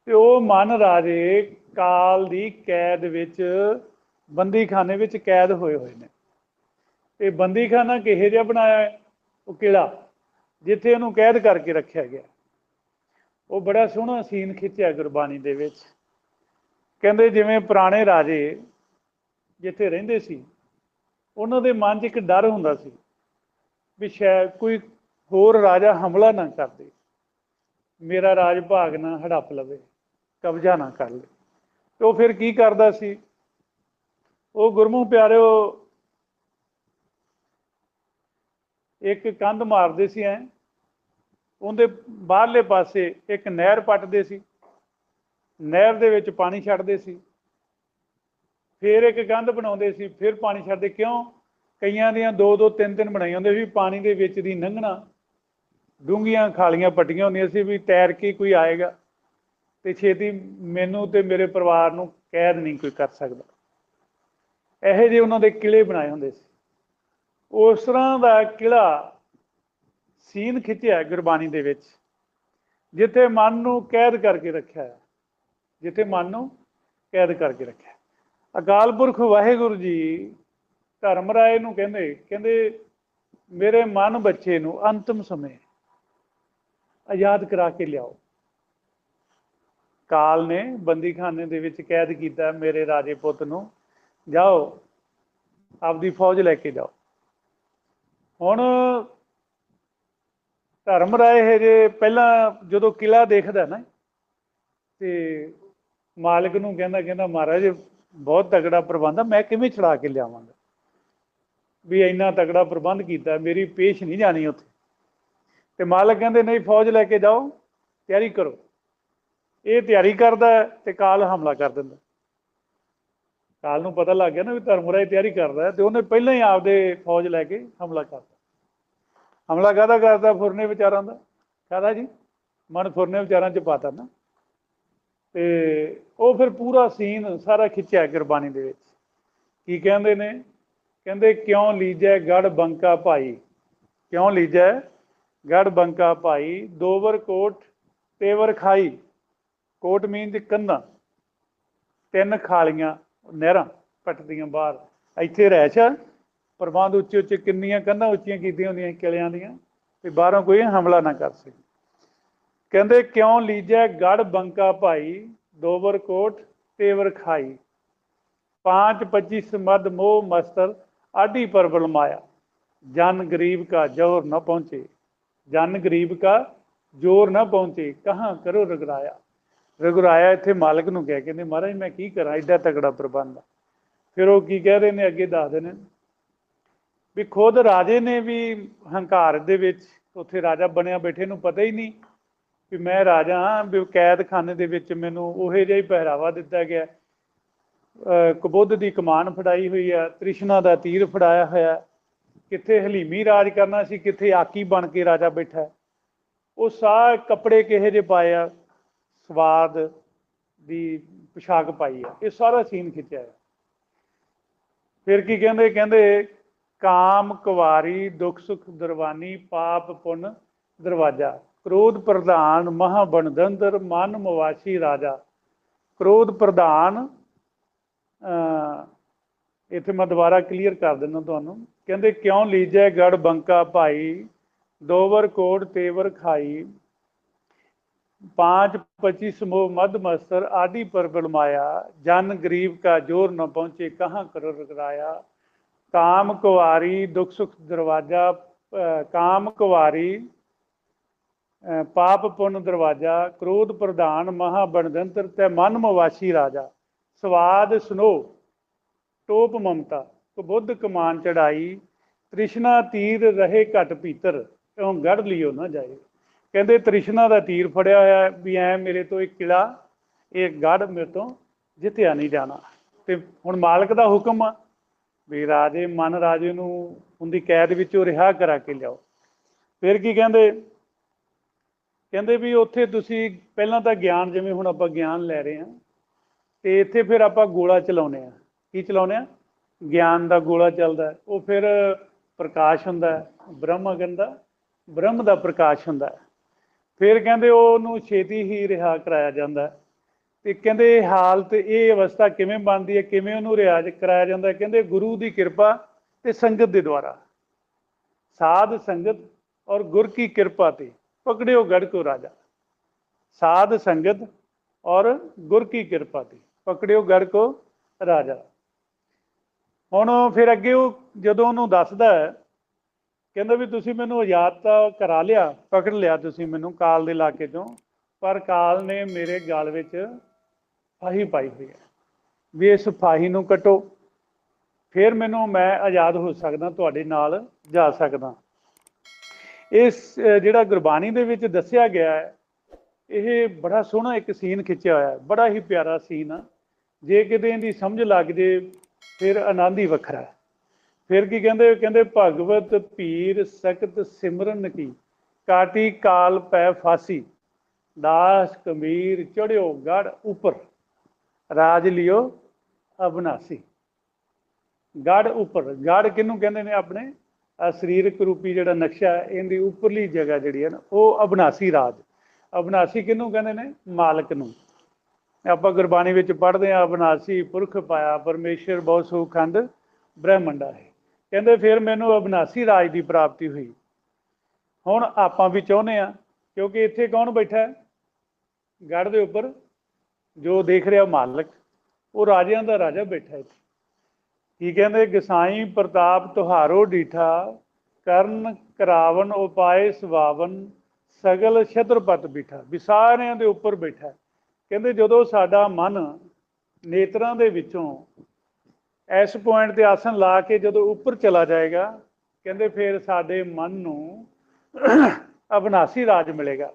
ਤੇ ਉਹ ਮਨ ਰਾਜੇ ਕਾਲ ਦੀ ਕੈਦ ਵਿੱਚ, ਬੰਦੀਖਾਨੇ ਵਿੱਚ ਕੈਦ ਹੋਏ ਹੋਏ ਨੇ। ਤੇ ਬੰਦੀਖਾਨਾ ਕਿਹੋ ਜਿਹਾ ਬਣਾਇਆ ਹੈ? ਉਹ ਕਿਲ੍ਹਾ ਜਿੱਥੇ ਉਹਨੂੰ ਕੈਦ ਕਰਕੇ ਰੱਖਿਆ ਗਿਆ। ਉਹ ਬੜਾ ਸੋਹਣਾ ਸੀਨ ਖਿੱਚਿਆ ਗੁਰਬਾਣੀ ਦੇ ਵਿੱਚ। ਕਹਿੰਦੇ ਜਿਵੇਂ ਪੁਰਾਣੇ ਰਾਜੇ ਜਿੱਥੇ ਰਹਿੰਦੇ ਸੀ, ਉਹਨਾਂ ਦੇ ਮਨ 'ਚ ਇੱਕ ਡਰ ਹੁੰਦਾ ਸੀ ਵੀ ਸ਼ਾਇਦ ਕੋਈ ਹੋਰ ਰਾਜਾ ਹਮਲਾ ਨਾ ਕਰ ਦੇ, ਮੇਰਾ ਰਾਜ ਭਾਗ ਨਾ ਹੜੱਪ ਲਵੇ, ਕਬਜ਼ਾ ਨਾ ਕਰ ਲਵੇ। ਤੇ ਉਹ ਫਿਰ ਕੀ ਕਰਦਾ ਸੀ? ਉਹ ਗੁਰਮੁਖ ਪਿਆਰਿਓ ਇੱਕ ਕੰਧ ਮਾਰਦੇ ਸੀ ਐ, ਉਹਦੇ ਬਾਹਰਲੇ ਪਾਸੇ ਇੱਕ ਨਹਿਰ ਪੱਟਦੇ ਸੀ, ਨਹਿਰ ਦੇ ਵਿੱਚ ਪਾਣੀ ਛੱਡਦੇ ਸੀ, ਫਿਰ ਇੱਕ ਕੰਧ ਬਣਾਉਂਦੇ ਸੀ, ਫਿਰ ਪਾਣੀ ਛੱਡਦੇ। ਕਿਉਂ? ਕਈਆਂ ਦੀਆਂ 2-2 3-3 ਬਣਾਈਆਂ ਹੁੰਦੀਆਂ ਸੀ, ਪਾਣੀ ਦੇ ਵਿੱਚ ਦੀ ਲੰਘਣਾ। ਡੂੰਘੀਆਂ ਖਾਲੀਆਂ ਪੱਟੀਆਂ ਹੁੰਦੀਆਂ ਸੀ ਵੀ ਤੈਰ ਕੇ ਕੋਈ ਆਏਗਾ ਤੇ ਛੇਤੀ ਮੈਨੂੰ ਤੇ ਮੇਰੇ ਪਰਿਵਾਰ ਨੂੰ ਕੈਦ ਨਹੀਂ ਕੋਈ ਕਰ ਸਕਦਾ। ਇਹੋ ਜਿਹੇ ਉਹਨਾਂ ਦੇ ਕਿਲੇ ਬਣਾਏ ਹੁੰਦੇ ਸੀ। ਉਸ ਤਰ੍ਹਾਂ ਦਾ ਕਿਲਾ ਸੀਨ ਖਿੱਚਿਆ ਗੁਰਬਾਣੀ ਦੇ ਵਿੱਚ, ਜਿੱਥੇ ਮਨ ਨੂੰ ਕੈਦ ਕਰਕੇ ਰੱਖਿਆ ਹੈ, ਜਿੱਥੇ ਮਨ ਨੂੰ ਕੈਦ ਕਰਕੇ ਰੱਖਿਆ। ਅਕਾਲ ਪੁਰਖ ਵਾਹਿਗੁਰੂ ਜੀ ਧਰਮ ਰਾਏ ਨੂੰ ਕਹਿੰਦੇ ਮੇਰੇ ਮਨ ਬੱਚੇ ਨੂੰ ਅੰਤਮ ਸਮੇਂ ਆਜ਼ਾਦ ਕਰਾ ਕੇ ਲਿਆਓ। ਕਾਲ ਨੇ ਬੰਦੀਖਾਨੇ ਦੇ ਵਿੱਚ ਕੈਦ ਕੀਤਾ ਮੇਰੇ ਰਾਜੇ ਪੁੱਤ ਨੂੰ, ਜਾਓ ਆਪਦੀ ਫੌਜ ਲੈ ਕੇ ਜਾਓ। ਹੁਣ ਧਰਮ ਰਾਏ ਹਜੇ ਪਹਿਲਾਂ ਜਦੋਂ ਕਿਲਾ ਦੇਖਦਾ ਨਾ ਤੇ ਮਾਲਕ ਨੂੰ ਕਹਿੰਦਾ ਮਹਾਰਾਜ ਬਹੁਤ ਤਗੜਾ ਪ੍ਰਬੰਧ ਆ, ਮੈਂ ਕਿਵੇਂ ਛੁਡਾ ਕੇ ਲਿਆਵਾਂਗਾ, ਵੀ ਇੰਨਾ ਤਗੜਾ ਪ੍ਰਬੰਧ ਕੀਤਾ, ਮੇਰੀ ਪੇਸ਼ ਨਹੀਂ ਜਾਣੀ ਉੱਥੇ। ਤੇ ਮਾਲਕ ਕਹਿੰਦੇ ਨਹੀਂ, ਫੌਜ ਲੈ ਕੇ ਜਾਓ, ਤਿਆਰੀ ਕਰੋ। ਇਹ ਤਿਆਰੀ ਕਰਦਾ ਤੇ ਕਾਲ ਹਮਲਾ ਕਰ ਦਿੰਦਾ। ਕਾਲ ਨੂੰ ਪਤਾ ਲੱਗ ਗਿਆ ਨਾ ਵੀ ਧਰਮ ਰਾਏ ਤਿਆਰੀ ਕਰਦਾ, ਤੇ ਉਹਨੇ ਪਹਿਲਾਂ ਹੀ ਆਪਦੇ ਫੌਜ ਲੈ ਕੇ ਹਮਲਾ ਕਰਤਾ। ਹਮਲਾ ਕਾਹਦਾ ਕਰਦਾ? ਫੁਰਨੇ ਵਿਚਾਰਾਂ ਦਾ। ਕਾਹਦਾ ਜੀ? ਮਨ ਫੁਰਨੇ ਵਿਚਾਰਾਂ 'ਚ ਪਾਤਾ ਨਾ। ਤੇ ਉਹ ਫਿਰ ਪੂਰਾ ਸੀਨ ਸਾਰਾ ਖਿੱਚਿਆ ਗੁਰਬਾਣੀ ਦੇ ਵਿੱਚ। ਕੀ ਕਹਿੰਦੇ ਨੇ? ਕਹਿੰਦੇ ਕਿਉਂ ਲੀਜੈ ਗੜ ਬੰਕਾ ਭਾਈ, ਕਿਉਂ ਲੀਜੈ ਗੜ ਬੰਕਾ ਭਾਈ, ਦੋਵਰ ਕੋਟ ਤੇਵਰ ਖਾਈ। ਕੋਟ ਮੀਨ ਕੰਧਾਂ, 3 ਖਾਲੀਆਂ ਨਹਿਰਾਂ ਪੱਟਦੀਆਂ ਬਾਹਰ। ਇੱਥੇ ਰਹਿਸ਼ ਪ੍ਰਬੰਧ ਉੱਚੇ ਉੱਚੇ, ਕਿੰਨੀਆਂ ਕੰਧਾਂ ਉੱਚੀਆਂ ਕੀਤੀਆਂ ਹੁੰਦੀਆਂ ਕਿਲਿਆਂ ਦੀਆਂ ਵੀ ਬਾਹਰੋਂ ਕੋਈ ਹਮਲਾ ਨਾ ਕਰ ਸਕੇ। ਕਹਿੰਦੇ ਕਿਉਂ ਲੀਜੈ ਗੜ ਬੰਕਾ ਭਾਈ, ਦੋਵਰ ਕੋਟ ਤੇਵਰ ਖਾਈ। 5-25 ਮਦ ਮੋਹ ਮਸਤਰ ਆਡੀ ਪਰ ਬਲਮਾਇਆ, ਜਨ ਗਰੀਬ ਕਾ ਜੋਰ ਨਾ ਪਹੁੰਚੇ। ਜਨ ਗਰੀਬ ਕਾ ਜੋਰ ਨਾ ਪਹੁੰਚੇ, ਕਹਾਂ ਕਰੋ ਰਗਰਾਇਆ। ਰਗਰਾਇਆ ਇੱਥੇ ਮਾਲਕ ਨੂੰ ਕਹਿ ਕਹਿੰਦੇ ਮਹਾਰਾਜ ਮੈਂ ਕੀ ਕਰਾਂ, ਐਡਾ ਤਗੜਾ ਪ੍ਰਬੰਧ ਆ। ਫਿਰ ਉਹ ਕੀ ਕਹਿ ਰਹੇ ਨੇ ਅੱਗੇ ਦੱਸਦੇ ਨੇ ਵੀ ਖੁਦ ਰਾਜੇ ਨੇ ਵੀ ਹੰਕਾਰ ਦੇ ਵਿੱਚ, ਉੱਥੇ ਰਾਜਾ ਬਣਿਆ ਬੈਠੇ ਨੂੰ ਪਤਾ ਹੀ ਨਹੀਂ ਵੀ ਮੈਂ ਰਾਜਾ ਹਾਂ, ਵੀ ਕੈਦਖਾਨੇ ਦੇ ਵਿੱਚ ਮੈਨੂੰ ਉਹੋ ਜਿਹਾ ਹੀ ਪਹਿਰਾਵਾ ਦਿੱਤਾ ਗਿਆ। ਕਬੁੱਧ ਦੀ ਕਮਾਨ ਫੜਾਈ ਹੋਈ ਆ, ਤ੍ਰਿਸ਼ਨਾ ਦਾ ਤੀਰ ਫੜਾਇਆ ਹੋਇਆ। ਕਿੱਥੇ ਹਲੀਮੀ ਰਾਜ ਕਰਨਾ ਸੀ, ਕਿੱਥੇ ਆਕੀ ਬਣ ਕੇ ਰਾਜਾ ਬੈਠਾ। ਉਹ ਸਾਰੇ ਕੱਪੜੇ ਕਿਹੋ ਜਿਹੇ ਪਾਏ ਆ, ਸਵਾਦ ਦੀ ਪੁਸ਼ਾਕ ਪਾਈ ਆ। ਇਹ ਸਾਰਾ ਸੀਨ ਖਿੱਚਿਆ ਹੈ। ਫਿਰ ਕੀ ਕਹਿੰਦੇ? ਕਹਿੰਦੇ ਕਾਮ ਕੁਵਾਰੀ ਦੁੱਖ ਸੁਖ ਦਰਵਾਨੀ, ਪਾਪ ਪੁੰਨ ਦਰਵਾਜਾ, ਕ੍ਰੋਧ ਪ੍ਰਧਾਨ ਮਹਾ ਬਣਦੰਦਰ, ਮਨ ਮਵਾਸੀ ਰਾਜਾ। ਕ੍ਰੋਧ ਪ੍ਰਧਾਨ, ਇੱਥੇ ਮੈਂ ਦੁਬਾਰਾ ਕਲੀਅਰ ਕਰ ਦਿੰਦਾ ਤੁਹਾਨੂੰ। ਕਹਿੰਦੇ ਕਿਉਂ ਲੀਜੈ ਗੜ ਬੰਕਾ ਭਾਈ, ਦੋਵਰ ਕੋਟ ਤੇਵਰ ਖਾਈ। 5-25 ਸਮੋਹ ਮਦ ਮਸਤਰ ਆਡੀ ਪਰ ਬਲਮਾਇਆ, ਜਨ ਗਰੀਬ ਕਾ ਜੋਰ न पहुंचे, कहाँ करो रगराया। काम कुवारी दुख सुख दरवाजा, काम कुवारी पाप पुन दरवाजा, क्रोध प्रधान महा बनदंतर, तै मन मवासी राजा। स्वाद स्नो टोप ममता, कबुद्ध कमान चढ़ाई, तृष्णा तीर रहे घट भीतर, क्यों गढ़ लियो ना जाए। ਕਹਿੰਦੇ ਤ੍ਰਿਸ਼ਨਾ ਦਾ ਤੀਰ ਫੜਿਆ ਹੋਇਆ ਵੀ ਐ ਮੇਰੇ ਤੋਂ ਇੱਕ ਕਿਲਾ, ਇਹ ਗੜ ਮੇਰੇ ਤੋਂ ਜਿੱਤਿਆ ਨਹੀਂ ਜਾਣਾ। ਤੇ ਹੁਣ ਮਾਲਕ ਦਾ ਹੁਕਮ ਆ ਵੀ ਰਾਜੇ ਮਨ ਰਾਜੇ ਨੂੰ ਉਹਦੀ ਕੈਦ ਵਿੱਚੋਂ ਰਿਹਾ ਕਰਾ ਕੇ ਲਿਆਓ। ਫਿਰ ਕੀ ਕਹਿੰਦੇ? ਕਹਿੰਦੇ ਵੀ ਉੱਥੇ ਤੁਸੀਂ ਪਹਿਲਾਂ ਤਾਂ ਗਿਆਨ, ਜਿਵੇਂ ਹੁਣ ਆਪਾਂ ਗਿਆਨ ਲੈ ਰਹੇ ਹਾਂ, ਤੇ ਇੱਥੇ ਫਿਰ ਆਪਾਂ ਗੋਲਾ ਚਲਾਉਂਦੇ ਹਾਂ। ਕੀ ਚਲਾਉਂਦੇ ਹਾਂ? ਗਿਆਨ ਦਾ ਗੋਲਾ ਚੱਲਦਾ। ਉਹ ਫਿਰ ਪ੍ਰਕਾਸ਼ ਹੁੰਦਾ, ਬ੍ਰਹਮ ਕਹਿੰਦਾ ਬ੍ਰਹਮ ਦਾ ਪ੍ਰਕਾਸ਼ ਹੁੰਦਾ। ਫਿਰ ਕਹਿੰਦੇ ਉਹਨੂੰ ਛੇਤੀ ਹੀ ਰਿਹਾ ਕਰਾਇਆ ਜਾਂਦਾ। ਤੇ ਕਹਿੰਦੇ ਇਹ ਹਾਲਤ, ਇਹ ਅਵਸਥਾ ਕਿਵੇਂ ਬਣਦੀ ਹੈ, ਕਿਵੇਂ ਉਹਨੂੰ ਰਿਆਜ਼ ਕਰਾਇਆ ਜਾਂਦਾ? ਕਹਿੰਦੇ ਗੁਰੂ ਦੀ ਕਿਰਪਾ ਤੇ ਸੰਗਤ ਦੇ ਦੁਆਰਾ। ਸਾਧ ਸੰਗਤ ਔਰ ਗੁਰ ਕੀ ਕਿਰਪਾ ਤੇ ਪਕੜਿਓ ਗੜ ਕੋ ਰਾਜਾ। ਸਾਧ ਸੰਗਤ ਔਰ ਗੁਰ ਕੀ ਕਿਰਪਾ ਤੇ ਪਕੜਿਓ ਗੜ ਕੋ ਰਾਜਾ। ਹੁਣ ਫਿਰ ਅੱਗੇ ਉਹ ਜਦੋਂ ਉਹਨੂੰ ਦੱਸਦਾ ਹੈ, ਕਹਿੰਦਾ ਵੀ ਤੁਸੀਂ ਮੈਨੂੰ ਆਜ਼ਾਦ ਤਾਂ ਕਰਾ ਲਿਆ, ਪਕੜ ਲਿਆ ਤੁਸੀਂ ਮੈਨੂੰ ਕਾਲ ਦੇ ਇਲਾਕੇ ਚੋਂ, ਪਰ ਕਾਲ ਨੇ ਮੇਰੇ ਗਲ ਵਿੱਚ ਫਾਹੀ ਪਾਈ ਹੋਈ ਹੈ ਵੀ ਇਸ ਫਾਹੀ ਨੂੰ ਕੱਟੋ, ਫਿਰ ਮੈਨੂੰ ਮੈਂ ਆਜ਼ਾਦ ਹੋ ਸਕਦਾ, ਤੁਹਾਡੇ ਨਾਲ ਜਾ ਸਕਦਾ। इस ਜਿਹੜਾ ਗੁਰਬਾਣੀ ਦੇ ਵਿੱਚ ਦੱਸਿਆ ਗਿਆ ਹੈ, ਇਹ ਬੜਾ ਸੋਹਣਾ ਇੱਕ ਸੀਨ ਖਿੱਚਿਆ ਹੋਇਆ, ਬੜਾ ਹੀ ਪਿਆਰਾ ਸੀਨ ਆ। ਜੇ ਕਿਤੇ ਇਹਦੀ ਸਮਝ ਲੱਗ ਜੇ ਫਿਰ ਆਨੰਦ ਹੀ ਵੱਖਰਾ ਹੈ। ਫਿਰ ਕੀ ਕਹਿੰਦੇ, ਕਹਿੰਦੇ ਭਗਵਤ ਪੀਰ ਸਖਤ ਸਿਮਰਨ ਕੀ, ਕਾਟੀ ਕਾਲ ਪੈ ਫਾਸੀ, ਦਾਸ ਕਬੀਰ ਚੜਿਓ ਗੜ ਉੱਪਰ, ਰਾਜ ਲਿਓ ਅਬਨਾਸੀ। ਗੜ ਉੱਪਰ, ਗੜ ਕਿਹਨੂੰ ਕਹਿੰਦੇ ਨੇ, ਆਪਣੇ ਸਰੀਰਕ ਰੂਪੀ ਜਿਹੜਾ ਨਕਸ਼ਾ ਹੈ, ਇਹਦੀ ਉੱਪਰਲੀ ਜਗ੍ਹਾ ਜਿਹੜੀ ਹੈ ਨਾ, ਉਹ ਅਬਨਾਸੀ ਰਾਜ। ਅਬਨਾਸੀ ਕਿਹਨੂੰ ਕਹਿੰਦੇ ਨੇ, ਮਾਲਕ ਨੂੰ। ਆਪਾਂ ਗੁਰਬਾਣੀ ਵਿੱਚ ਪੜ੍ਹਦੇ ਹਾਂ, ਅਬਨਾਸੀ ਪੁਰਖ ਪਾਇਆ ਪਰਮੇਸ਼ਰ ਬਹੁ ਸੁਖੰਡ ਬ੍ਰਹਮੰਡਾ ਹੈ। ਕਹਿੰਦੇ ਫਿਰ ਮੈਨੂੰ ਅਬਨਾਸੀ ਰਾਜ ਦੀ ਪ੍ਰਾਪਤੀ ਹੋਈ। ਹੁਣ ਆਪਾਂ ਵੀ ਚਾਹੁੰਦੇ ਹਾਂ, ਕਿਉਂਕਿ ਇੱਥੇ ਕੌਣ ਬੈਠਾ ਹੈ ਗੜ੍ਹ ਦੇ ਉੱਪਰ, ਜੋ ਦੇਖ ਰਿਹਾ ਮਾਲਕ, ਉਹ ਰਾਜਿਆਂ ਦਾ ਰਾਜਾ ਬੈਠਾ ਇੱਥੇ। ਕੀ ਕਹਿੰਦੇ, ਗਸਾਈ ਪ੍ਰਤਾਪ ਤੁਹਾਰੋ ਡੀਠਾ, ਕਰਨ ਕਰਾਵਨ ਉਪਾਏ ਸਵਾਵਨ, ਸਗਲ ਛਤਰਪਤ ਬੈਠਾ। ਵੀ ਸਾਰਿਆਂ ਦੇ ਉੱਪਰ ਬੈਠਾ। ਕਹਿੰਦੇ ਜਦੋਂ ਸਾਡਾ ਮਨ ਨੇਤਰਾਂ ਦੇ ਵਿੱਚੋਂ ਇਸ ਪੁਆਇੰਟ ਤੇ ਆਸਣ ਲਾ ਕੇ ਜਦੋਂ ਉੱਪਰ ਚਲਾ ਜਾਏਗਾ, ਕਹਿੰਦੇ ਫਿਰ ਸਾਡੇ ਮਨ ਨੂੰ ਅਬਨਾਸੀ ਰਾਜ ਮਿਲੇਗਾ।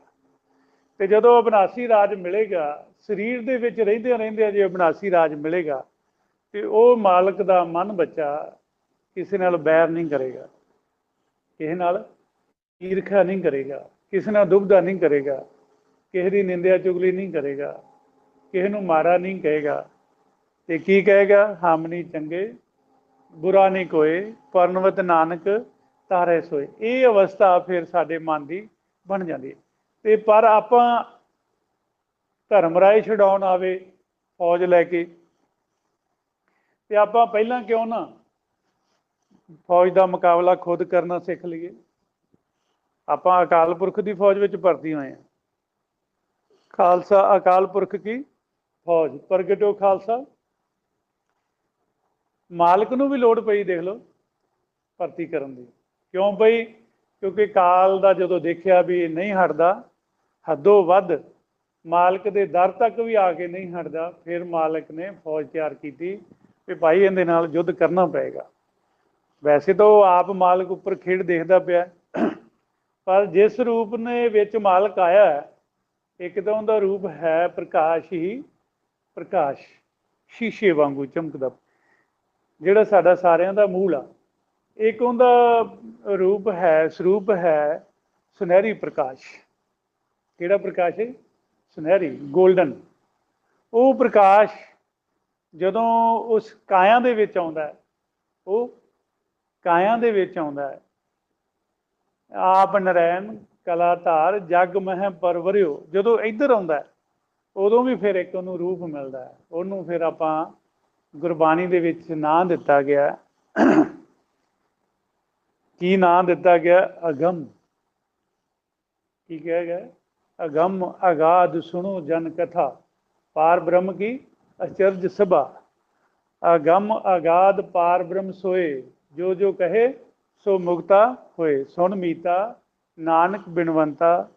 ਤੇ ਜਦੋਂ ਅਬਨਾਸੀ ਰਾਜ ਮਿਲੇਗਾ, ਸਰੀਰ ਦੇ ਵਿੱਚ ਰਹਿੰਦਿਆਂ ਰਹਿੰਦਿਆਂ ਜੇ ਅਬਨਾਸੀ ਰਾਜ ਮਿਲੇਗਾ, ਤੇ ਉਹ ਮਾਲਕ ਦਾ ਮਨ ਬੱਚਾ ਕਿਸੇ ਨਾਲ ਬੈਰ ਨਹੀਂ ਕਰੇਗਾ, ਕਿਸੇ ਨਾਲ ਈਰਖਾ ਨਹੀਂ ਕਰੇਗਾ, ਕਿਸੇ ਨਾਲ ਦੁਬਦਾ ਨਹੀਂ ਕਰੇਗਾ, ਕਿਸੇ ਦੀ ਨਿੰਦਿਆ ਚੁਗਲੀ ਨਹੀਂ ਕਰੇਗਾ, ਕਿਸੇ ਨੂੰ ਮਾੜਾ ਨਹੀਂ ਕਹੇਗਾ। ਤੇ ਕੀ ਕਹੇਗਾ, ਹਮ ਨਹੀਂ ਚੰਗੇ ਬੁਰਾ ਨਹੀਂ ਕੋਏ, ਪਰਨਵਤ ਨਾਨਕ ਤਾਰੇ ਸੋਏ। ਇਹ ਅਵਸਥਾ ਫਿਰ ਸਾਡੇ ਮਨ ਦੀ ਬਣ ਜਾਂਦੀ ਹੈ। ਤੇ ਪਰ ਆਪਾਂ ਧਰਮ ਰਾਏ ਛਡਾਉਣ ਆਵੇ ਫੌਜ ਲੈ ਕੇ, ਤੇ ਆਪਾਂ ਪਹਿਲਾਂ ਕਿਉਂ ਨਾ ਫੌਜ ਦਾ ਮੁਕਾਬਲਾ ਖੁਦ ਕਰਨਾ ਸਿੱਖ ਲਈਏ। ਆਪਾਂ ਅਕਾਲ ਪੁਰਖ ਦੀ ਫੌਜ ਵਿੱਚ ਭਰਤੀ ਹੋਏ ਹਾਂ। ਖਾਲਸਾ ਅਕਾਲ ਪੁਰਖ ਕੀ ਫੌਜ, ਪ੍ਰਗਟੋ ਖਾਲਸਾ। ਮਾਲਕ ਨੂੰ ਵੀ ਲੋੜ ਪਈ, ਦੇਖ ਲਓ, ਭਰਤੀ ਕਰਨ ਦੀ। ਕਿਉਂ ਪਈ? ਕਿਉਂਕਿ ਕਾਲ ਦਾ ਜਦੋਂ ਦੇਖਿਆ ਵੀ ਨਹੀਂ ਹਟਦਾ, ਹੱਦੋਂ ਵੱਧ ਮਾਲਕ ਦੇ ਦਰ ਤੱਕ ਵੀ ਆ ਕੇ ਨਹੀਂ ਹਟਦਾ, ਫਿਰ ਮਾਲਕ ਨੇ ਫੌਜ ਤਿਆਰ ਕੀਤੀ ਵੀ ਭਾਈ ਇਹਦੇ ਨਾਲ ਯੁੱਧ ਕਰਨਾ ਪਏਗਾ। ਵੈਸੇ ਤਾਂ ਉਹ ਆਪ ਮਾਲਕ ਉੱਪਰ ਖੇਡ ਦੇਖਦਾ ਪਿਆ, ਪਰ ਜਿਸ ਰੂਪ ਨੇ ਵਿੱਚ ਮਾਲਕ ਆਇਆ, ਇੱਕ ਤਾਂ ਉਹਦਾ ਰੂਪ ਹੈ ਪ੍ਰਕਾਸ਼ ਹੀ ਪ੍ਰਕਾਸ਼, ਸ਼ੀਸ਼ੇ ਵਾਂਗੂ ਚਮਕਦਾ, ਜਿਹੜਾ ਸਾਡਾ ਸਾਰਿਆਂ ਦਾ ਮੂਲ ਆ। ਇੱਕ ਉਹਦਾ ਰੂਪ ਹੈ, ਸਰੂਪ ਹੈ ਸੁਨਹਿਰੀ ਪ੍ਰਕਾਸ਼। ਕਿਹੜਾ ਪ੍ਰਕਾਸ਼ ਹੈ? ਸੁਨਹਿਰੀ, ਗੋਲਡਨ। ਉਹ ਪ੍ਰਕਾਸ਼ ਜਦੋਂ ਉਸ ਕਾਇਆ ਦੇ ਵਿੱਚ ਆਉਂਦਾ, ਉਹ ਕਾਇਆ ਦੇ ਵਿੱਚ ਆਉਂਦਾ ਹੈ, ਆਪ ਨਰੈਣ ਕਲਾ ਧਾਰ ਜਗ ਮਹਿ ਪਰਵਰਿਓ। ਜਦੋਂ ਇੱਧਰ ਆਉਂਦਾ ਉਦੋਂ ਵੀ ਫਿਰ ਇੱਕ ਉਹਨੂੰ ਰੂਪ ਮਿਲਦਾ ਹੈ। ਉਹਨੂੰ ਫਿਰ ਆਪਾਂ ਗੁਰਬਾਣੀ ਦੇ ਵਿੱਚ ਨਾਂ ਦਿੱਤਾ ਗਿਆ, ਕੀ ਨਾਂ ਦਿੱਤਾ ਗਿਆ? ਅਗੰਮ। ਕੀ ਕਿਹਾ ਗਿਆ? ਅਗੰਮ ਅਗਾਧ ਸੁਣੋ ਜਨ ਕਥਾ, ਪਾਰ ਬ੍ਰਹਮ ਕੀ ਅਚਰਜ ਸਭਾ। ਅਗੰਮ ਅਗਾਧ ਪਾਰ ਬ੍ਰਹਮ ਸੋਏ, ਜੋ ਜੋ ਕਹੇ ਸੋ ਮੁਕਤਾ ਹੋਏ। ਸੁਣ ਮੀਤਾ ਨਾਨਕ ਬਿਨਵੰਤਾ,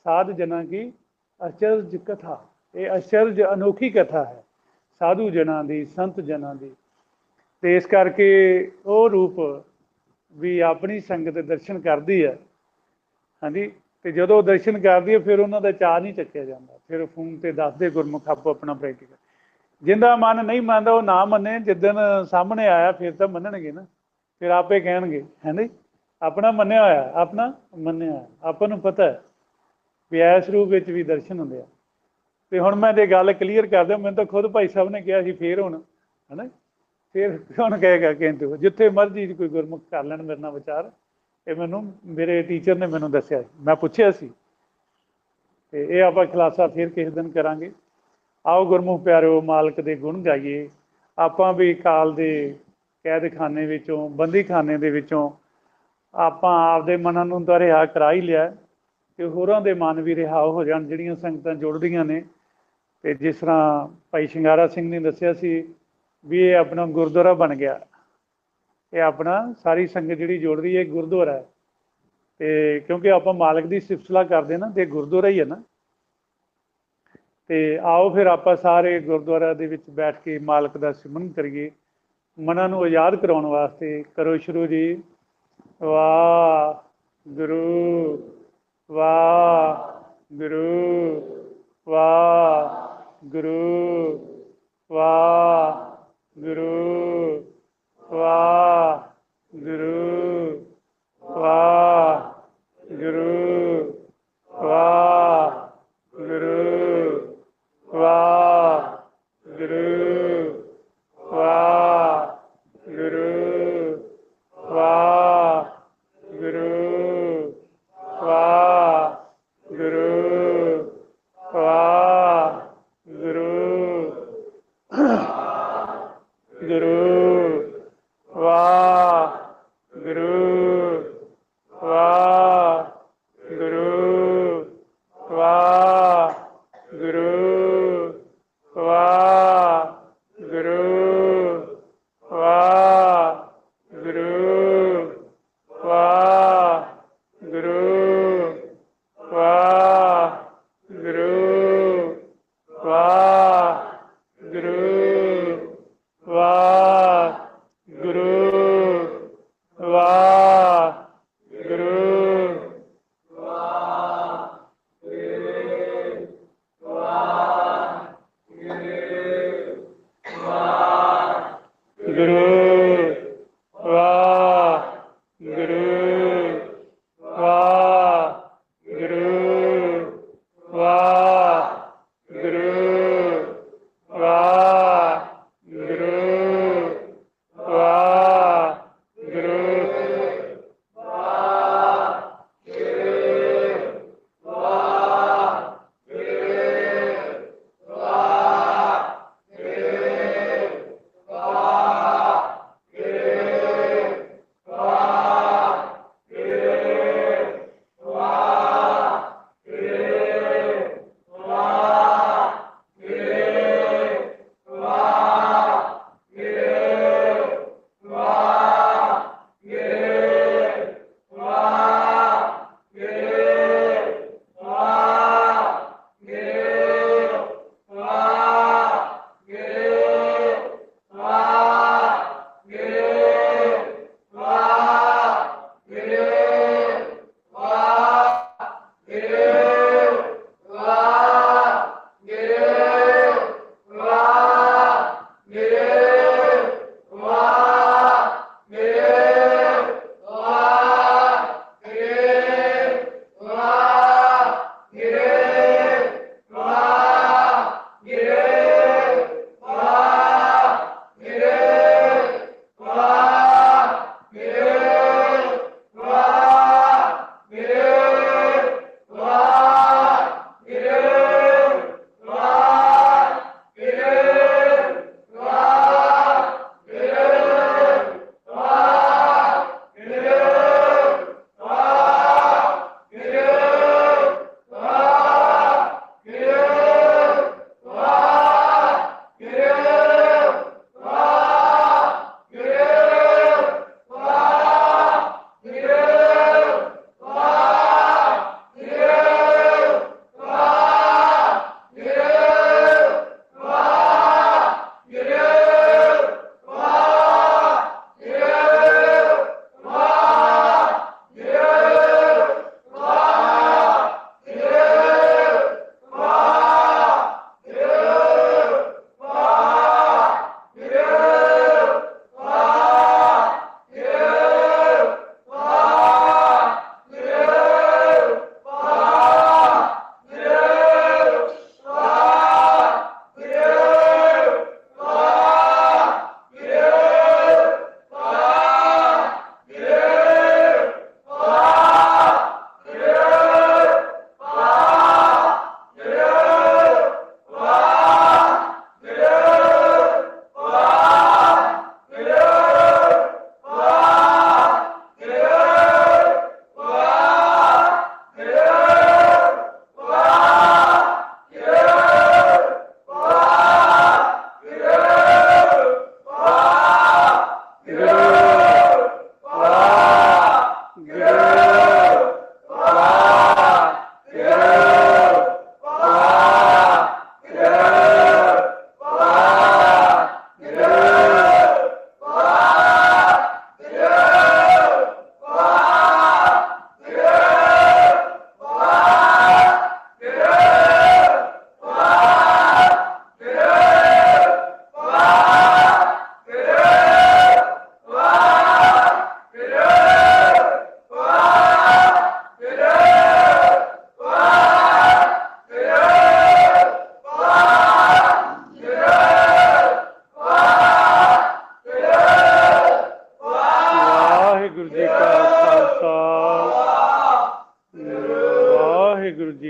ਸਾਧ ਜਨਾਂ ਕੀ ਅਚਰਜ ਕਥਾ। ਇਹ ਅਚਰਜ ਅਨੋਖੀ ਕਥਾ ਹੈ ਸਾਧੂ ਜਨਾਂ ਦੀ, ਸੰਤ ਜਨਾਂ ਦੀ। ਤੇ ਇਸ ਕਰਕੇ ਉਹ ਰੂਪ ਵੀ ਆਪਣੀ ਸੰਗਤ ਦੇ ਦਰਸ਼ਨ ਕਰਦੀ ਹੈ। ਹਾਂਜੀ, ਤੇ ਜਦੋਂ ਦਰਸ਼ਨ ਕਰਦੀ ਹੈ ਫਿਰ ਉਹਨਾਂ ਦਾ ਚਾਅ ਨਹੀਂ ਚੱਕਿਆ ਜਾਂਦਾ। ਫਿਰ ਫੋਨ ਤੇ ਦੱਸਦੇ ਗੁਰਮੁਖ ਆਪੋ ਆਪਣਾ ਪ੍ਰੈਕਟੀਕਲ। ਜਿੰਦਾ ਮਨ ਨਹੀਂ ਮੰਨਦਾ ਉਹ ਨਾ ਮੰਨੇ, ਜਿੱਦਣ ਸਾਹਮਣੇ ਆਇਆ ਫਿਰ ਤਾਂ ਮੰਨਣਗੇ ਨਾ, ਫਿਰ ਆਪੇ ਕਹਿਣਗੇ ਹਾਂਜੀ ਆਪਣਾ ਮੰਨਿਆ ਹੋਇਆ, ਆਪਣਾ ਮੰਨਿਆ ਹੋਇਆ। ਆਪਾਂ ਨੂੰ ਪਤਾ ਹੈ ਵੀ ਇਸ ਰੂਪ ਵਿੱਚ ਵੀ ਦਰਸ਼ਨ ਹੁੰਦੇ ਆ। ਤੇ ਹੁਣ ਮੈਂ ਜੇ ਗੱਲ ਕਲੀਅਰ ਕਰ ਦਿਆਂ, ਮੈਨੂੰ ਤਾਂ ਖੁਦ ਭਾਈ ਸਾਹਿਬ ਨੇ ਕਿਹਾ ਸੀ ਫਿਰ ਹੁਣ ਹੈ ਨਾ, ਫਿਰ ਕੌਣ ਕਹੇਗਾ ਕਿੰਤੂ। ਜਿੱਥੇ ਮਰਜ਼ੀ ਕੋਈ ਗੁਰਮੁਖ ਕਰ ਲੈਣ ਮੇਰੇ ਨਾਲ ਵਿਚਾਰ। ਇਹ ਮੈਨੂੰ ਮੇਰੇ ਟੀਚਰ ਨੇ ਮੈਨੂੰ ਦੱਸਿਆ, ਮੈਂ ਪੁੱਛਿਆ ਸੀ। ਤੇ ਇਹ ਆਪਾਂ ਖੁਲਾਸਾ ਫਿਰ ਕਿਸੇ ਦਿਨ ਕਰਾਂਗੇ। ਆਓ ਗੁਰਮੁਖ ਪਿਆਰਿਓ, ਮਾਲਕ ਦੇ ਗੁਣ ਗਾਈਏ। ਆਪਾਂ ਵੀ ਕਾਲ ਦੇ ਕੈਦਖਾਨੇ ਵਿੱਚੋਂ, ਬੰਦੀਖਾਨੇ ਦੇ ਵਿੱਚੋਂ ਆਪਾਂ ਆਪਦੇ ਮਨਾਂ ਨੂੰ ਤਾਂ ਰਿਹਾ ਕਰਾ ਹੀ ਲਿਆ, ਤੇ ਹੋਰਾਂ ਦੇ ਮਨ ਵੀ ਰਿਹਾ ਹੋ ਜਾਣ ਜਿਹੜੀਆਂ ਸੰਗਤਾਂ ਜੁੜਦੀਆਂ ਨੇ। ਤੇ ਜਿਸ ਤਰ੍ਹਾਂ ਭਾਈ ਸ਼ਿੰਗਾਰਾ ਸਿੰਘ ਨੇ ਦੱਸਿਆ ਸੀ ਵੀ ਇਹ ਆਪਣਾ ਗੁਰਦੁਆਰਾ ਬਣ ਗਿਆ। ਇਹ ਆਪਣਾ ਸਾਰੀ ਸੰਗਤ ਜਿਹੜੀ ਜੁੜਦੀ ਹੈ ਗੁਰਦੁਆਰਾ ਹੈ। ਤੇ ਕਿਉਂਕਿ ਆਪਾਂ ਮਾਲਕ ਦੀ ਸਿਫਤ ਸਲਾਹ ਕਰਦੇ ਨਾ, ਤੇ ਗੁਰਦੁਆਰਾ ਹੀ ਹੈ ਨਾ। ਤੇ ਆਓ ਫਿਰ ਆਪਾਂ ਸਾਰੇ ਗੁਰਦੁਆਰਾ ਦੇ ਵਿੱਚ ਬੈਠ ਕੇ ਮਾਲਕ ਦਾ ਸਿਮਰਨ ਕਰੀਏ, ਮਨਾਂ ਨੂੰ ਆਜ਼ਾਦ ਕਰਾਉਣ ਵਾਸਤੇ। ਕਰੋ ਸ਼ੁਰੂ ਜੀ। ਵਾਹਿਗੁਰੂ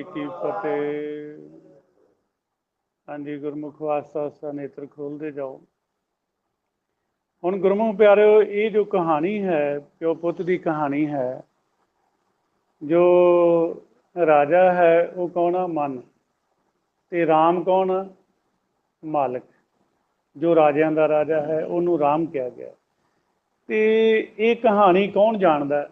ਕੀ ਫਤਿਹ। ਹਾਂਜੀ, ਗੁਰਮੁਖ ਵਾਸਤਾ ਨੇਤਰ ਖੋਲਦੇ ਜਾਓ। ਹੁਣ ਗੁਰਮੁਖ ਪਿਆਰਿਓ, ਇਹ ਜੋ ਕਹਾਣੀ ਹੈ ਪਿਓ ਪੁੱਤ ਦੀ ਕਹਾਣੀ ਹੈ। ਜੋ ਰਾਜਾ ਹੈ ਉਹ ਕੌਣ ਆ? ਮਨ। ਤੇ ਰਾਮ ਕੌਣ ਆ? ਮਾਲਕ। ਜੋ ਰਾਜਿਆਂ ਦਾ ਰਾਜਾ ਹੈ ਉਹਨੂੰ ਰਾਮ ਕਿਹਾ ਗਿਆ। ਤੇ ਇਹ ਕਹਾਣੀ ਕੌਣ ਜਾਣਦਾ?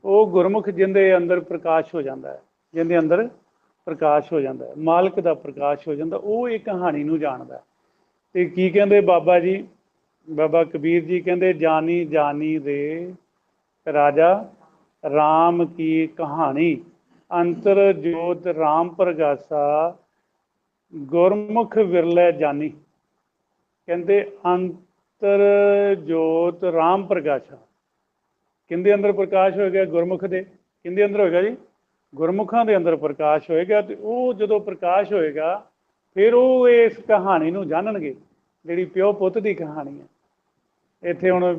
ਉਹ ਗੁਰਮੁਖ ਜਿਹਦੇ ਅੰਦਰ ਪ੍ਰਕਾਸ਼ ਹੋ ਜਾਂਦਾ ਹੈ, ਜਿਹਦੇ ਅੰਦਰ ਪ੍ਰਕਾਸ਼ ਹੋ ਜਾਂਦਾ ਹੈ, ਮਾਲਕ ਦਾ ਪ੍ਰਕਾਸ਼ ਹੋ ਜਾਂਦਾ, ਉਹ ਇਹ ਕਹਾਣੀ ਨੂੰ ਜਾਣਦਾ। ਤੇ ਕੀ ਕਹਿੰਦੇ ਬਾਬਾ ਜੀ? ਬਾਬਾ ਕਬੀਰ ਜੀ ਕਹਿੰਦੇ, ਜਾਨੀ ਜਾਨੀ ਦੇ ਰਾਜਾ ਰਾਮ ਕੀ ਕਹਾਣੀ, ਅੰਤਰ ਜੋਤ ਰਾਮ ਪ੍ਰਗਾਸਾ, ਗੁਰਮੁਖ ਵਿਰਲੇ ਜਾਨੀ। ਕਹਿੰਦੇ ਅੰਤਰ ਜੋਤ ਰਾਮ ਪ੍ਰਗਾਸਾ। ਕਿਹਦੇ ਅੰਦਰ ਪ੍ਰਕਾਸ਼ ਹੋਏਗਾ? ਗੁਰਮੁਖ ਦੇ। ਕਿਹਦੇ ਅੰਦਰ ਹੋਏਗਾ ਜੀ? ਗੁਰਮੁਖਾਂ ਦੇ ਅੰਦਰ ਪ੍ਰਕਾਸ਼ ਹੋਏਗਾ। ਤੇ ਉਹ ਜਦੋਂ ਪ੍ਰਕਾਸ਼ ਹੋਏਗਾ ਫਿਰ ਉਹ ਇਸ ਕਹਾਣੀ ਨੂੰ ਜਾਣਨਗੇ, ਜਿਹੜੀ ਪਿਓ ਪੁੱਤ ਦੀ ਕਹਾਣੀ ਹੈ। ਇੱਥੇ ਹੁਣ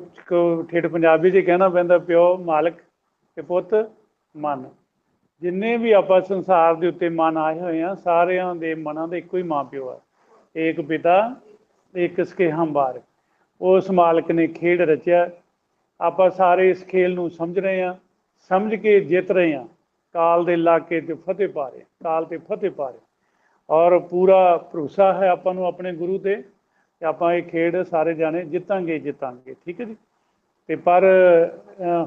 ਠੇਠ ਪੰਜਾਬੀ 'ਚ ਕਹਿਣਾ ਪੈਂਦਾ, ਪਿਓ ਮਾਲਕ ਤੇ ਪੁੱਤ ਮਨ। ਜਿੰਨੇ ਵੀ ਆਪਾਂ ਸੰਸਾਰ ਦੇ ਉੱਤੇ ਮਨ ਆਏ ਹੋਏ ਆ, ਸਾਰਿਆਂ ਦੇ ਮਨਾਂ ਦਾ ਇੱਕੋ ਹੀ ਮਾਂ ਪਿਓ ਆ। ਏਕ ਪਿਤਾ ਏਕ ਸਖੇਹੰ ਬਾਰਿ। ਉਸ ਮਾਲਕ ਨੇ ਖੇਡ ਰਚਿਆ। ਆਪਾਂ ਸਾਰੇ ਇਸ ਖੇਲ ਨੂੰ ਸਮਝ ਰਹੇ ਹਾਂ, ਸਮਝ ਕੇ ਜਿੱਤ ਰਹੇ ਹਾਂ। ਕਾਲ ਦੇ ਇਲਾਕੇ 'ਤੇ ਫਤਿਹ ਪਾ ਰਹੇ, ਕਾਲ 'ਤੇ ਫਤਿਹ ਪਾ ਰਹੇ। ਔਰ ਪੂਰਾ ਭਰੋਸਾ ਹੈ ਆਪਾਂ ਨੂੰ ਆਪਣੇ ਗੁਰੂ 'ਤੇ, ਕਿ ਆਪਾਂ ਇਹ ਖੇਡ ਸਾਰੇ ਜਾਣੇ ਜਿੱਤਾਂਗੇ ਜਿੱਤਾਂਗੇ। ਠੀਕ ਹੈ ਜੀ। ਤੇ ਪਰ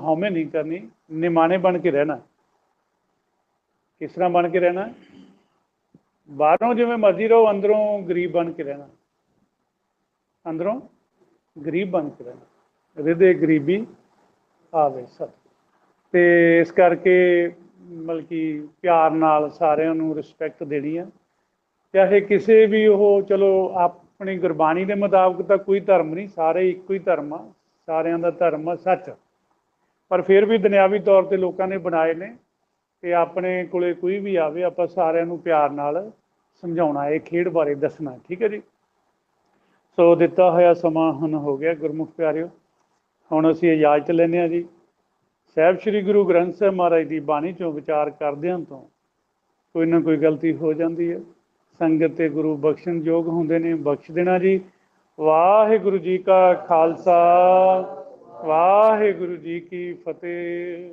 ਹਉਮੈ ਨਹੀਂ ਕਰਨੀ, ਨਿਮਾਣੇ ਬਣ ਕੇ ਰਹਿਣਾ। ਕਿਸ ਤਰ੍ਹਾਂ ਬਣ ਕੇ ਰਹਿਣਾ? ਬਾਹਰੋਂ ਜਿਵੇਂ ਮਰਜ਼ੀ ਰਹੋ, ਅੰਦਰੋਂ ਗਰੀਬ ਬਣ ਕੇ ਰਹਿਣਾ। ਅੰਦਰੋਂ ਗਰੀਬ ਬਣ ਕੇ ਰਹਿਣਾ। ਹਿਰਦੇ ਗਰੀਬੀ ਆਵੇ ਸਤ। ਤੇ ਇਸ ਕਰਕੇ ਮਤਲਬ ਕਿ ਪਿਆਰ ਨਾਲ ਸਾਰਿਆਂ ਨੂੰ ਰਿਸਪੈਕਟ ਦੇਣੀ ਆ। ਚਾਹੇ ਕਿਸੇ ਵੀ ਉਹ, ਚਲੋ ਆਪਣੀ ਗੁਰਬਾਣੀ ਦੇ ਮੁਤਾਬਕ ਤਾਂ ਕੋਈ ਧਰਮ ਨਹੀਂ, ਸਾਰੇ ਇੱਕੋ ਹੀ ਧਰਮ ਆ, ਸਾਰਿਆਂ ਦਾ ਧਰਮ ਆ ਸੱਚ। ਪਰ ਫਿਰ ਵੀ ਦੁਨਿਆਵੀ ਤੌਰ 'ਤੇ ਲੋਕਾਂ ਨੇ ਬਣਾਏ ਨੇ। ਤੇ ਆਪਣੇ ਕੋਲੇ ਕੋਈ ਵੀ ਆਵੇ, ਆਪਾਂ ਸਾਰਿਆਂ ਨੂੰ ਪਿਆਰ ਨਾਲ ਸਮਝਾਉਣਾ, ਇਹ ਖੇਡ ਬਾਰੇ ਦੱਸਣਾ। ਠੀਕ ਹੈ ਜੀ। ਸੋ ਦਿੱਤਾ ਹੋਇਆ ਸਮਾਂ ਹੁਣ ਹੋ ਗਿਆ ਗੁਰਮੁਖ ਪਿਆਰਿਓ। ਹੁਣ ਅਸੀਂ ਇਜਾਜ਼ਤ ਲੈਂਦੇ ਹਾਂ ਜੀ। ਸਾਹਿਬ ਸ਼੍ਰੀ ਗੁਰੂ ਗ੍ਰੰਥ ਸਾਹਿਬ ਮਹਾਰਾਜ ਦੀ ਬਾਣੀ 'ਚੋਂ ਵਿਚਾਰ ਕਰਦਿਆਂ ਤੋਂ ਕੋਈ ਨਾ ਕੋਈ ਗਲਤੀ ਹੋ ਜਾਂਦੀ ਹੈ। ਸੰਗਤ ਤੇ ਗੁਰੂ ਬਖਸ਼ਣ ਯੋਗ ਹੁੰਦੇ ਨੇ, ਬਖਸ਼ ਦੇਣਾ ਜੀ। ਵਾਹਿਗੁਰੂ ਜੀ ਕਾ ਖਾਲਸਾ, ਵਾਹਿਗੁਰੂ ਜੀ ਕੀ ਫਤਿਹ।